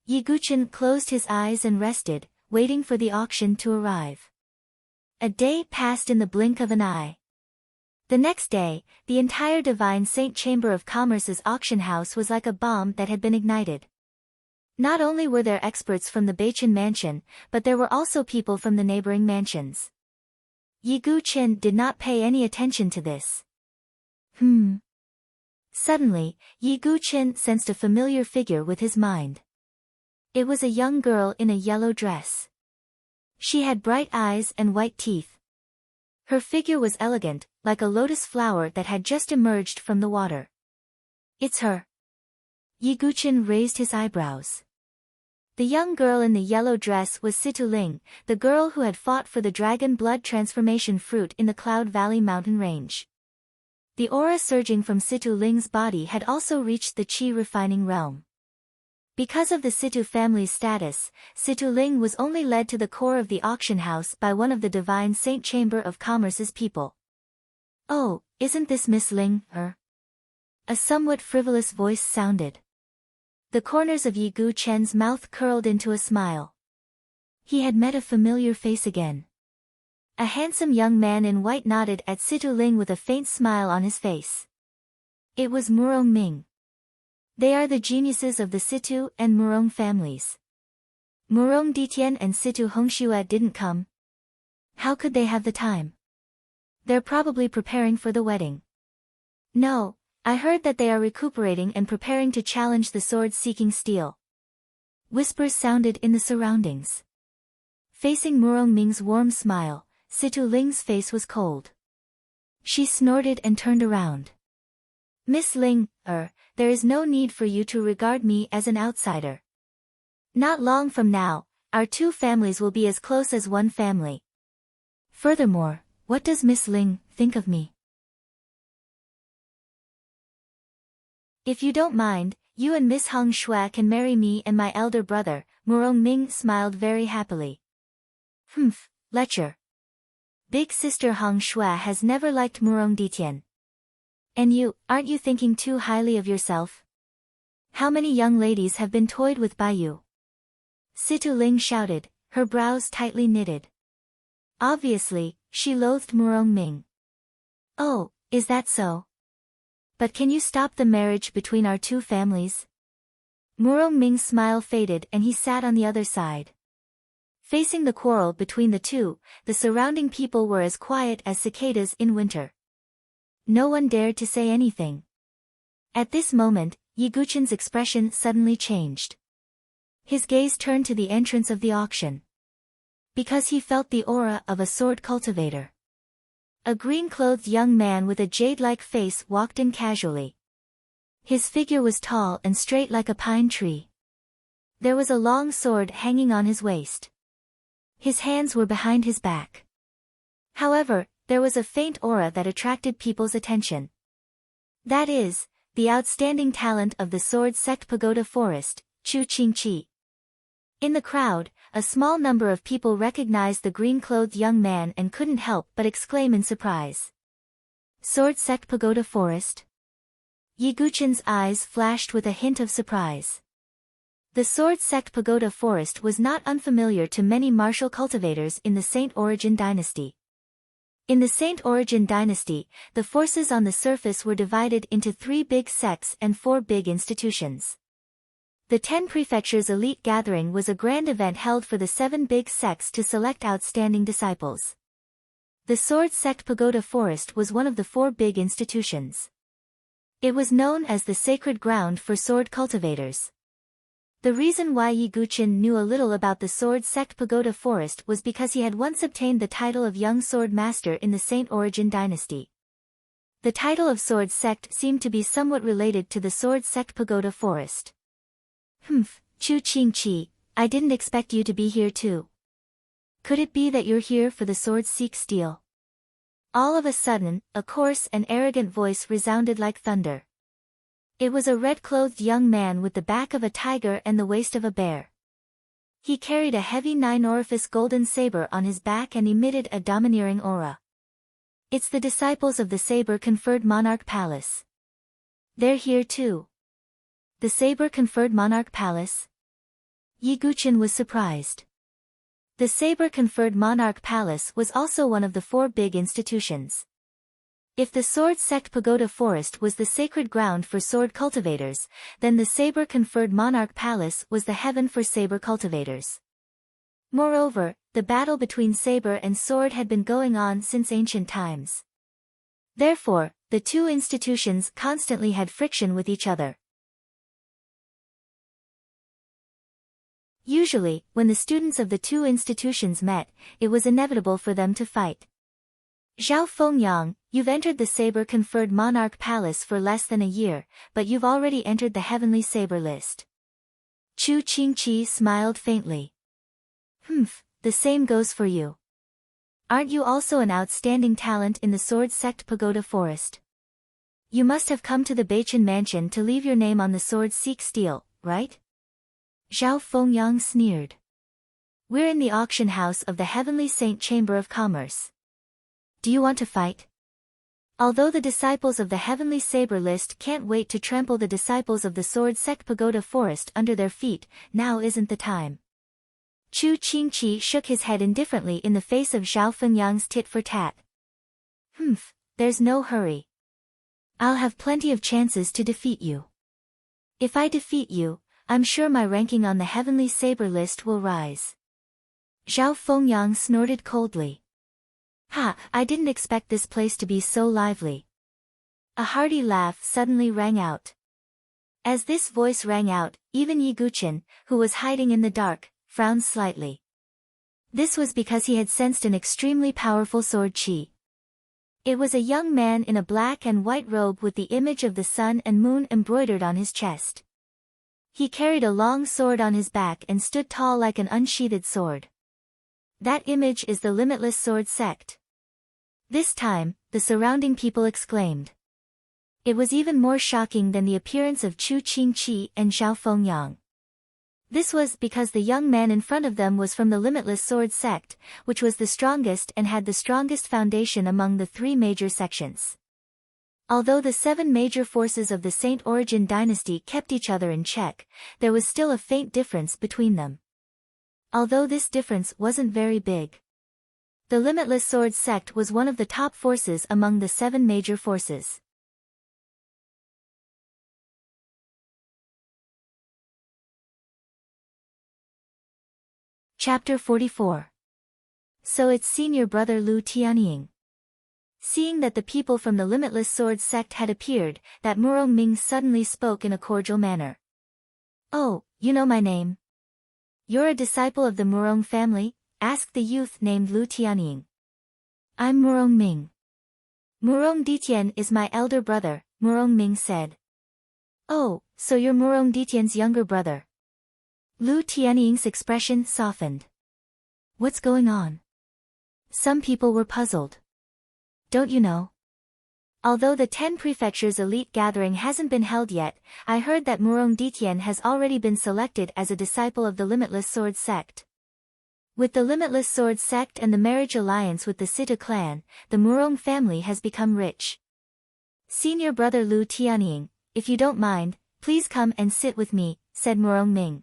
Yi Guchen closed his eyes and rested, waiting for the auction to arrive. A day passed in the blink of an eye. The next day, the entire Divine Saint Chamber of Commerce's auction house was like a bomb that had been ignited. Not only were there experts from the Beichen mansion, but there were also people from the neighboring mansions. Yi Guchen did not pay any attention to this. Suddenly, Yi Guchen sensed a familiar figure with his mind. It was a young girl in a yellow dress. She had bright eyes and white teeth. Her figure was elegant, like a lotus flower that had just emerged from the water. It's her. Yi Guchen raised his eyebrows. The young girl in the yellow dress was Situ Ling, the girl who had fought for the dragon blood transformation fruit in the Cloud Valley mountain range. The aura surging from Situ Ling's body had also reached the Qi refining realm. Because of the Situ family's status, Situ Ling was only led to the core of the auction house by one of the Divine Saint Chamber of Commerce's people. "Oh, isn't this Miss Ling, her?" A somewhat frivolous voice sounded. The corners of Yi Guchen's mouth curled into a smile. He had met a familiar face again. A handsome young man in white nodded at Situ Ling with a faint smile on his face. It was Murong Ming. They are the geniuses of the Situ and Murong families. Murong Ditian and Situ Hongxue didn't come. How could they have the time? They're probably preparing for the wedding. No, I heard that they are recuperating and preparing to challenge the sword-seeking steel. Whispers sounded in the surroundings. Facing Murong Ming's warm smile, Situ Ling's face was cold. She snorted and turned around. "Miss Ling, there is no need for you to regard me as an outsider. Not long from now, our two families will be as close as one family. Furthermore, what does Miss Ling think of me? If you don't mind, you and Miss Hong Shue can marry me and my elder brother." Murong Ming smiled very happily. Lecture. Big sister Hong Shue has never liked Murong Ditian. And you, aren't you thinking too highly of yourself? How many young ladies have been toyed with by you? Situ Ling shouted, her brows tightly knitted. Obviously, she loathed Murong Ming. "Oh, is that so? But can you stop the marriage between our two families?" Murong Ming's smile faded and he sat on the other side. Facing the quarrel between the two, the surrounding people were as quiet as cicadas in winter. No one dared to say anything. At this moment, Yi Guchen's expression suddenly changed. His gaze turned to the entrance of the auction. Because he felt the aura of a sword cultivator. A green-clothed young man with a jade-like face walked in casually. His figure was tall and straight like a pine tree. There was a long sword hanging on his waist. His hands were behind his back. However, there was a faint aura that attracted people's attention. That is, the outstanding talent of the Sword Sect Pagoda Forest, Chu Qingqi. In the crowd, a small number of people recognized the green-clothed young man and couldn't help but exclaim in surprise. Sword Sect Pagoda Forest? Yi Guchen's eyes flashed with a hint of surprise. The Sword Sect Pagoda Forest was not unfamiliar to many martial cultivators in the Saint Origin dynasty. In the Saint Origin dynasty, the forces on the surface were divided into 3 big sects and 4 big institutions. The 10 Prefectures Elite Gathering was a grand event held for the 7 big sects to select outstanding disciples. The Sword Sect Pagoda Forest was one of the 4 big institutions. It was known as the sacred ground for sword cultivators. The reason why Yi Guchen knew a little about the Sword Sect Pagoda Forest was because he had once obtained the title of Young Sword Master in the Saint Origin dynasty. The title of Sword Sect seemed to be somewhat related to the Sword Sect Pagoda Forest. Chu Qingqi, I didn't expect you to be here too. Could it be that you're here for the sword seek steel? All of a sudden, a coarse and arrogant voice resounded like thunder. It was a red-clothed young man with the back of a tiger and the waist of a bear. He carried a heavy 9-orifice golden saber on his back and emitted a domineering aura. It's the disciples of the saber-conferred monarch palace. They're here too. The saber-conferred monarch palace? Yiguchen was surprised. The saber-conferred monarch palace was also one of the 4 big institutions. If the sword sect pagoda forest was the sacred ground for sword cultivators, then the saber-conferred monarch palace was the heaven for saber cultivators. Moreover, the battle between saber and sword had been going on since ancient times. Therefore, the 2 institutions constantly had friction with each other. Usually, when the students of the 2 institutions met, it was inevitable for them to fight. Zhao Fengyang, you've entered the saber-conferred monarch palace for less than a year, but you've already entered the heavenly saber list. Chu Qingqi smiled faintly. The same goes for you. Aren't you also an outstanding talent in the sword sect pagoda forest? You must have come to the Beichen mansion to leave your name on the sword seek steel, right? Zhao Fengyang sneered. We're in the auction house of the Heavenly Saint Chamber of Commerce. Do you want to fight? Although the disciples of the Heavenly Saber list can't wait to trample the disciples of the Sword Sect Pagoda Forest under their feet, now isn't the time. Chu Qingqi shook his head indifferently in the face of Zhao Fengyang's tit-for-tat. There's no hurry. I'll have plenty of chances to defeat you. If I defeat you, I'm sure my ranking on the Heavenly Saber list will rise. Zhao Fengyang snorted coldly. I didn't expect this place to be so lively. A hearty laugh suddenly rang out. As this voice rang out, even Yiguchen, who was hiding in the dark, frowned slightly. This was because he had sensed an extremely powerful sword qi. It was a young man in a black and white robe with the image of the sun and moon embroidered on his chest. He carried a long sword on his back and stood tall like an unsheathed sword. That image is the Limitless Sword Sect. This time, the surrounding people exclaimed. It was even more shocking than the appearance of Chu Qingqi and Zhao Fengyang. This was because the young man in front of them was from the Limitless Sword Sect, which was the strongest and had the strongest foundation among the 3 major sections. Although the 7 major forces of the Saint Origin dynasty kept each other in check, there was still a faint difference between them. Although this difference wasn't very big. The Limitless Sword Sect was one of the top forces among the 7 major forces. Chapter 44. So it's senior brother Lu Tianying. Seeing that the people from the Limitless Sword Sect had appeared, that Murong Ming suddenly spoke in a cordial manner. Oh, you know my name. You're a disciple of the Murong family? Asked the youth named Lu Tianying. I'm Murong Ming. Murong Ditian is my elder brother, Murong Ming said. Oh, so you're Murong Ditian's younger brother. Lu Tianying's expression softened. What's going on? Some people were puzzled. Don't you know? Although the 10 Prefectures Elite Gathering hasn't been held yet, I heard that Murong Ditian has already been selected as a disciple of the Limitless Sword Sect. With the Limitless Sword Sect and the marriage alliance with the Sita clan, the Murong family has become rich. Senior brother Lu Tianying, if you don't mind, please come and sit with me, said Murong Ming.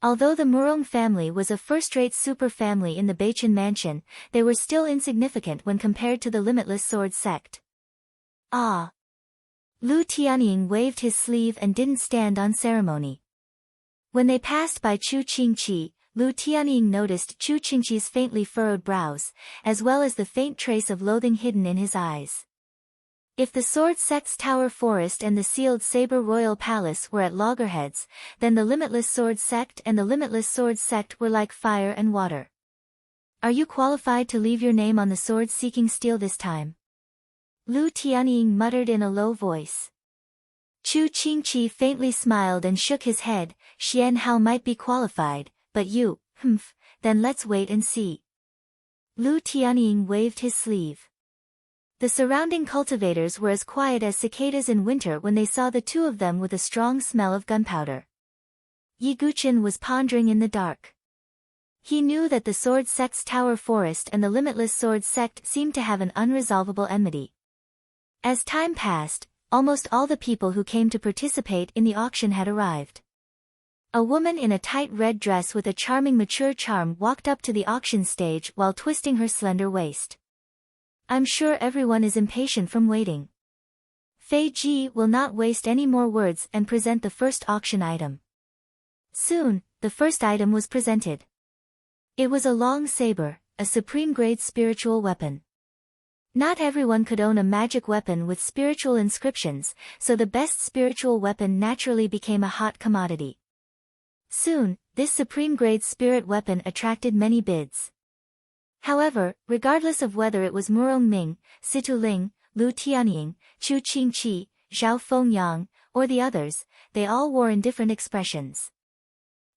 Although the Murong family was a first-rate super family in the Beichen mansion, they were still insignificant when compared to the Limitless Sword Sect. Ah! Lu Tianying waved his sleeve and didn't stand on ceremony. When they passed by Chu Qingqi, Lu Tianying noticed Chu Qingqi's faintly furrowed brows, as well as the faint trace of loathing hidden in his eyes. If the Sword Sect's Tower Forest and the Sealed Saber Royal Palace were at loggerheads, then the Limitless Sword Sect and the Limitless Sword Sect were like fire and water. Are you qualified to leave your name on the sword-seeking steel this time? Lu Tianying muttered in a low voice. Chu Qingqi faintly smiled and shook his head. Xian Hao might be qualified, but you, then let's wait and see. Lu Tianying waved his sleeve. The surrounding cultivators were as quiet as cicadas in winter when they saw the two of them with a strong smell of gunpowder. Yi Guqin was pondering in the dark. He knew that the Sword Sect's Tower Forest and the Limitless Sword Sect seemed to have an unresolvable enmity. As time passed, almost all the people who came to participate in the auction had arrived. A woman in a tight red dress with a charming mature charm walked up to the auction stage while twisting her slender waist. I'm sure everyone is impatient from waiting. Fei Ji will not waste any more words and present the first auction item. Soon, the first item was presented. It was a long saber, a supreme-grade spiritual weapon. Not everyone could own a magic weapon with spiritual inscriptions, so the best spiritual weapon naturally became a hot commodity. Soon, this supreme-grade spirit weapon attracted many bids. However, regardless of whether it was Murong Ming, Situ Ling, Lu Tianying, Chu Qingqi, Zhao Fengyang, or the others, they all wore indifferent expressions.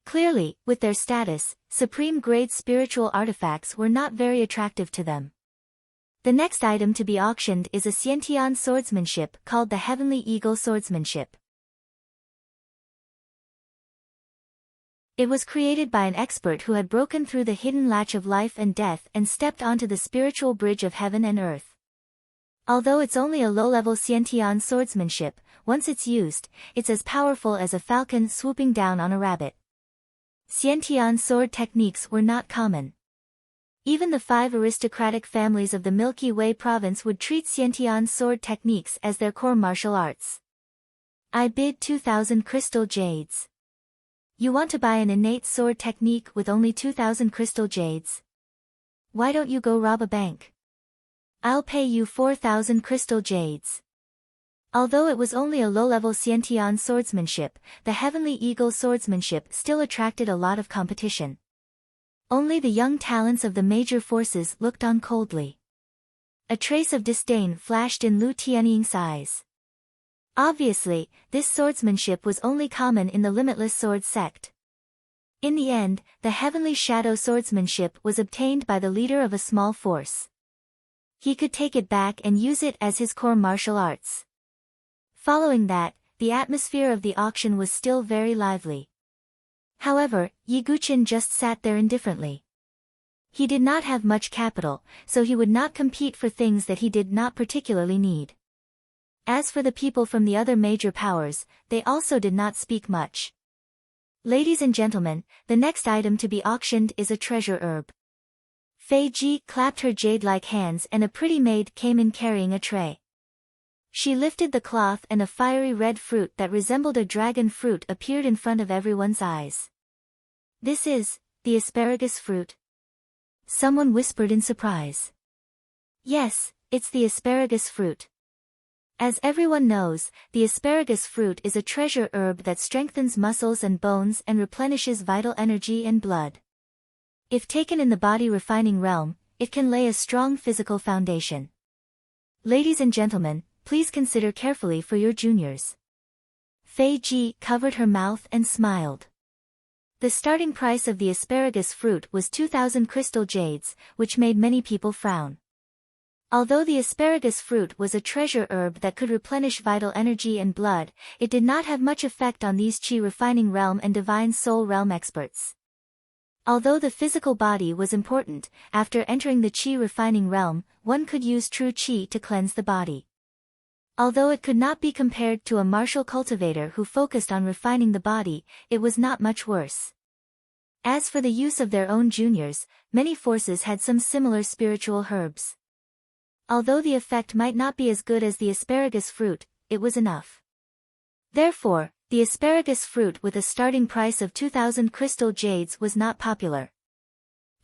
Clearly, with their status, supreme-grade spiritual artifacts were not very attractive to them. The next item to be auctioned is a Xiantian swordsmanship called the Heavenly Eagle Swordsmanship. It was created by an expert who had broken through the hidden latch of life and death and stepped onto the spiritual bridge of heaven and earth. Although it's only a low-level Xiantian swordsmanship, once it's used, it's as powerful as a falcon swooping down on a rabbit. Xiantian sword techniques were not common. Even the 5 aristocratic families of the Milky Way province would treat Xiantian sword techniques as their core martial arts. I bid 2,000 crystal jades. You want to buy an innate sword technique with only 2,000 crystal jades? Why don't you go rob a bank? I'll pay you 4,000 crystal jades. Although it was only a low-level Xiantian swordsmanship, the Heavenly Eagle swordsmanship still attracted a lot of competition. Only the young talents of the major forces looked on coldly. A trace of disdain flashed in Lu Tianying's eyes. Obviously, this swordsmanship was only common in the Limitless Sword Sect. In the end, the Heavenly Shadow swordsmanship was obtained by the leader of a small force. He could take it back and use it as his core martial arts. Following that, the atmosphere of the auction was still very lively. However, Yi Guqin just sat there indifferently. He did not have much capital, so he would not compete for things that he did not particularly need. As for the people from the other major powers, they also did not speak much. Ladies and gentlemen, the next item to be auctioned is a treasure herb. Fei Ji clapped her jade-like hands and a pretty maid came in carrying a tray. She lifted the cloth and a fiery red fruit that resembled a dragon fruit appeared in front of everyone's eyes. This is the asparagus fruit. Someone whispered in surprise. Yes, it's the asparagus fruit. As everyone knows, the asparagus fruit is a treasure herb that strengthens muscles and bones and replenishes vital energy and blood. If taken in the body refining realm, it can lay a strong physical foundation. Ladies and gentlemen, please consider carefully for your juniors. Fei Ji covered her mouth and smiled. The starting price of the asparagus fruit was 2,000 crystal jades, which made many people frown. Although the asparagus fruit was a treasure herb that could replenish vital energy and blood, it did not have much effect on these Qi refining realm and divine soul realm experts. Although the physical body was important, after entering the Qi refining realm, one could use true Qi to cleanse the body. Although it could not be compared to a martial cultivator who focused on refining the body, it was not much worse. As for the use of their own juniors, many forces had some similar spiritual herbs. Although the effect might not be as good as the asparagus fruit, it was enough. Therefore, the asparagus fruit with a starting price of 2,000 crystal jades was not popular.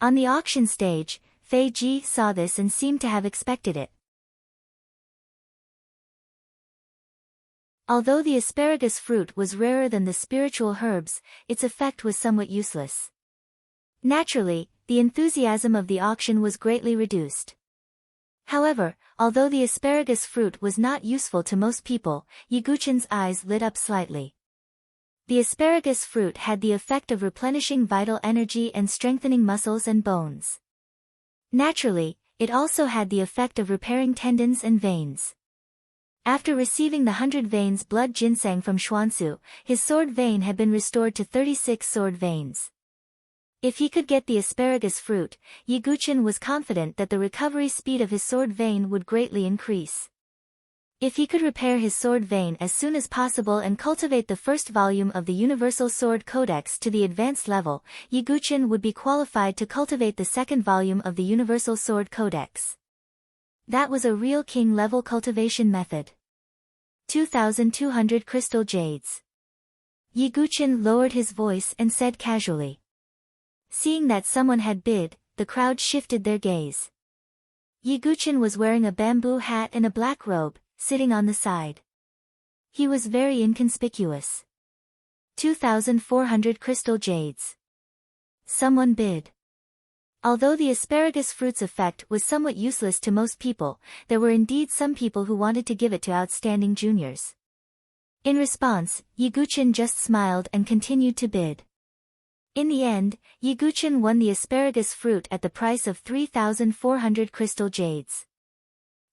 On the auction stage, Fei Ji saw this and seemed to have expected it. Although the asparagus fruit was rarer than the spiritual herbs, its effect was somewhat useless. Naturally, the enthusiasm of the auction was greatly reduced. However, although the asparagus fruit was not useful to most people, Yi Guqin's eyes lit up slightly. The asparagus fruit had the effect of replenishing vital energy and strengthening muscles and bones. Naturally, it also had the effect of repairing tendons and veins. After receiving the 100 veins blood ginseng from Xuansu, his sword vein had been restored to 36 sword veins. If he could get the asparagus fruit, Yi Guqian was confident that the recovery speed of his sword vein would greatly increase. If he could repair his sword vein as soon as possible and cultivate the first volume of the Universal Sword Codex to the advanced level, Yi Guqian would be qualified to cultivate the second volume of the Universal Sword Codex. That was a real king-level cultivation method. 2,200 crystal jades. Yi Guqian lowered his voice and said casually. Seeing that someone had bid, the crowd shifted their gaze. Yi Guqian was wearing a bamboo hat and a black robe, sitting on the side. He was very inconspicuous. 2,400 crystal jades. Someone bid. Although the asparagus fruit's effect was somewhat useless to most people, there were indeed some people who wanted to give it to outstanding juniors. In response, Yi Guqian just smiled and continued to bid. In the end, Yi Guqian won the asparagus fruit at the price of 3,400 crystal jades.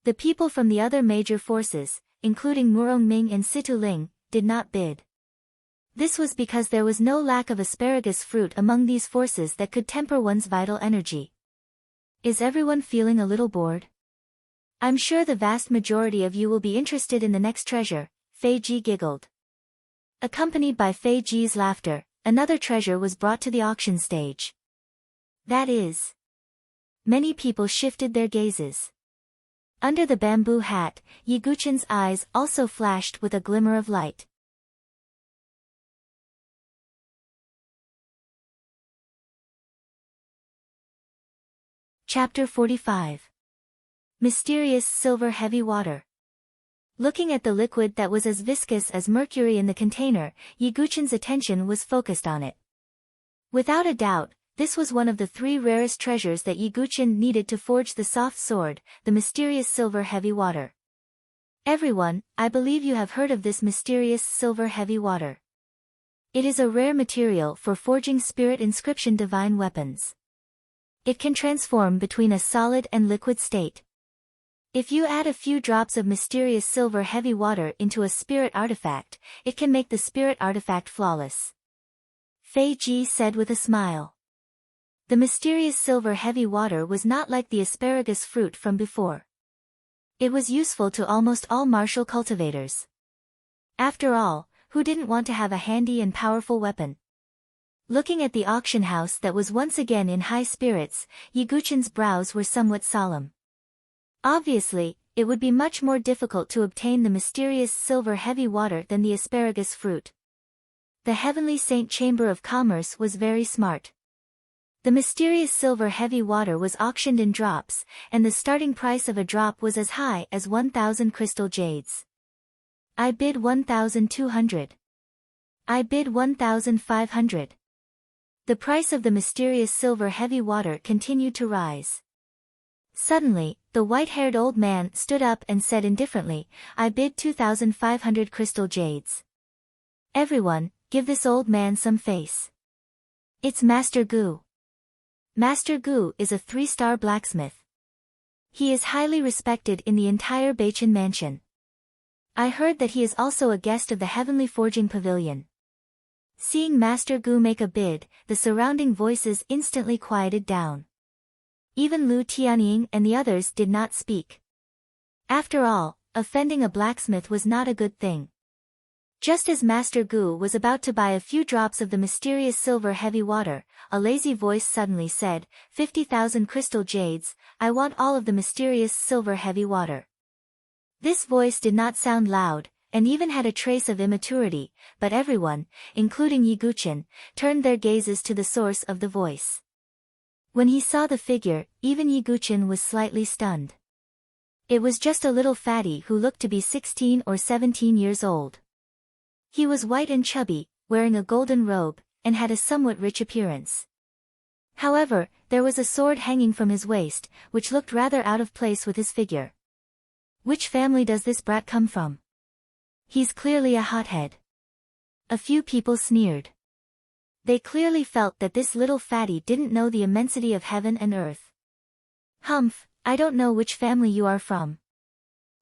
The people from the other major forces, including Murongming and Situling, did not bid. This was because there was no lack of asparagus fruit among these forces that could temper one's vital energy. Is everyone feeling a little bored? I'm sure the vast majority of you will be interested in the next treasure, Fei Ji giggled. Accompanied by Fei Ji's laughter, another treasure was brought to the auction stage. That is. Many people shifted their gazes. Under the bamboo hat, Yi Guqian's eyes also flashed with a glimmer of light. Chapter 45. Mysterious Silver Heavy Water. Looking at the liquid that was as viscous as mercury in the container, Yi Guqian's attention was focused on it. Without a doubt, this was one of the 3 rarest treasures that Yi Guqian needed to forge the soft sword, the mysterious silver heavy water. Everyone, I believe you have heard of this mysterious silver heavy water. It is a rare material for forging spirit inscription divine weapons. It can transform between a solid and liquid state. If you add a few drops of mysterious silver heavy water into a spirit artifact, it can make the spirit artifact flawless. Fei Ji said with a smile. The mysterious silver heavy water was not like the asparagus fruit from before. It was useful to almost all martial cultivators. After all, who didn't want to have a handy and powerful weapon? Looking at the auction house that was once again in high spirits, Yi Guqian's brows were somewhat solemn. Obviously, it would be much more difficult to obtain the mysterious silver heavy water than the asparagus fruit. The Heavenly Saint Chamber of Commerce was very smart. The mysterious silver heavy water was auctioned in drops, and the starting price of a drop was as high as 1,000 crystal jades. I bid 1,200. I bid 1,500. The price of the mysterious silver heavy water continued to rise. Suddenly, the white-haired old man stood up and said indifferently, I bid 2,500 crystal jades. Everyone, give this old man some face. It's Master Gu. Master Gu is a 3-star blacksmith. He is highly respected in the entire Beichen mansion. I heard that he is also a guest of the Heavenly Forging Pavilion. Seeing Master Gu make a bid, the surrounding voices instantly quieted down. Even Lu Tianying and the others did not speak. After all, offending a blacksmith was not a good thing. Just as Master Gu was about to buy a few drops of the mysterious silver heavy water, a lazy voice suddenly said, 50,000 crystal jades, I want all of the mysterious silver heavy water. This voice did not sound loud, and even had a trace of immaturity, but everyone, including Yi Guqian, turned their gazes to the source of the voice. When he saw the figure, even Yi Guqian was slightly stunned. It was just a little fatty who looked to be 16 or 17 years old. He was white and chubby, wearing a golden robe, and had a somewhat rich appearance. However, there was a sword hanging from his waist, which looked rather out of place with his figure. Which family does this brat come from? He's clearly a hothead. A few people sneered. They clearly felt that this little fatty didn't know the immensity of heaven and earth. Humph, I don't know which family you are from.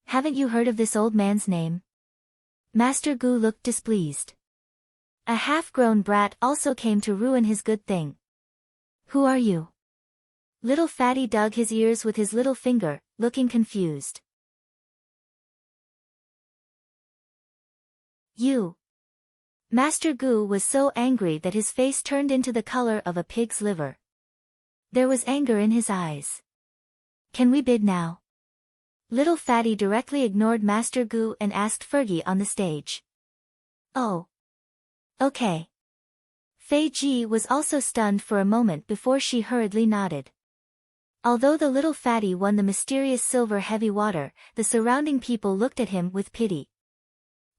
Haven't you heard of this old man's name? Master Gu looked displeased. A half-grown brat also came to ruin his good thing. Who are you? Little fatty dug his ears with his little finger, looking confused. You. Master Gu was so angry that his face turned into the color of a pig's liver. There was anger in his eyes. Can we bid now? Little fatty directly ignored Master Gu and asked Fergie on the stage. Oh. Okay. Fei Ji was also stunned for a moment before she hurriedly nodded. Although the little fatty won the mysterious silver heavy water, the surrounding people looked at him with pity.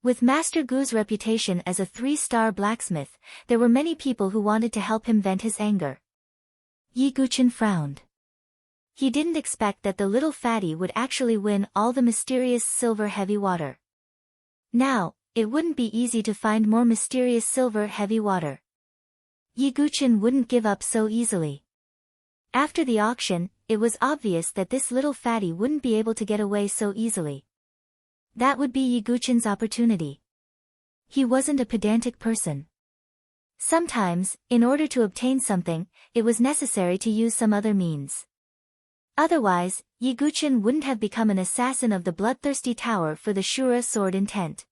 With Master Gu's reputation as a 3-star blacksmith, there were many people who wanted to help him vent his anger. Yi Guchen frowned. He didn't expect that the little fatty would actually win all the mysterious silver heavy water. Now, it wouldn't be easy to find more mysterious silver heavy water. Yi Guchen wouldn't give up so easily. After the auction, it was obvious that this little fatty wouldn't be able to get away so easily. That would be Yi Guchen's opportunity. He wasn't a pedantic person. Sometimes, in order to obtain something, it was necessary to use some other means. Otherwise, Yi Guchen wouldn't have become an assassin of the bloodthirsty tower for the Shura sword intent.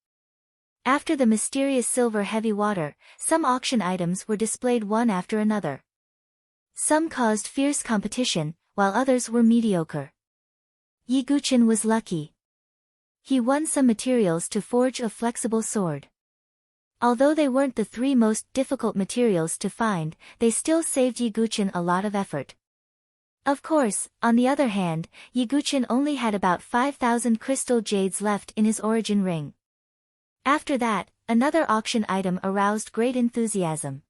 After the mysterious silver heavy water, some auction items were displayed one after another. Some caused fierce competition, while others were mediocre. Yi Guchen was lucky. He won some materials to forge a flexible sword. Although they weren't the 3 most difficult materials to find, they still saved Yi Guchen a lot of effort. Of course, on the other hand, Yi Guchen only had about 5,000 crystal jades left in his origin ring. After that, another auction item aroused great enthusiasm.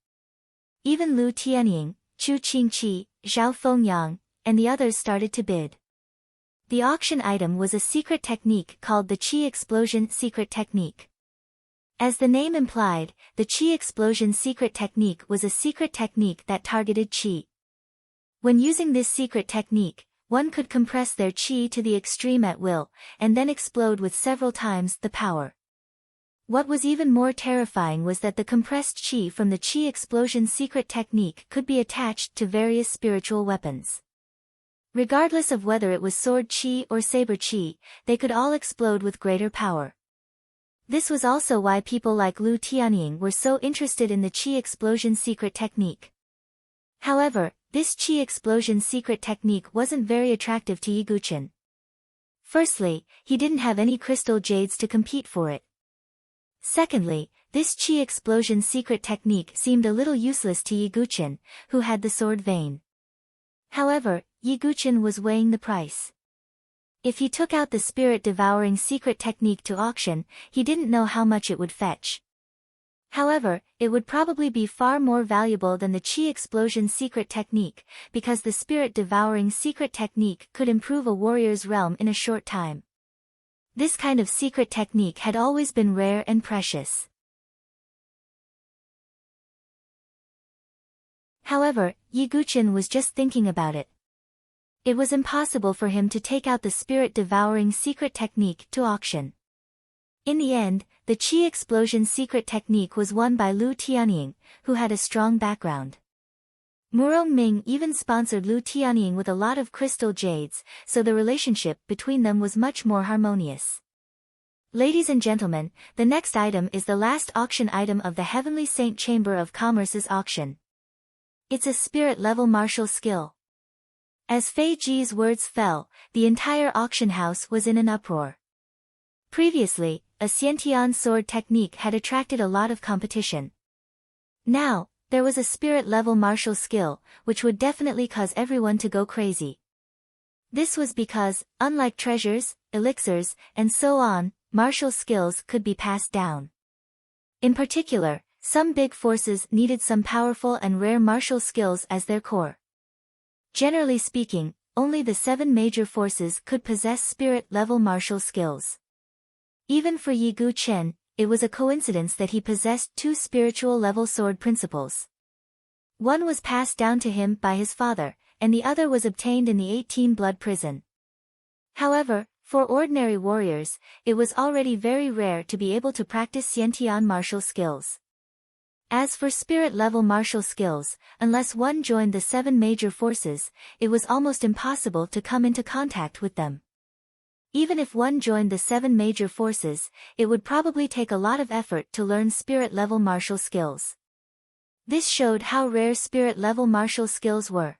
Even Lu Tianying, Chu Qingqi, Zhao Fengyang, and the others started to bid. The auction item was a secret technique called the Qi Explosion Secret Technique. As the name implied, the Qi Explosion Secret Technique was a secret technique that targeted Qi. When using this secret technique, one could compress their Qi to the extreme at will, and then explode with several times the power. What was even more terrifying was that the compressed Qi from the Qi Explosion Secret Technique could be attached to various spiritual weapons. Regardless of whether it was sword Qi or saber Qi, they could all explode with greater power. This was also why people like Lu Tianying were so interested in the Qi Explosion Secret Technique. However, this Qi Explosion Secret Technique wasn't very attractive to Yi Guchen. Firstly, he didn't have any crystal jades to compete for it. Secondly, this Qi Explosion Secret Technique seemed a little useless to Yi Guchen, who had the sword vein. However, Yi Guchen was weighing the price. If he took out the spirit-devouring secret technique to auction, he didn't know how much it would fetch. However, it would probably be far more valuable than the Qi Explosion Secret Technique, because the spirit-devouring secret technique could improve a warrior's realm in a short time. This kind of secret technique had always been rare and precious. However, Yi Guchen was just thinking about it. It was impossible for him to take out the spirit-devouring secret technique to auction. In the end, the Qi Explosion Secret Technique was won by Lu Tianying, who had a strong background. Murong Ming even sponsored Lu Tianying with a lot of crystal jades, so the relationship between them was much more harmonious. Ladies and gentlemen, the next item is the last auction item of the Heavenly Saint Chamber of Commerce's auction. It's a spirit-level martial skill. As Fei Ji's words fell, the entire auction house was in an uproar. Previously, a Xiantian sword technique had attracted a lot of competition. Now, there was a spirit-level martial skill, which would definitely cause everyone to go crazy. This was because, unlike treasures, elixirs, and so on, martial skills could be passed down. In particular, some big forces needed some powerful and rare martial skills as their core. Generally speaking, only the 7 major forces could possess spirit-level martial skills. Even for Yi Guchen, it was a coincidence that he possessed two spiritual level sword principles. One was passed down to him by his father, and the other was obtained in the 18-blood prison. However, for ordinary warriors, it was already very rare to be able to practice Xiantian martial skills. As for spirit-level martial skills, unless one joined the 7 major forces, it was almost impossible to come into contact with them. Even if one joined the 7 major forces, it would probably take a lot of effort to learn spirit-level martial skills. This showed how rare spirit-level martial skills were.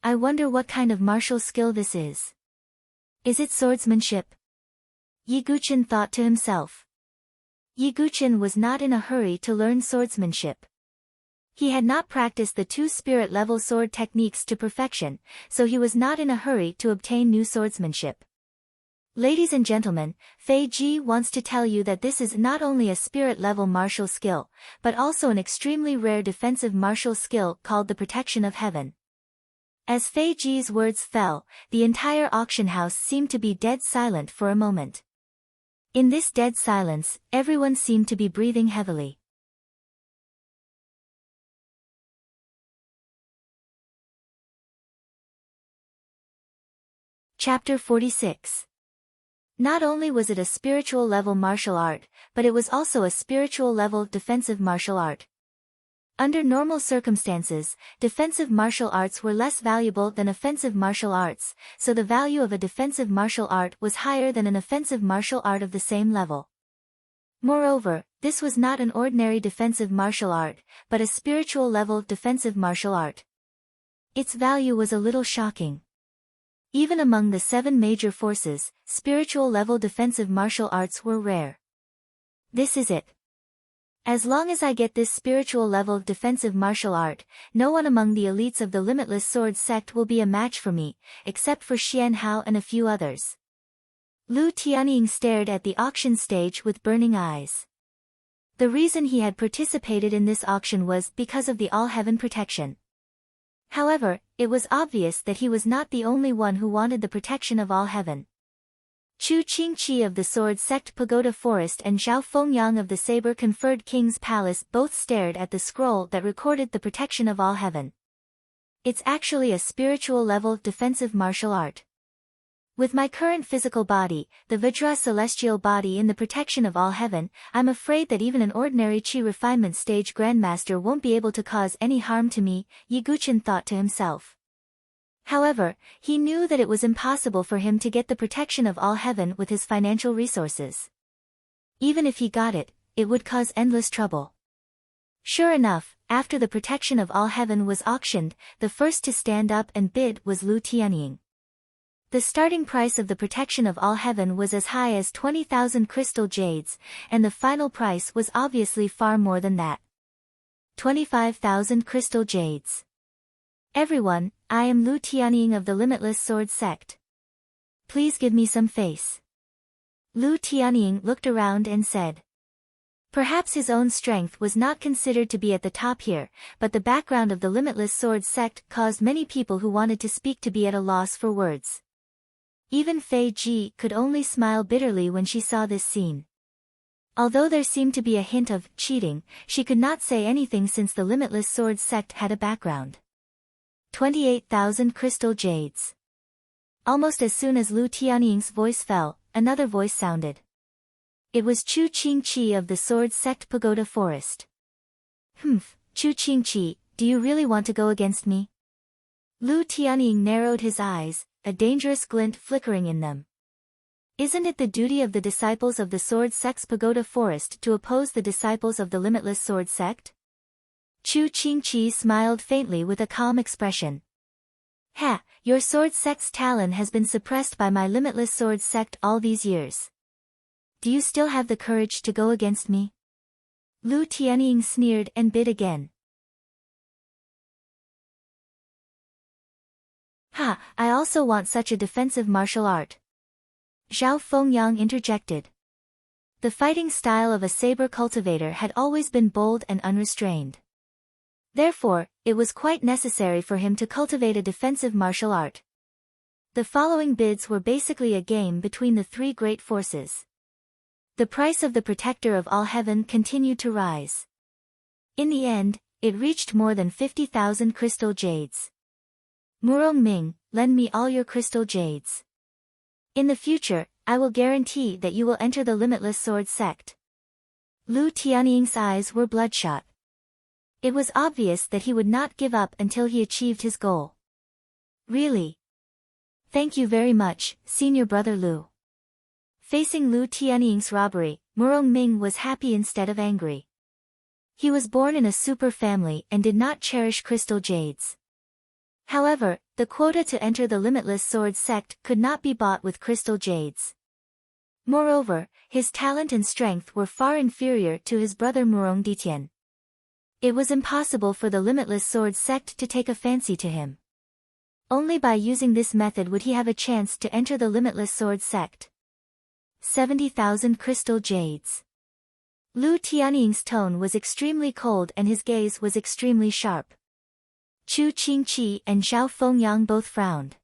I wonder what kind of martial skill this is. Is it swordsmanship? Ye Guqin thought to himself. Ye Guqin was not in a hurry to learn swordsmanship. He had not practiced the 2 spirit-level sword techniques to perfection, so he was not in a hurry to obtain new swordsmanship. Ladies and gentlemen, Fei Ji wants to tell you that this is not only a spirit-level martial skill, but also an extremely rare defensive martial skill called the protection of heaven. As Fei Ji's words fell, the entire auction house seemed to be dead silent for a moment. In this dead silence, everyone seemed to be breathing heavily. Chapter 46. Not only was it a spiritual level martial art, but it was also a spiritual level defensive martial art. Under normal circumstances, defensive martial arts were less valuable than offensive martial arts, so the value of a defensive martial art was higher than an offensive martial art of the same level. Moreover, this was not an ordinary defensive martial art, but a spiritual level defensive martial art. Its value was a little shocking. Even among the 7 major forces, spiritual level defensive martial arts were rare. This is it. As long as I get this spiritual level defensive martial art, no one among the elites of the Limitless Sword sect will be a match for me, except for Xian Hao and a few others. Lu Tianying stared at the auction stage with burning eyes. The reason he had participated in this auction was because of the all-heaven protection. However, it was obvious that he was not the only one who wanted the protection of all heaven. Chu Qingqi of the Sword Sect Pagoda Forest and Zhao Fengyang of the Saber-Conferred King's Palace both stared at the scroll that recorded the protection of all heaven. It's actually a spiritual level defensive martial art. With my current physical body, the Vajra celestial body in the protection of all heaven, I'm afraid that even an ordinary Qi refinement stage grandmaster won't be able to cause any harm to me, Ye Guqin thought to himself. However, he knew that it was impossible for him to get the protection of all heaven with his financial resources. Even if he got it, it would cause endless trouble. Sure enough, after the protection of all heaven was auctioned, the first to stand up and bid was Lu Tianying. The starting price of the protection of all heaven was as high as 20,000 crystal jades, and the final price was obviously far more than that. 25,000 crystal jades. Everyone, I am Lu Tianying of the Limitless Sword sect. Please give me some face. Lu Tianying looked around and said. Perhaps his own strength was not considered to be at the top here, but the background of the Limitless Sword sect caused many people who wanted to speak to be at a loss for words. Even Fei Ji could only smile bitterly when she saw this scene. Although there seemed to be a hint of cheating, she could not say anything since the Limitless Sword sect had a background. 28,000 crystal jades. Almost as soon as Lu Tianying's voice fell, another voice sounded. It was Chu Qingqi of the Sword Sect Pagoda Forest. Chu Qingqi, do you really want to go against me? Lu Tianying narrowed his eyes, a dangerous glint flickering in them. Isn't it the duty of the disciples of the Sword Sect's Pagoda Forest to oppose the disciples of the Limitless Sword sect? Chu Qingqi smiled faintly with a calm expression. Ha, your Sword Sect's talon has been suppressed by my Limitless Sword sect all these years. Do you still have the courage to go against me? Lu Tianying sneered and bid again. Ha, I also want such a defensive martial art. Zhao Fengyang interjected. The fighting style of a saber cultivator had always been bold and unrestrained. Therefore, it was quite necessary for him to cultivate a defensive martial art. The following bids were basically a game between the 3 great forces. The price of the protector of all heaven continued to rise. In the end, it reached more than 50,000 crystal jades. Murong Ming, lend me all your crystal jades. In the future, I will guarantee that you will enter the Limitless Sword sect. Lu Tianying's eyes were bloodshot. It was obvious that he would not give up until he achieved his goal. Really? Thank you very much, senior brother Lu. Facing Lu Tianying's robbery, Murong Ming was happy instead of angry. He was born in a super family and did not cherish crystal jades. However, the quota to enter the Limitless Sword sect could not be bought with crystal jades. Moreover, his talent and strength were far inferior to his brother Murong Ditian. It was impossible for the Limitless Sword sect to take a fancy to him. Only by using this method would he have a chance to enter the Limitless Sword sect. 70,000 crystal jades. Lu Tianying's tone was extremely cold and his gaze was extremely sharp. Chu Qingqi and Zhao Fengyang both frowned.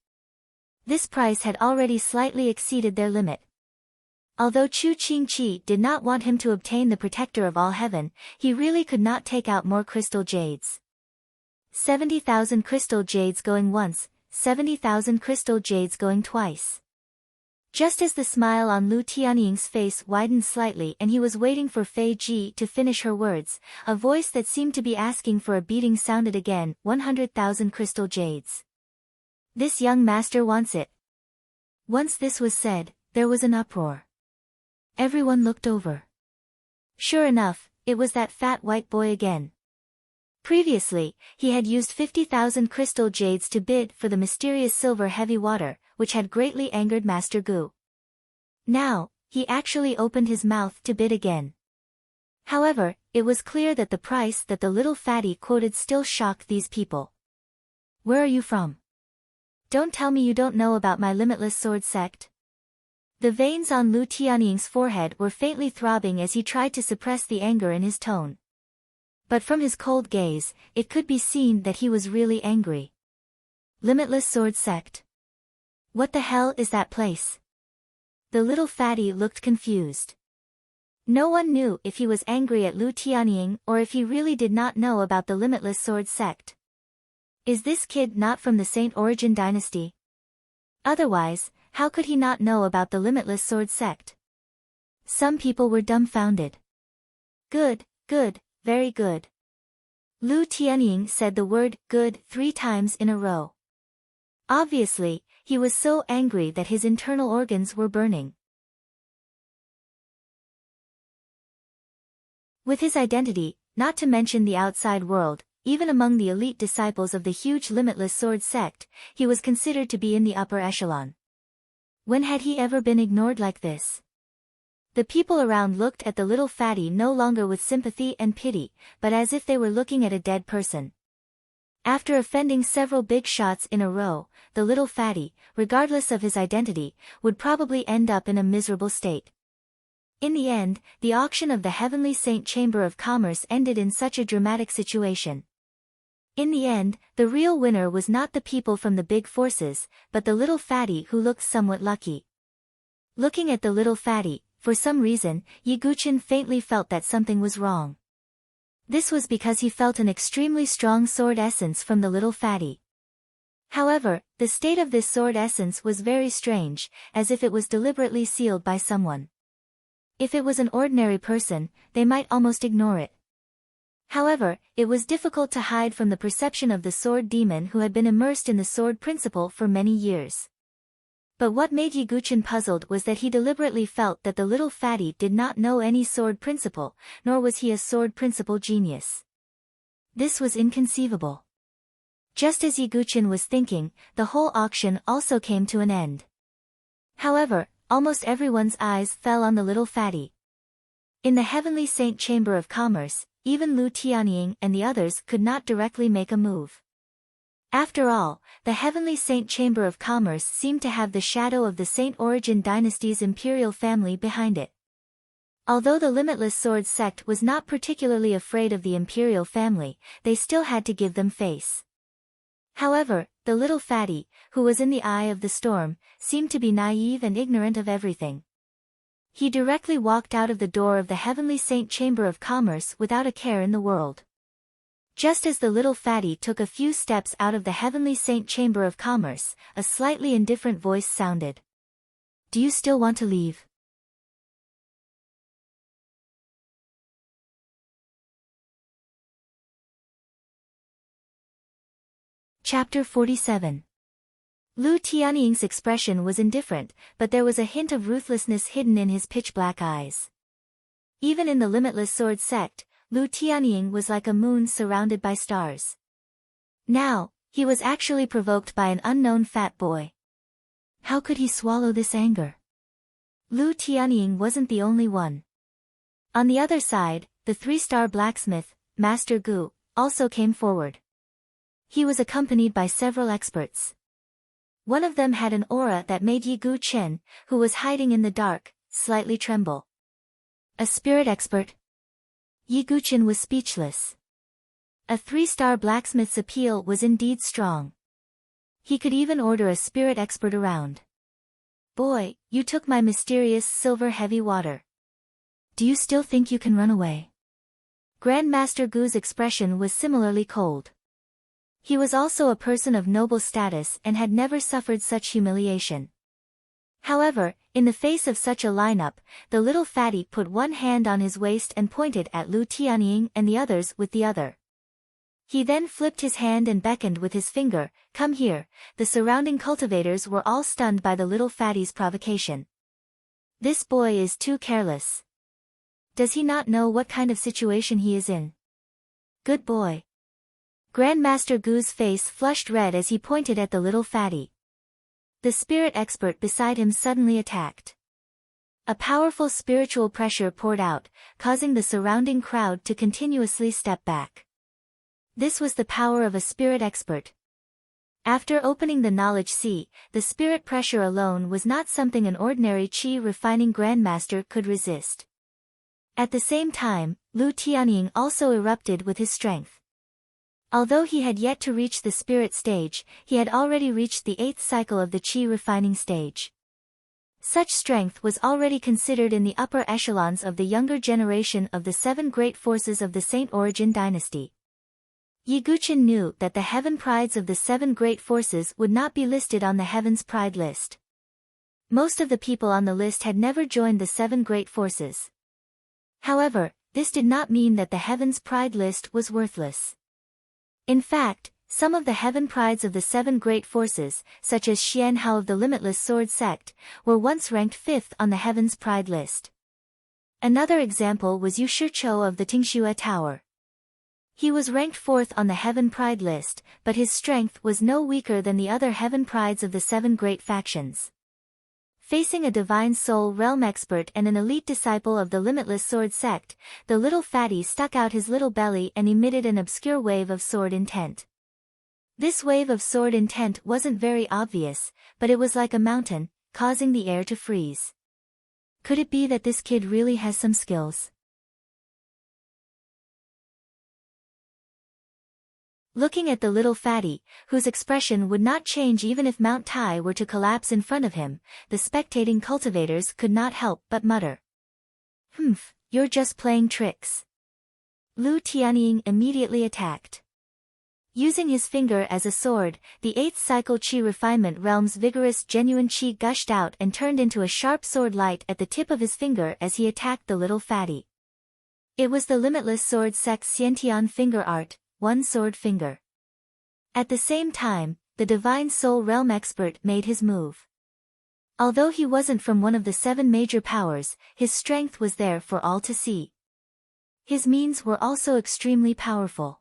This price had already slightly exceeded their limit. Although Chu Qingqi did not want him to obtain the protector of all heaven, he really could not take out more crystal jades. 70,000 crystal jades going once, 70,000 crystal jades going twice. Just as the smile on Lu Tianying's face widened slightly and he was waiting for Fei Ji to finish her words, a voice that seemed to be asking for a beating sounded again, 100,000 crystal jades. This young master wants it. Once this was said, there was an uproar. Everyone looked over. Sure enough, it was that fat white boy again. Previously, he had used 50,000 crystal jades to bid for the mysterious silver heavy water, which had greatly angered Master Gu. Now, he actually opened his mouth to bid again. However, it was clear that the price that the little fatty quoted still shocked these people. Where are you from? Don't tell me you don't know about my Limitless Sword sect. The veins on Lu Tianying's forehead were faintly throbbing as he tried to suppress the anger in his tone. But from his cold gaze, it could be seen that he was really angry. Limitless Sword sect. What the hell is that place? The little fatty looked confused. No one knew if he was angry at Lu Tianying or if he really did not know about the Limitless Sword sect. Is this kid not from the Saint Origin dynasty? Otherwise, how could he not know about the Limitless Sword sect? Some people were dumbfounded. Good, good, very good. Lu Tianying said the word good 3 times in a row. Obviously, he was so angry that his internal organs were burning. With his identity, not to mention the outside world, even among the elite disciples of the huge Limitless Sword sect, he was considered to be in the upper echelon. When had he ever been ignored like this? The people around looked at the little fatty no longer with sympathy and pity, but as if they were looking at a dead person. After offending several big shots in a row, the little fatty, regardless of his identity, would probably end up in a miserable state. In the end, the auction of the Heavenly Saint Chamber of Commerce ended in such a dramatic situation. In the end, the real winner was not the people from the big forces, but the little fatty who looked somewhat lucky. Looking at the little fatty, for some reason, Ye Guqin faintly felt that something was wrong. This was because he felt an extremely strong sword essence from the little fatty. However, the state of this sword essence was very strange, as if it was deliberately sealed by someone. If it was an ordinary person, they might almost ignore it. However, it was difficult to hide from the perception of the sword demon who had been immersed in the sword principle for many years. But what made Ye Guqin puzzled was that he deliberately felt that the little fatty did not know any sword principle, nor was he a sword principle genius. This was inconceivable. Just as Ye Guqin was thinking, the whole auction also came to an end. However, almost everyone's eyes fell on the little fatty. In the Heavenly Saint Chamber of Commerce, even Lu Tianying and the others could not directly make a move. After all, the Heavenly Saint Chamber of Commerce seemed to have the shadow of the Saint Origin dynasty's imperial family behind it. Although the Limitless Sword sect was not particularly afraid of the imperial family, they still had to give them face. However, the little fatty, who was in the eye of the storm, seemed to be naive and ignorant of everything. He directly walked out of the door of the Heavenly Saint Chamber of Commerce without a care in the world. Just as the little fatty took a few steps out of the Heavenly Saint Chamber of Commerce, a slightly indifferent voice sounded. "Do you still want to leave?" Chapter 47. Lu Tianying's expression was indifferent, but there was a hint of ruthlessness hidden in his pitch-black eyes. Even in the limitless sword sect, Lu Tianying was like a moon surrounded by stars. Now, he was actually provoked by an unknown fat boy. How could he swallow this anger? Lu Tianying wasn't the only one. On the other side, the 3-star blacksmith, Master Gu, also came forward. He was accompanied by several experts. One of them had an aura that made Yi Gu Chen, who was hiding in the dark, slightly tremble. A spirit expert? Yi Gu Chen was speechless. A 3-star blacksmith's appeal was indeed strong. He could even order a spirit expert around. "Boy, you took my mysterious silver heavy water. Do you still think you can run away?" Grandmaster Gu's expression was similarly cold. He was also a person of noble status and had never suffered such humiliation. However, in the face of such a lineup, the little fatty put one hand on his waist and pointed at Lu Tianying and the others with the other. He then flipped his hand and beckoned with his finger, "Come here." The surrounding cultivators were all stunned by the little fatty's provocation. This boy is too careless. Does he not know what kind of situation he is in? Good boy. Grandmaster Gu's face flushed red as he pointed at the little fatty. The spirit expert beside him suddenly attacked. A powerful spiritual pressure poured out, causing the surrounding crowd to continuously step back. This was the power of a spirit expert. After opening the knowledge sea, the spirit pressure alone was not something an ordinary chi refining grandmaster could resist. At the same time, Lu Tianying also erupted with his strength. Although he had yet to reach the spirit stage, he had already reached the 8th cycle of the chi refining stage. Such strength was already considered in the upper echelons of the younger generation of the 7 great forces of the Saint Origin dynasty. Yi Guchen knew that the heaven prides of the 7 great forces would not be listed on the Heaven's Pride list. Most of the people on the list had never joined the 7 great forces. However, this did not mean that the Heaven's Pride list was worthless. In fact, some of the heaven prides of the 7 great forces, such as Xian Hao of the Limitless Sword sect, were once ranked 5th on the Heaven's Pride list. Another example was Yu Shichou of the Tingxue Tower. He was ranked 4th on the Heaven Pride list, but his strength was no weaker than the other Heaven Prides of the 7 great factions. Facing a Divine Soul Realm expert and an elite disciple of the Limitless Sword sect, the little fatty stuck out his little belly and emitted an obscure wave of sword intent. This wave of sword intent wasn't very obvious, but it was like a mountain, causing the air to freeze. Could it be that this kid really has some skills? Looking at the little fatty, whose expression would not change even if Mount Tai were to collapse in front of him, the spectating cultivators could not help but mutter. "Humph, you're just playing tricks." Lu Tianying immediately attacked. Using his finger as a sword, the 8th cycle chi refinement realm's vigorous genuine chi gushed out and turned into a sharp sword light at the tip of his finger as he attacked the little fatty. It was the Limitless Sword sect's Xiantian finger art, one sword finger. At the same time, the Divine Soul Realm expert made his move. Although he wasn't from one of the 7 major powers, his strength was there for all to see. His means were also extremely powerful.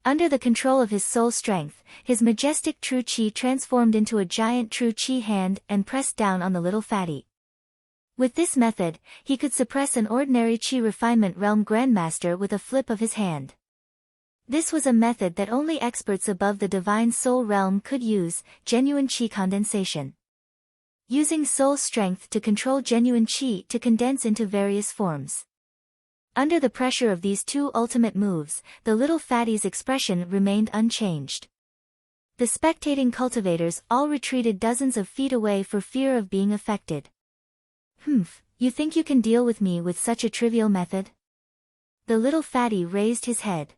Under the control of his soul strength, his majestic true chi transformed into a giant true chi hand and pressed down on the little fatty. With this method, he could suppress an ordinary chi refinement realm grandmaster with a flip of his hand. This was a method that only experts above the Divine Soul Realm could use, genuine chi condensation. Using soul strength to control genuine chi to condense into various forms. Under the pressure of these 2 ultimate moves, the little fatty's expression remained unchanged. The spectating cultivators all retreated dozens of feet away for fear of being affected. "Humph, You think you can deal with me with such a trivial method? The little fatty raised his head.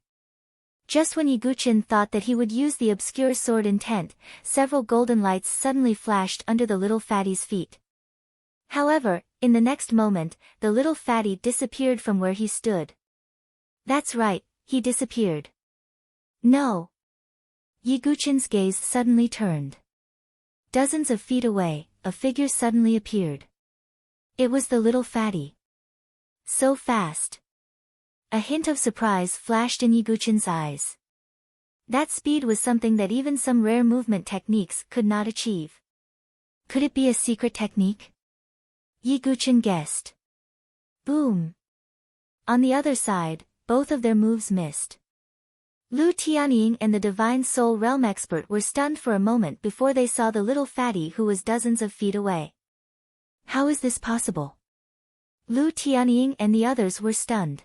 Just when Yiguchin thought that he would use the obscure sword intent, several golden lights suddenly flashed under the little fatty's feet. However, in the next moment, the little fatty disappeared from where he stood. That's right, he disappeared. No. Yiguchin's gaze suddenly turned. Dozens of feet away, a figure suddenly appeared. It was the little fatty. So fast. A hint of surprise flashed in Yiguchin's eyes. That speed was something that even some rare movement techniques could not achieve. Could it be a secret technique? Yiguchin guessed. Boom. On the other side, both of their moves missed. Lu Tianying and the Divine Soul Realm expert were stunned for a moment before they saw the little fatty who was dozens of feet away. How is this possible? Lu Tianying and the others were stunned.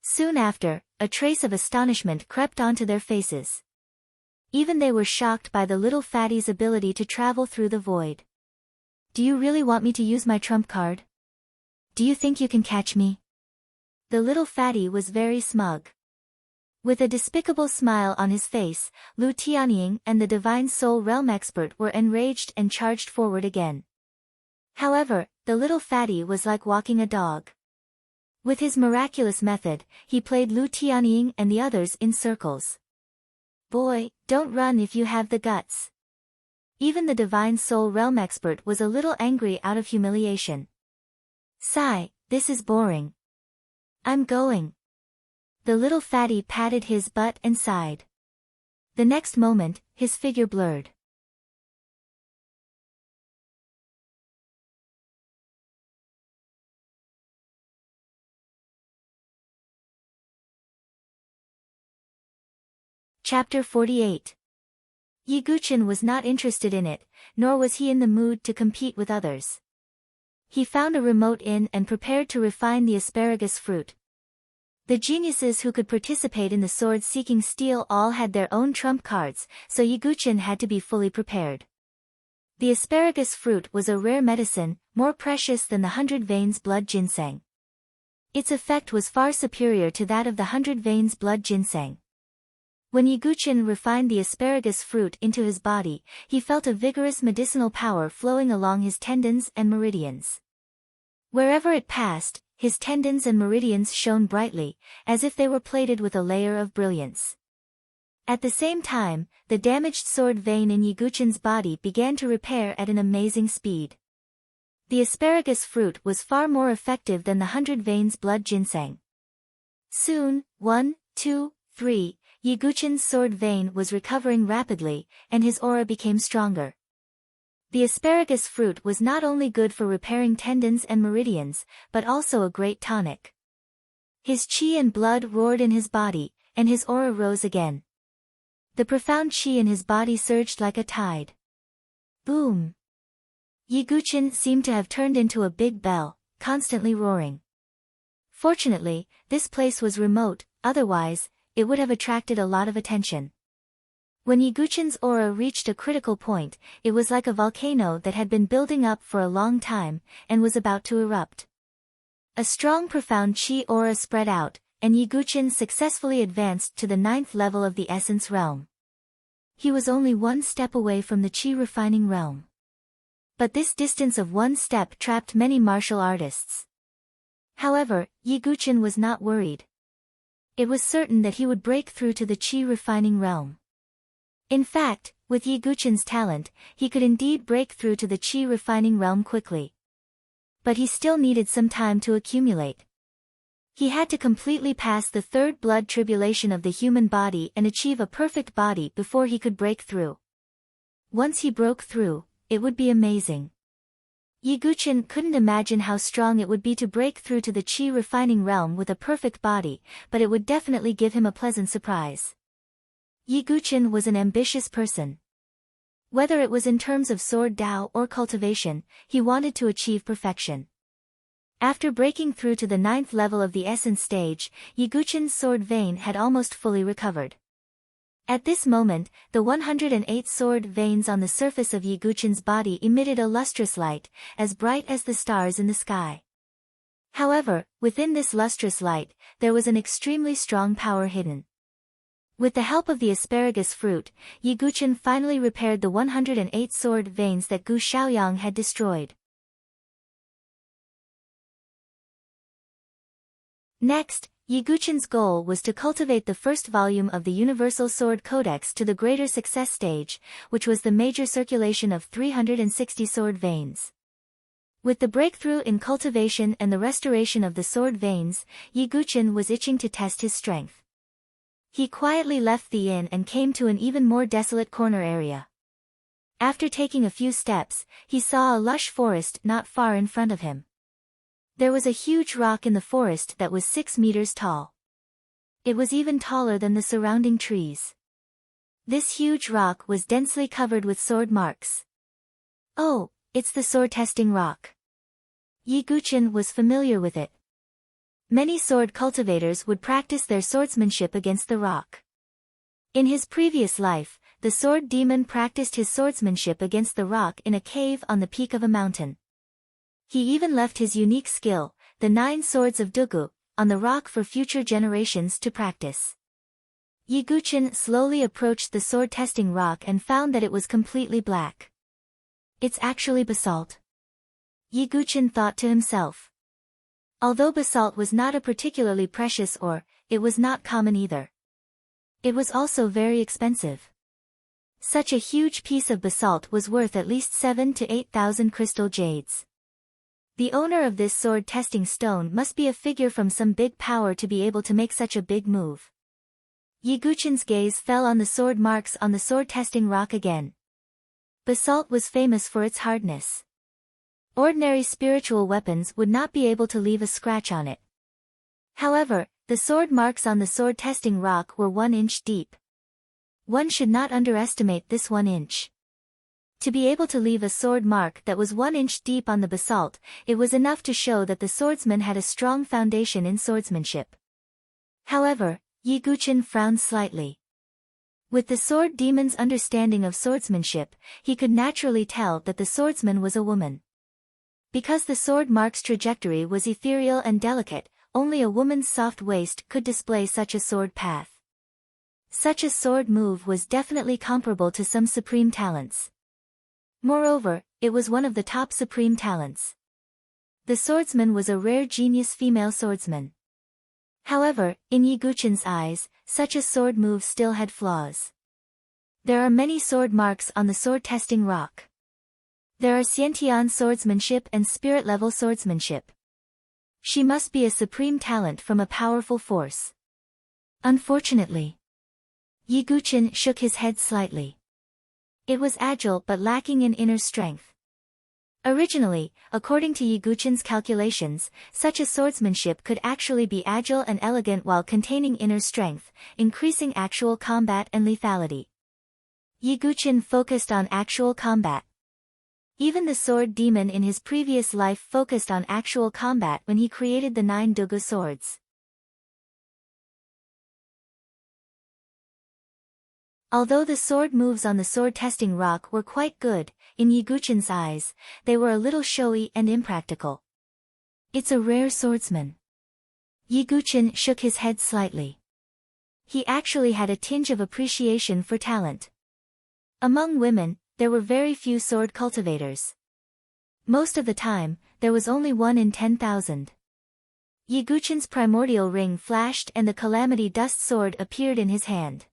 Soon after, a trace of astonishment crept onto their faces. Even they were shocked by the little fatty's ability to travel through the void. Do you really want me to use my trump card? Do you think you can catch me? The little fatty was very smug. With a despicable smile on his face, Lu Tianying and the Divine Soul Realm expert were enraged and charged forward again. However, the little fatty was like walking a dog. With his miraculous method, he played Lu Tianying and the others in circles. Boy, don't run if you have the guts. Even the Divine Soul Realm expert was a little angry out of humiliation. Sigh, this is boring. I'm going. The little fatty patted his butt and sighed. The next moment, his figure blurred. Chapter 48. Yiguchin was not interested in it, nor was he in the mood to compete with others. He found a remote inn and prepared to refine the asparagus fruit. The geniuses who could participate in the sword-seeking steal all had their own trump cards, so Yiguchin had to be fully prepared. The asparagus fruit was a rare medicine, more precious than the 100 veins blood ginseng. Its effect was far superior to that of the 100 veins blood ginseng. When Yiguchin refined the asparagus fruit into his body, he felt a vigorous medicinal power flowing along his tendons and meridians. Wherever it passed, his tendons and meridians shone brightly, as if they were plated with a layer of brilliance. At the same time, the damaged sword vein in Yiguchin's body began to repair at an amazing speed. The asparagus fruit was far more effective than the 100 veins blood ginseng. Soon, 1, 2, 3, Yiguchin's sword vein was recovering rapidly, and his aura became stronger. The asparagus fruit was not only good for repairing tendons and meridians, but also a great tonic. His chi and blood roared in his body, and his aura rose again. The profound chi in his body surged like a tide. Boom! Yiguchin seemed to have turned into a big bell, constantly roaring. Fortunately, this place was remote, otherwise, it would have attracted a lot of attention. When Yiguchin's aura reached a critical point, it was like a volcano that had been building up for a long time, and was about to erupt. A strong profound chi aura spread out, and Yiguchin successfully advanced to the 9th level of the essence realm. He was only one step away from the chi refining realm. But this distance of one step trapped many martial artists. However, Yiguchin was not worried. It was certain that he would break through to the chi refining realm. In fact, with Yiguchin's talent, he could indeed break through to the chi refining realm quickly. But he still needed some time to accumulate. He had to completely pass the third blood tribulation of the human body and achieve a perfect body before he could break through. Once he broke through, it would be amazing. Yiguchin couldn't imagine how strong it would be to break through to the chi refining realm with a perfect body, but it would definitely give him a pleasant surprise. Yiguchin was an ambitious person. Whether it was in terms of sword Dao or cultivation, he wanted to achieve perfection. After breaking through to the 9th level of the essence stage, Yiguchin's sword vein had almost fully recovered. At this moment, the 108 sword veins on the surface of Yi Guchen's body emitted a lustrous light, as bright as the stars in the sky. However, within this lustrous light, there was an extremely strong power hidden. With the help of the asparagus fruit, Yi Guchen finally repaired the 108 sword veins that Gu Xiaoyang had destroyed. Next, Yi Guchen's goal was to cultivate the first volume of the Universal Sword Codex to the greater success stage, which was the major circulation of 360 sword veins. With the breakthrough in cultivation and the restoration of the sword veins, Yi Guchen was itching to test his strength. He quietly left the inn and came to an even more desolate corner area. After taking a few steps, he saw a lush forest not far in front of him. There was a huge rock in the forest that was 6 meters tall. It was even taller than the surrounding trees. This huge rock was densely covered with sword marks. Oh, it's the sword testing rock. Yi Guchen was familiar with it. Many sword cultivators would practice their swordsmanship against the rock. In his previous life, the sword demon practiced his swordsmanship against the rock in a cave on the peak of a mountain. He even left his unique skill, the 9 swords of Dugu, on the rock for future generations to practice. Yi Guchen slowly approached the sword-testing rock and found that it was completely black. It's actually basalt. Yi Guchen thought to himself. Although basalt was not a particularly precious ore, it was not common either. It was also very expensive. Such a huge piece of basalt was worth at least 7,000 to 8,000 crystal jades. The owner of this sword-testing stone must be a figure from some big power to be able to make such a big move. Yi Guchen's gaze fell on the sword marks on the sword-testing rock again. Basalt was famous for its hardness. Ordinary spiritual weapons would not be able to leave a scratch on it. However, the sword marks on the sword-testing rock were 1 inch deep. One should not underestimate this 1 inch. To be able to leave a sword mark that was 1 inch deep on the basalt, it was enough to show that the swordsman had a strong foundation in swordsmanship. However, Yi Guchen frowned slightly. With the sword demon's understanding of swordsmanship, he could naturally tell that the swordsman was a woman. Because the sword mark's trajectory was ethereal and delicate, only a woman's soft waist could display such a sword path. Such a sword move was definitely comparable to some supreme talents. Moreover, it was one of the top supreme talents. The swordsman was a rare genius female swordsman. However, in Yi Guchen's eyes, such a sword move still had flaws. There are many sword marks on the sword-testing rock. There are Xiantian swordsmanship and spirit-level swordsmanship. She must be a supreme talent from a powerful force. Unfortunately. Yi Guchen shook his head slightly. It was agile but lacking in inner strength. Originally, according to Yi Guchen's calculations, such a swordsmanship could actually be agile and elegant while containing inner strength, increasing actual combat and lethality. Yi Guchen focused on actual combat. Even the sword demon in his previous life focused on actual combat when he created the 9 Dugu swords. Although the sword moves on the sword-testing rock were quite good, in Yi Guchen's eyes, they were a little showy and impractical. It's a rare swordsman. Yi Guchen shook his head slightly. He actually had a tinge of appreciation for talent. Among women, there were very few sword cultivators. Most of the time, there was only 1 in 10,000. Yi Guchen's primordial ring flashed and the calamity dust sword appeared in his hand.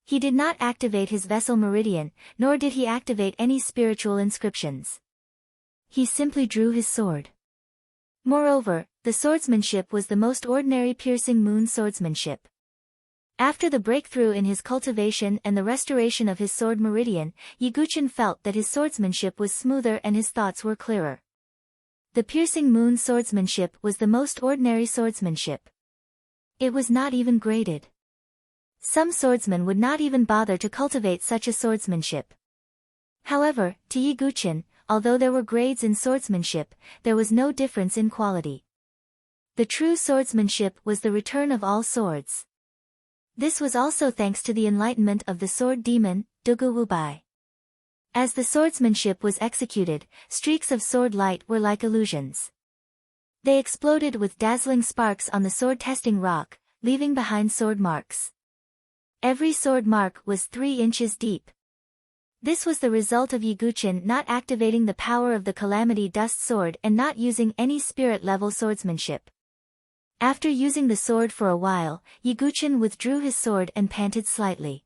He did not activate his vessel meridian, nor did he activate any spiritual inscriptions. He simply drew his sword. Moreover, the swordsmanship was the most ordinary piercing moon swordsmanship. After the breakthrough in his cultivation and the restoration of his sword meridian, Yi Guchen felt that his swordsmanship was smoother and his thoughts were clearer. The piercing moon swordsmanship was the most ordinary swordsmanship. It was not even graded. Some swordsmen would not even bother to cultivate such a swordsmanship. However, to Yi Guchen, although there were grades in swordsmanship, there was no difference in quality. The true swordsmanship was the return of all swords. This was also thanks to the enlightenment of the sword demon, Dugu Wubai. As the swordsmanship was executed, streaks of sword light were like illusions. They exploded with dazzling sparks on the sword testing rock, leaving behind sword marks. Every sword mark was 3 inches deep. This was the result of Yiguchen not activating the power of the Calamity Dust sword and not using any spirit-level swordsmanship. After using the sword for a while, Yiguchen withdrew his sword and panted slightly.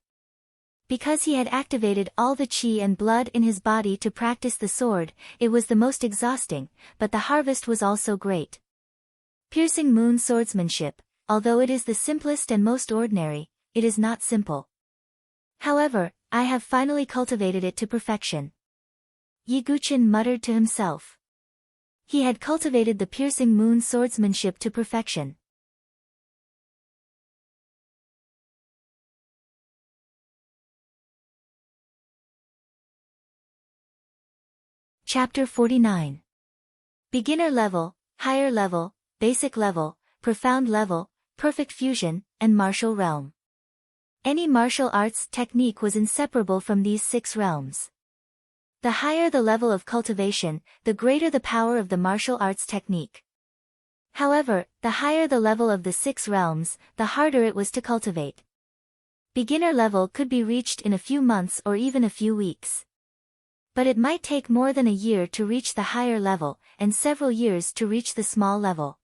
Because he had activated all the chi and blood in his body to practice the sword, it was the most exhausting, but the harvest was also great. Piercing moon swordsmanship, although it is the simplest and most ordinary, it is not simple. However, I have finally cultivated it to perfection. Yiguchen muttered to himself. He had cultivated the piercing moon swordsmanship to perfection. Chapter 49. Beginner level, higher level, basic level, profound level, perfect fusion, and martial realm. Any martial arts technique was inseparable from these 6 realms. The higher the level of cultivation, the greater the power of the martial arts technique. However, the higher the level of the 6 realms, the harder it was to cultivate. Beginner level could be reached in a few months or even a few weeks. But it might take more than a year to reach the higher level, and several years to reach the small level.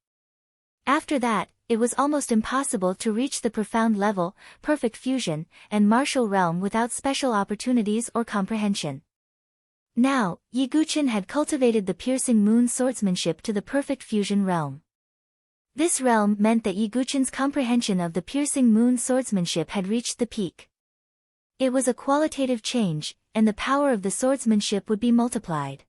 After that, it was almost impossible to reach the profound level, perfect fusion, and martial realm without special opportunities or comprehension. Now, Yiguchen had cultivated the piercing moon swordsmanship to the perfect fusion realm. This realm meant that Yiguchen's comprehension of the piercing moon swordsmanship had reached the peak. It was a qualitative change, and the power of the swordsmanship would be multiplied.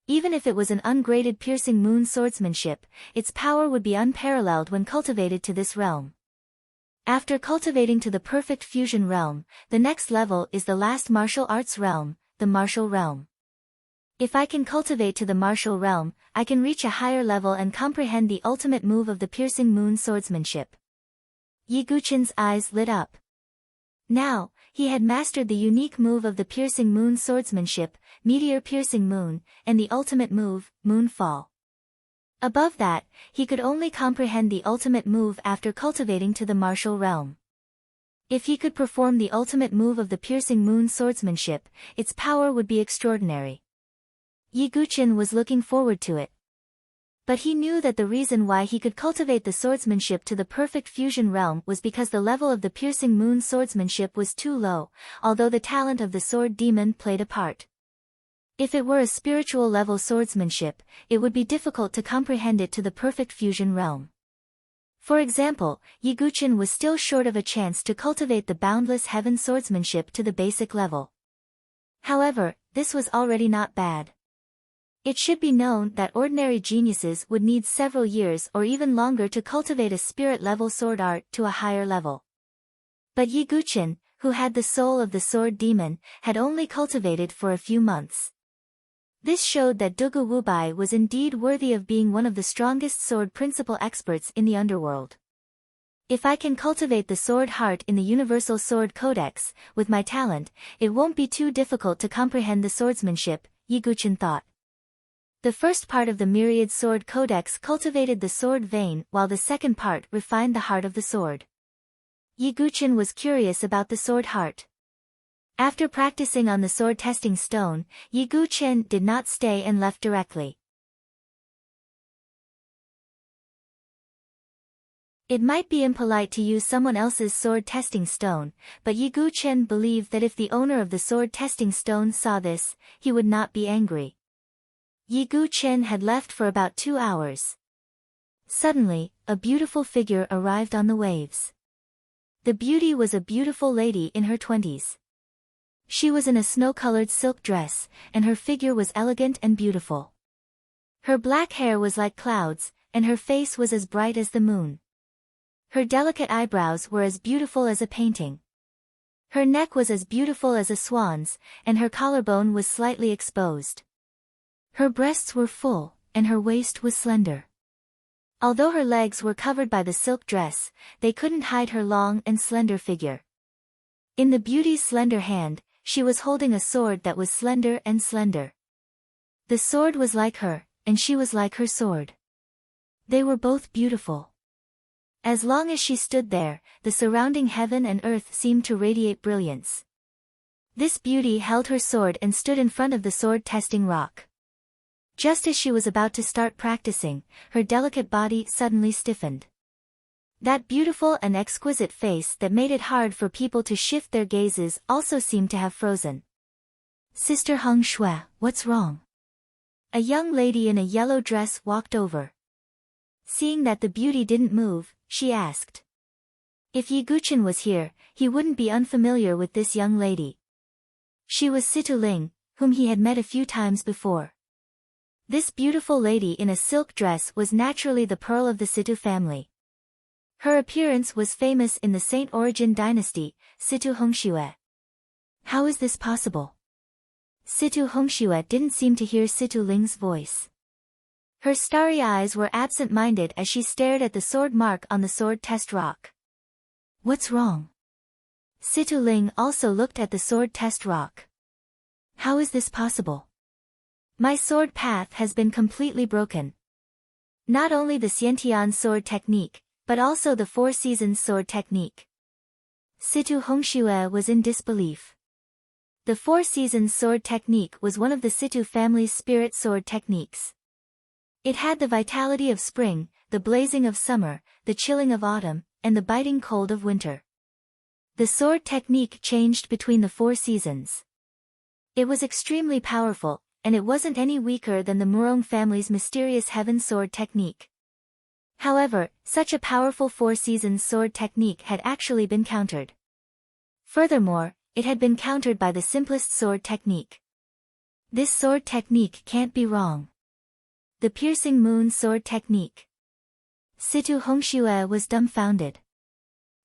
Even if it was an ungraded piercing moon swordsmanship, its power would be unparalleled when cultivated to this realm. After cultivating to the perfect fusion realm, the next level is the last martial arts realm, the martial realm. If I can cultivate to the martial realm, I can reach a higher level and comprehend the ultimate move of the piercing moon swordsmanship. Yiguchen's eyes lit up. Now, he had mastered the unique move of the piercing moon swordsmanship, meteor piercing moon, and the ultimate move, moonfall. Above that, he could only comprehend the ultimate move after cultivating to the martial realm. If he could perform the ultimate move of the piercing moon swordsmanship, its power would be extraordinary. Yiguchen was looking forward to it. But he knew that the reason why he could cultivate the swordsmanship to the perfect fusion realm was because the level of the piercing moon swordsmanship was too low, although the talent of the sword demon played a part. If it were a spiritual level swordsmanship, it would be difficult to comprehend it to the perfect fusion realm. For example, Yiguchen was still short of a chance to cultivate the boundless heaven swordsmanship to the basic level. However, this was already not bad. It should be known that ordinary geniuses would need several years or even longer to cultivate a spirit-level sword art to a higher level. But Yiguchen, who had the soul of the sword demon, had only cultivated for a few months. This showed that Dugu Wubai was indeed worthy of being one of the strongest sword principle experts in the underworld. If I can cultivate the sword heart in the Universal Sword Codex, with my talent, it won't be too difficult to comprehend the swordsmanship, Yiguchen thought. The first part of the Myriad Sword Codex cultivated the sword vein while the second part refined the heart of the sword. Yiguchen was curious about the sword heart. After practicing on the sword testing stone, Yiguchen did not stay and left directly. It might be impolite to use someone else's sword testing stone, but Yiguchen believed that if the owner of the sword testing stone saw this, he would not be angry. Yiguchen had left for about 2 hours. Suddenly, a beautiful figure arrived on the waves. The beauty was a beautiful lady in her 20s. She was in a snow-colored silk dress, and her figure was elegant and beautiful. Her black hair was like clouds, and her face was as bright as the moon. Her delicate eyebrows were as beautiful as a painting. Her neck was as beautiful as a swan's, and her collarbone was slightly exposed. Her breasts were full, and her waist was slender. Although her legs were covered by the silk dress, they couldn't hide her long and slender figure. In the beauty's slender hand, she was holding a sword that was slender and slender. The sword was like her, and she was like her sword. They were both beautiful. As long as she stood there, the surrounding heaven and earth seemed to radiate brilliance. This beauty held her sword and stood in front of the sword-testing rock. Just as she was about to start practicing, her delicate body suddenly stiffened. That beautiful and exquisite face that made it hard for people to shift their gazes also seemed to have frozen. "Sister Heng Shui, what's wrong?" A young lady in a yellow dress walked over. Seeing that the beauty didn't move, she asked. If Yi Guchen was here, he wouldn't be unfamiliar with this young lady. She was Situ Ling, whom he had met a few times before. This beautiful lady in a silk dress was naturally the pearl of the Situ family. Her appearance was famous in the Saint Origin dynasty, Situ Hongshui. How is this possible? Situ Hongshui didn't seem to hear Situ Ling's voice. Her starry eyes were absent-minded as she stared at the sword mark on the sword test rock. What's wrong? Situ Ling also looked at the sword test rock. How is this possible? My sword path has been completely broken. Not only the Xiantian sword technique, but also the Four Seasons sword technique. Situ Hongshui was in disbelief. The Four Seasons sword technique was one of the Situ family's spirit sword techniques. It had the vitality of spring, the blazing of summer, the chilling of autumn, and the biting cold of winter. The sword technique changed between the four seasons. It was extremely powerful, and it wasn't any weaker than the Murong family's mysterious heaven sword technique. However, such a powerful Four Seasons sword technique had actually been countered. Furthermore, it had been countered by the simplest sword technique. This sword technique can't be wrong. The Piercing Moon sword technique. Situ Hongshui was dumbfounded.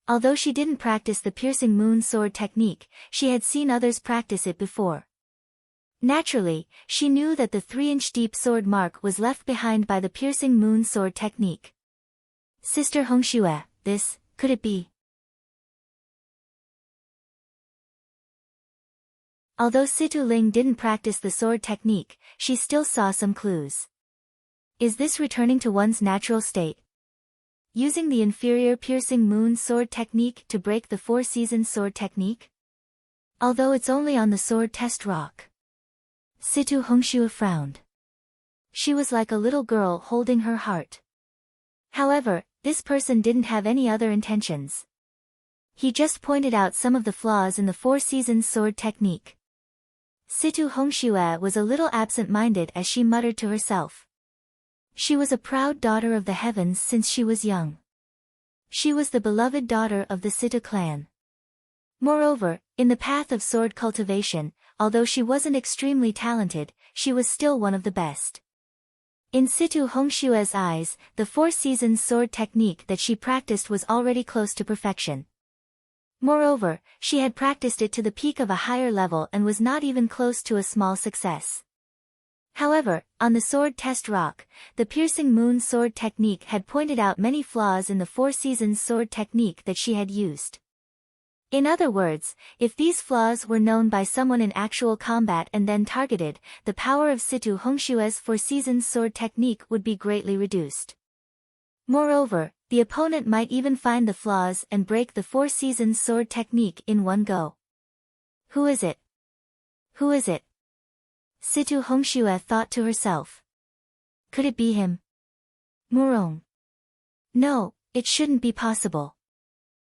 Although she didn't practice the Piercing Moon sword technique, she had seen others practice it before. Naturally, she knew that the 3-inch deep sword mark was left behind by the Piercing Moon sword technique. Sister Hongshui, could it be? Although Situ Ling didn't practice the sword technique, she still saw some clues. Is this returning to one's natural state? Using the inferior Piercing Moon sword technique to break the Four Seasons sword technique? Although it's only on the sword test rock. Situ Hongshui frowned. She was like a little girl holding her heart. However, this person didn't have any other intentions. He just pointed out some of the flaws in the Four Seasons sword technique. Situ Hongshui was a little absent-minded as she muttered to herself. She was a proud daughter of the heavens since she was young. She was the beloved daughter of the Situ clan. Moreover, in the path of sword cultivation, although she wasn't extremely talented, she was still one of the best. In Situ Hongshui's eyes, the Four Seasons sword technique that she practiced was already close to perfection. Moreover, she had practiced it to the peak of a higher level and was not even close to a small success. However, on the sword test rock, the Piercing Moon sword technique had pointed out many flaws in the Four Seasons sword technique that she had used. In other words, if these flaws were known by someone in actual combat and then targeted, the power of Situ Hongshui's Four Seasons sword technique would be greatly reduced. Moreover, the opponent might even find the flaws and break the Four Seasons sword technique in one go. Who is it? Who is it? Situ Hongshui thought to herself. Could it be him? Murong. No, it shouldn't be possible.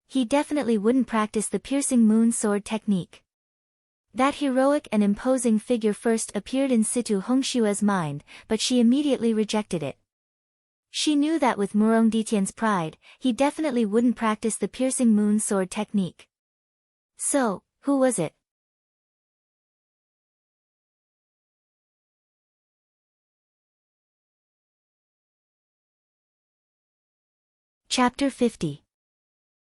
He definitely wouldn't practice the Piercing Moon sword technique. That heroic and imposing figure first appeared in Situ Hongshui's mind, but she immediately rejected it. She knew that with Murong Ditian's pride, he definitely wouldn't practice the Piercing Moon sword technique. So, who was it? Chapter 50.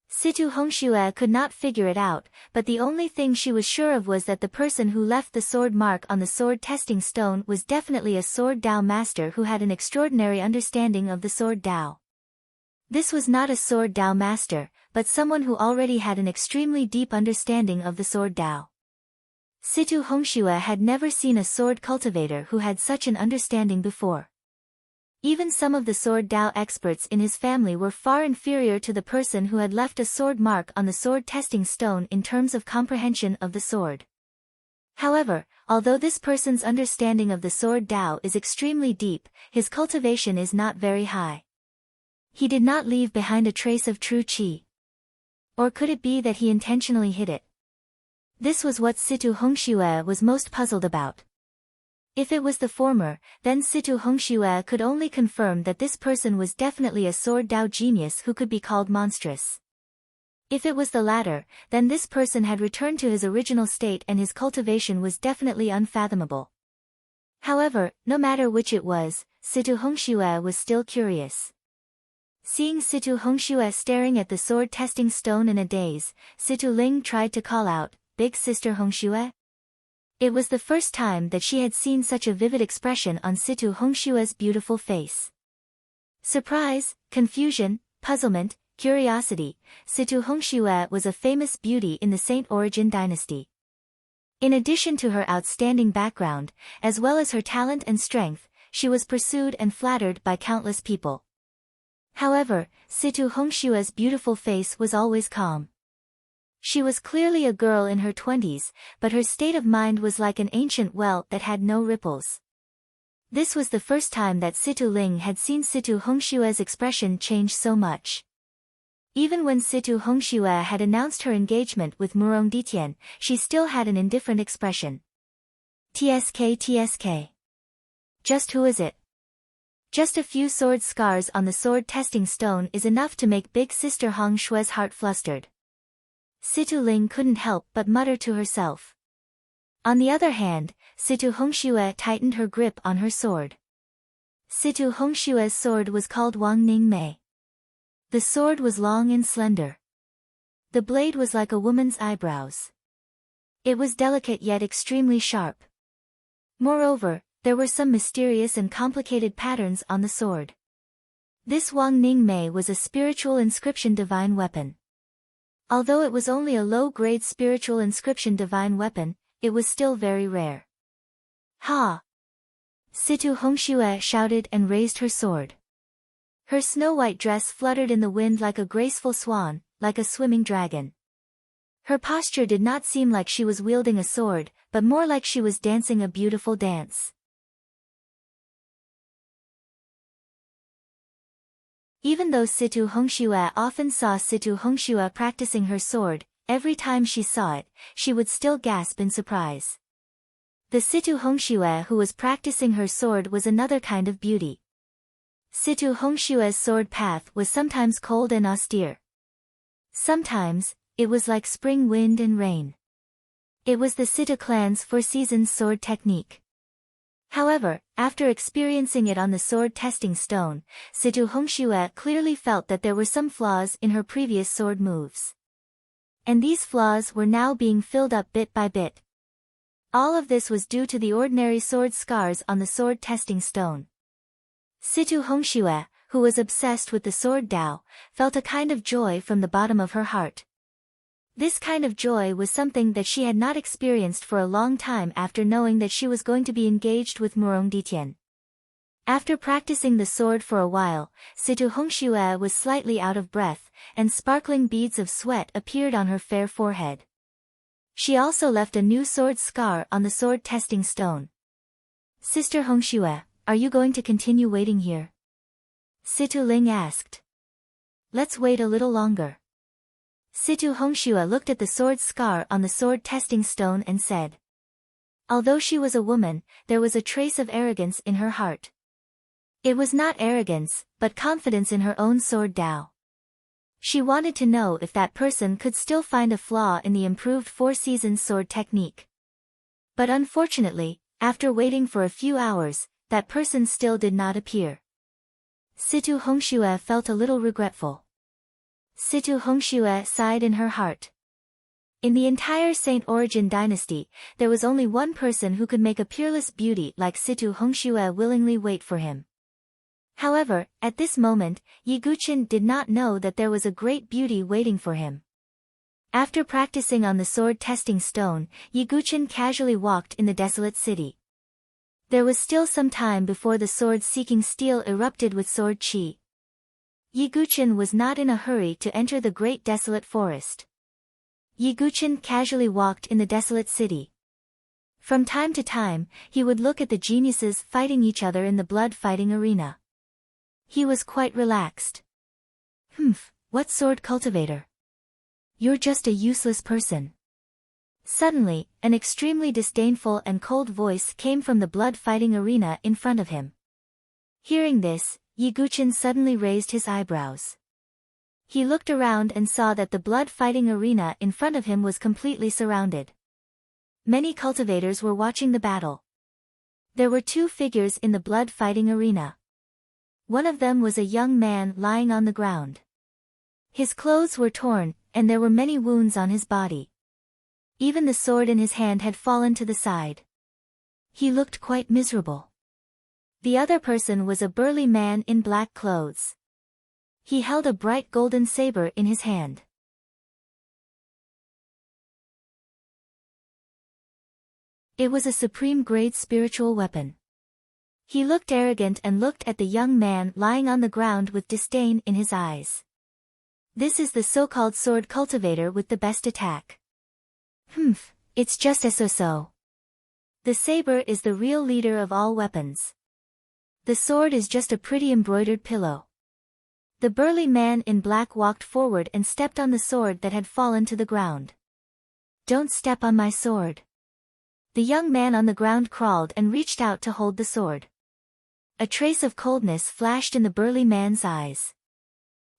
Situ Hongshui could not figure it out, but the only thing she was sure of was that the person who left the sword mark on the sword testing stone was definitely a sword Dao master who had an extraordinary understanding of the sword Dao. This was not a sword Dao master, but someone who already had an extremely deep understanding of the sword Dao. Situ Hongxue had never seen a sword cultivator who had such an understanding before. Even some of the sword Dao experts in his family were far inferior to the person who had left a sword mark on the sword testing stone in terms of comprehension of the sword. However, although this person's understanding of the sword Dao is extremely deep, his cultivation is not very high. He did not leave behind a trace of true qi. Or could it be that he intentionally hid it? This was what Situ Hongxue was most puzzled about. If it was the former, then Situ Hongxue could only confirm that this person was definitely a sword Dao genius who could be called monstrous. If it was the latter, then this person had returned to his original state and his cultivation was definitely unfathomable. However, no matter which it was, Situ Hongxue was still curious. Seeing Situ Hongxue staring at the sword testing stone in a daze, Situ Ling tried to call out, "Big Sister Hongxue?" It was the first time that she had seen such a vivid expression on Situ Hongxue's beautiful face. Surprise, confusion, puzzlement, curiosity. Situ Hongxue was a famous beauty in the Saint Origin dynasty. In addition to her outstanding background, as well as her talent and strength, she was pursued and flattered by countless people. However, Situ Hongxue's beautiful face was always calm. She was clearly a girl in her 20s, but her state of mind was like an ancient well that had no ripples. This was the first time that Situ Ling had seen Situ Hongxue's expression change so much. Even when Situ Hongxue had announced her engagement with Murong Ditian, she still had an indifferent expression. TSK. Just who is it? Just a few sword scars on the sword testing stone is enough to make Big Sister Hongshue's heart flustered. Situ Ling couldn't help but mutter to herself. On the other hand, Situ Hongxue tightened her grip on her sword. Situ Hongxue's sword was called Wang Ning Mei. The sword was long and slender. The blade was like a woman's eyebrows. It was delicate yet extremely sharp. Moreover, there were some mysterious and complicated patterns on the sword. This Wang Ning Mei was a spiritual inscription divine weapon. Although it was only a low-grade spiritual inscription divine weapon, it was still very rare. Ha! Situ Hongxue shouted and raised her sword. Her snow-white dress fluttered in the wind like a graceful swan, like a swimming dragon. Her posture did not seem like she was wielding a sword, but more like she was dancing a beautiful dance. Even though Situ Hongxue often saw Situ Hongxue practicing her sword, every time she saw it, she would still gasp in surprise. The Situ Hongxue who was practicing her sword was another kind of beauty. Situ Hongxue's sword path was sometimes cold and austere. Sometimes, it was like spring wind and rain. It was the Situ clan's four-seasons sword technique. However, after experiencing it on the sword testing stone, Situ Hongxue clearly felt that there were some flaws in her previous sword moves. And these flaws were now being filled up bit by bit. All of this was due to the ordinary sword scars on the sword testing stone. Situ Hongxue, who was obsessed with the sword Dao, felt a kind of joy from the bottom of her heart. This kind of joy was something that she had not experienced for a long time after knowing that she was going to be engaged with Murong Ditian. After practicing the sword for a while, Situ Hongxue was slightly out of breath, and sparkling beads of sweat appeared on her fair forehead. She also left a new sword scar on the sword testing stone. "Sister Hongxue, are you going to continue waiting here?" Situ Ling asked. "Let's wait a little longer." Situ Hongxue looked at the sword scar on the sword testing stone and said. Although she was a woman, there was a trace of arrogance in her heart. It was not arrogance, but confidence in her own sword Dao. She wanted to know if that person could still find a flaw in the improved four-seasons sword technique. But unfortunately, after waiting for a few hours, that person still did not appear. Situ Hongxue felt a little regretful. Situ Hongxue sighed in her heart. In the entire Saint Origin dynasty, there was only one person who could make a peerless beauty like Situ Hongxue willingly wait for him. However, at this moment, Yiguchin did not know that there was a great beauty waiting for him. After practicing on the sword testing stone, Yiguchin casually walked in the desolate city. There was still some time before the sword-seeking steel erupted with sword chi. Yiguchin was not in a hurry to enter the great desolate forest. Yiguchin casually walked in the desolate city. From time to time, he would look at the geniuses fighting each other in the blood-fighting arena. He was quite relaxed. What sword cultivator? You're just a useless person. Suddenly, an extremely disdainful and cold voice came from the blood-fighting arena in front of him. Hearing this, Yiguchin suddenly raised his eyebrows. He looked around and saw that the blood-fighting arena in front of him was completely surrounded. Many cultivators were watching the battle. There were two figures in the blood-fighting arena. One of them was a young man lying on the ground. His clothes were torn, and there were many wounds on his body. Even the sword in his hand had fallen to the side. He looked quite miserable. The other person was a burly man in black clothes. He held a bright golden saber in his hand. It was a supreme-grade spiritual weapon. He looked arrogant and looked at the young man lying on the ground with disdain in his eyes. This is the so-called sword cultivator with the best attack. It's just so. The saber is the real leader of all weapons. The sword is just a pretty embroidered pillow. The burly man in black walked forward and stepped on the sword that had fallen to the ground. Don't step on my sword. The young man on the ground crawled and reached out to hold the sword. A trace of coldness flashed in the burly man's eyes.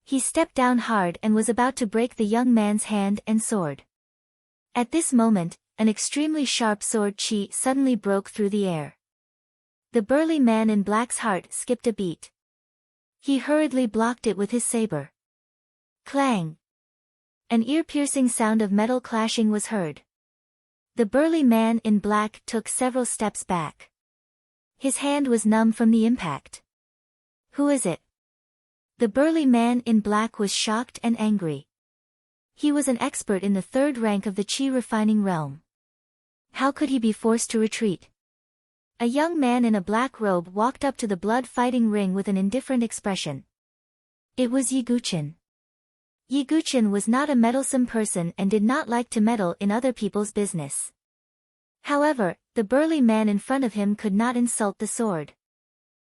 He stepped down hard and was about to break the young man's hand and sword. At this moment, an extremely sharp sword chi suddenly broke through the air. The burly man in black's heart skipped a beat. He hurriedly blocked it with his saber. Clang! An ear-piercing sound of metal clashing was heard. The burly man in black took several steps back. His hand was numb from the impact. Who is it? The burly man in black was shocked and angry. He was an expert in the third rank of the chi refining realm. How could he be forced to retreat? A young man in a black robe walked up to the blood-fighting ring with an indifferent expression. It was Yiguchin. Yiguchin was not a meddlesome person and did not like to meddle in other people's business. However, the burly man in front of him could not insult the sword.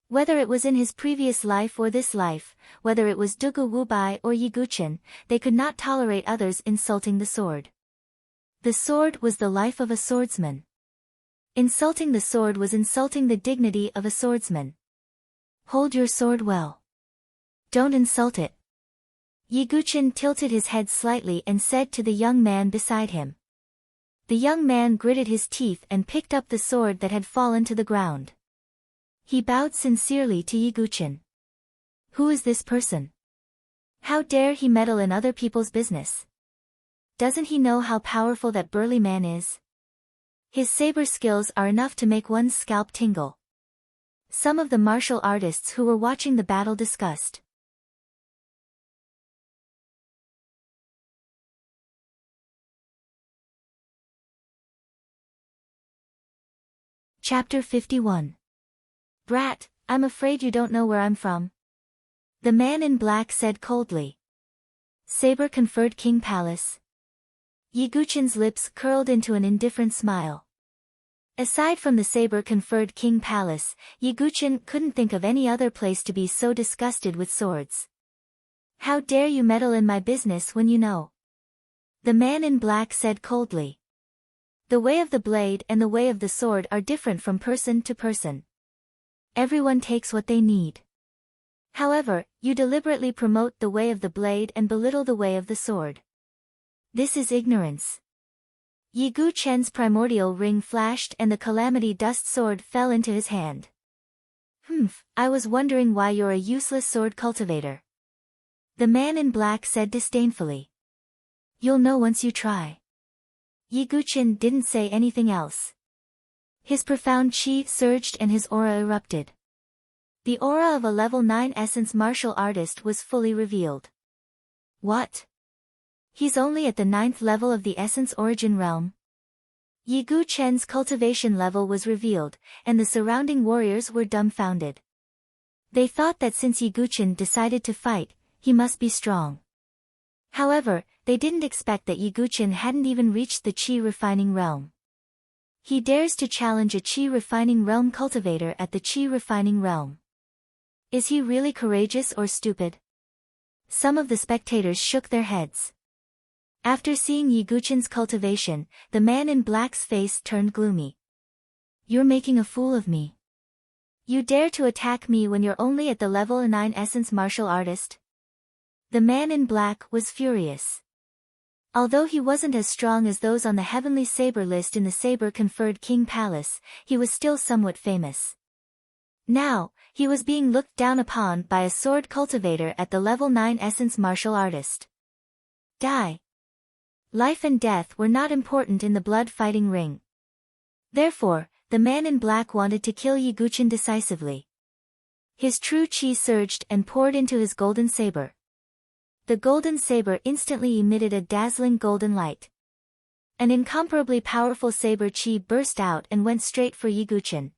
Whether it was in his previous life or this life, whether it was Dugu Wubai or Yiguchin, they could not tolerate others insulting the sword. The sword was the life of a swordsman. Insulting the sword was insulting the dignity of a swordsman. Hold your sword well. Don't insult it. Yiguchin tilted his head slightly and said to the young man beside him. The young man gritted his teeth and picked up the sword that had fallen to the ground. He bowed sincerely to Yiguchin. Who is this person? How dare he meddle in other people's business? Doesn't he know how powerful that burly man is? His saber skills are enough to make one's scalp tingle. Some of the martial artists who were watching the battle discussed. Chapter 51. Brat, I'm afraid you don't know where I'm from. The man in black said coldly. Saber conferred King Palace. Yiguchin's lips curled into an indifferent smile. Aside from the saber conferred King Palace, Yiguchin couldn't think of any other place to be so disgusted with swords. How dare you meddle in my business when you know? The man in black said coldly. The way of the blade and the way of the sword are different from person to person. Everyone takes what they need. However, you deliberately promote the way of the blade and belittle the way of the sword. This is ignorance. Yiguchen's primordial ring flashed and the calamity dust sword fell into his hand. I was wondering why you're a useless sword cultivator. The man in black said disdainfully. You'll know once you try. Yiguchin didn't say anything else. His profound chi surged and his aura erupted. The aura of a level 9 essence martial artist was fully revealed. What? He's only at the 9th level of the essence origin realm? Yi Gu Chen's cultivation level was revealed, and the surrounding warriors were dumbfounded. They thought that since Yi Gu Chen decided to fight, he must be strong. However, they didn't expect that Yi Gu Chen hadn't even reached the Qi refining realm. He dares to challenge a Qi refining realm cultivator at the Qi refining realm. Is he really courageous or stupid? Some of the spectators shook their heads. After seeing Yi Gu Chen's cultivation, the man in black's face turned gloomy. You're making a fool of me. You dare to attack me when you're only at the level 9 essence martial artist? The man in black was furious. Although he wasn't as strong as those on the heavenly saber list in the saber-conferred King Palace, he was still somewhat famous. Now, he was being looked down upon by a sword cultivator at the level 9 essence martial artist. Die. Life and death were not important in the blood fighting ring. Therefore, the man in black wanted to kill Yi Gu Chen decisively. His true qi surged and poured into his golden saber. The golden saber instantly emitted a dazzling golden light. An incomparably powerful saber qi burst out and went straight for Yi Gu Chen.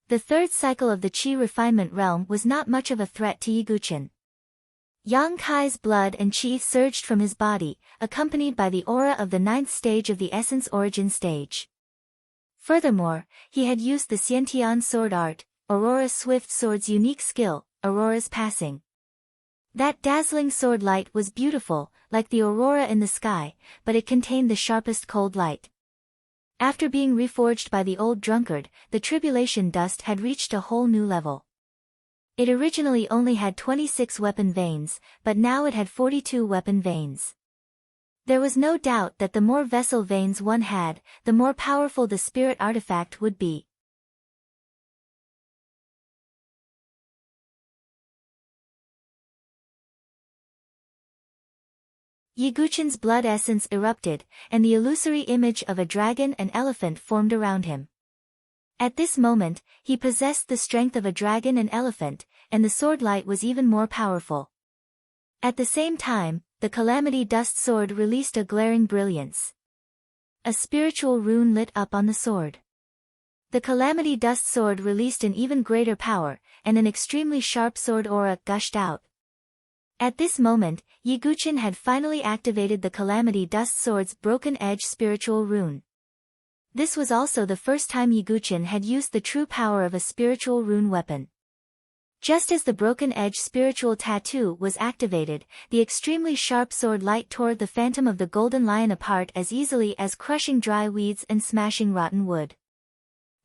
The third cycle of the qi refinement realm was not much of a threat to Yi Gu Chen. Yang Kai's blood and qi surged from his body, accompanied by the aura of the 9th stage of the essence origin stage. Furthermore, he had used the Xiantian sword art, Aurora Swift Sword's unique skill, Aurora's Passing. That dazzling sword light was beautiful, like the aurora in the sky, but it contained the sharpest cold light. After being reforged by the old drunkard, the tribulation dust had reached a whole new level. It originally only had 26 weapon veins, but now it had 42 weapon veins. There was no doubt that the more vessel veins one had, the more powerful the spirit artifact would be. Yi Gu Chen's blood essence erupted, and the illusory image of a dragon and elephant formed around him. At this moment, he possessed the strength of a dragon and elephant, and the sword light was even more powerful. At the same time, the Calamity Dust sword released a glaring brilliance. A spiritual rune lit up on the sword. The Calamity Dust sword released an even greater power, and an extremely sharp sword aura gushed out. At this moment, Yi Gu Chen had finally activated the Calamity Dust sword's broken edge spiritual rune. This was also the first time Yi Gu Chen had used the true power of a spiritual rune weapon. Just as the broken edge spiritual tattoo was activated, the extremely sharp sword light tore the phantom of the golden lion apart as easily as crushing dry weeds and smashing rotten wood.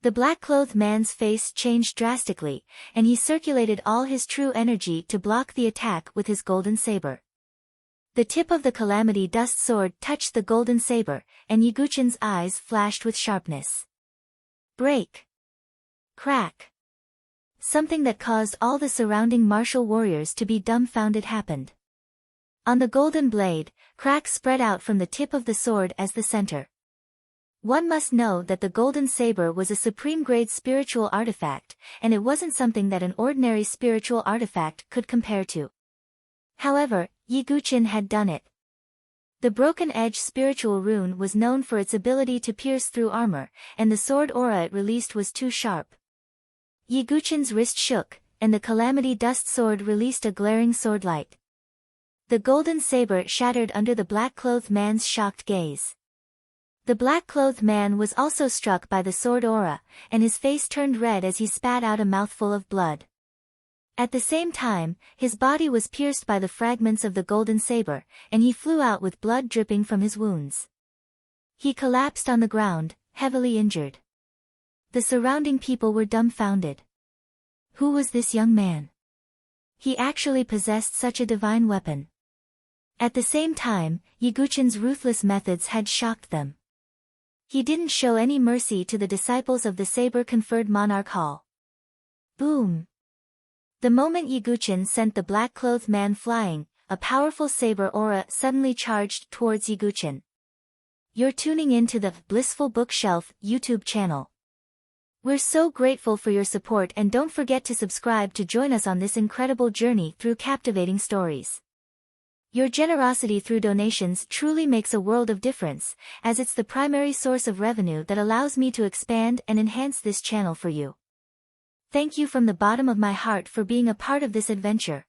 The black-clothed man's face changed drastically, and he circulated all his true energy to block the attack with his golden saber. The tip of the Calamity Dust sword touched the golden saber, and Yi Gu Chen's eyes flashed with sharpness. Break! Crack! Something that caused all the surrounding martial warriors to be dumbfounded happened. On the golden blade, cracks spread out from the tip of the sword as the center. One must know that the golden saber was a supreme-grade spiritual artifact, and it wasn't something that an ordinary spiritual artifact could compare to. However, Yi Gu Chen had done it. The broken edge spiritual rune was known for its ability to pierce through armor, and the sword aura it released was too sharp. Yi Gu Chen's wrist shook, and the Calamity Dust sword released a glaring sword light. The golden saber shattered under the black-clothed man's shocked gaze. The black-clothed man was also struck by the sword aura, and his face turned red as he spat out a mouthful of blood. At the same time, his body was pierced by the fragments of the golden saber, and he flew out with blood dripping from his wounds. He collapsed on the ground, heavily injured. The surrounding people were dumbfounded. Who was this young man? He actually possessed such a divine weapon. At the same time, Yi Gu Chen's ruthless methods had shocked them. He didn't show any mercy to the disciples of the saber-conferred monarch hall. Boom! The moment Yi Gu Chen sent the black-clothed man flying, a powerful saber aura suddenly charged towards Yi Gu Chen. You're tuning in to the Blissful Bookshelf YouTube channel. We're so grateful for your support, and don't forget to subscribe to join us on this incredible journey through captivating stories. Your generosity through donations truly makes a world of difference, as it's the primary source of revenue that allows me to expand and enhance this channel for you. Thank you from the bottom of my heart for being a part of this adventure.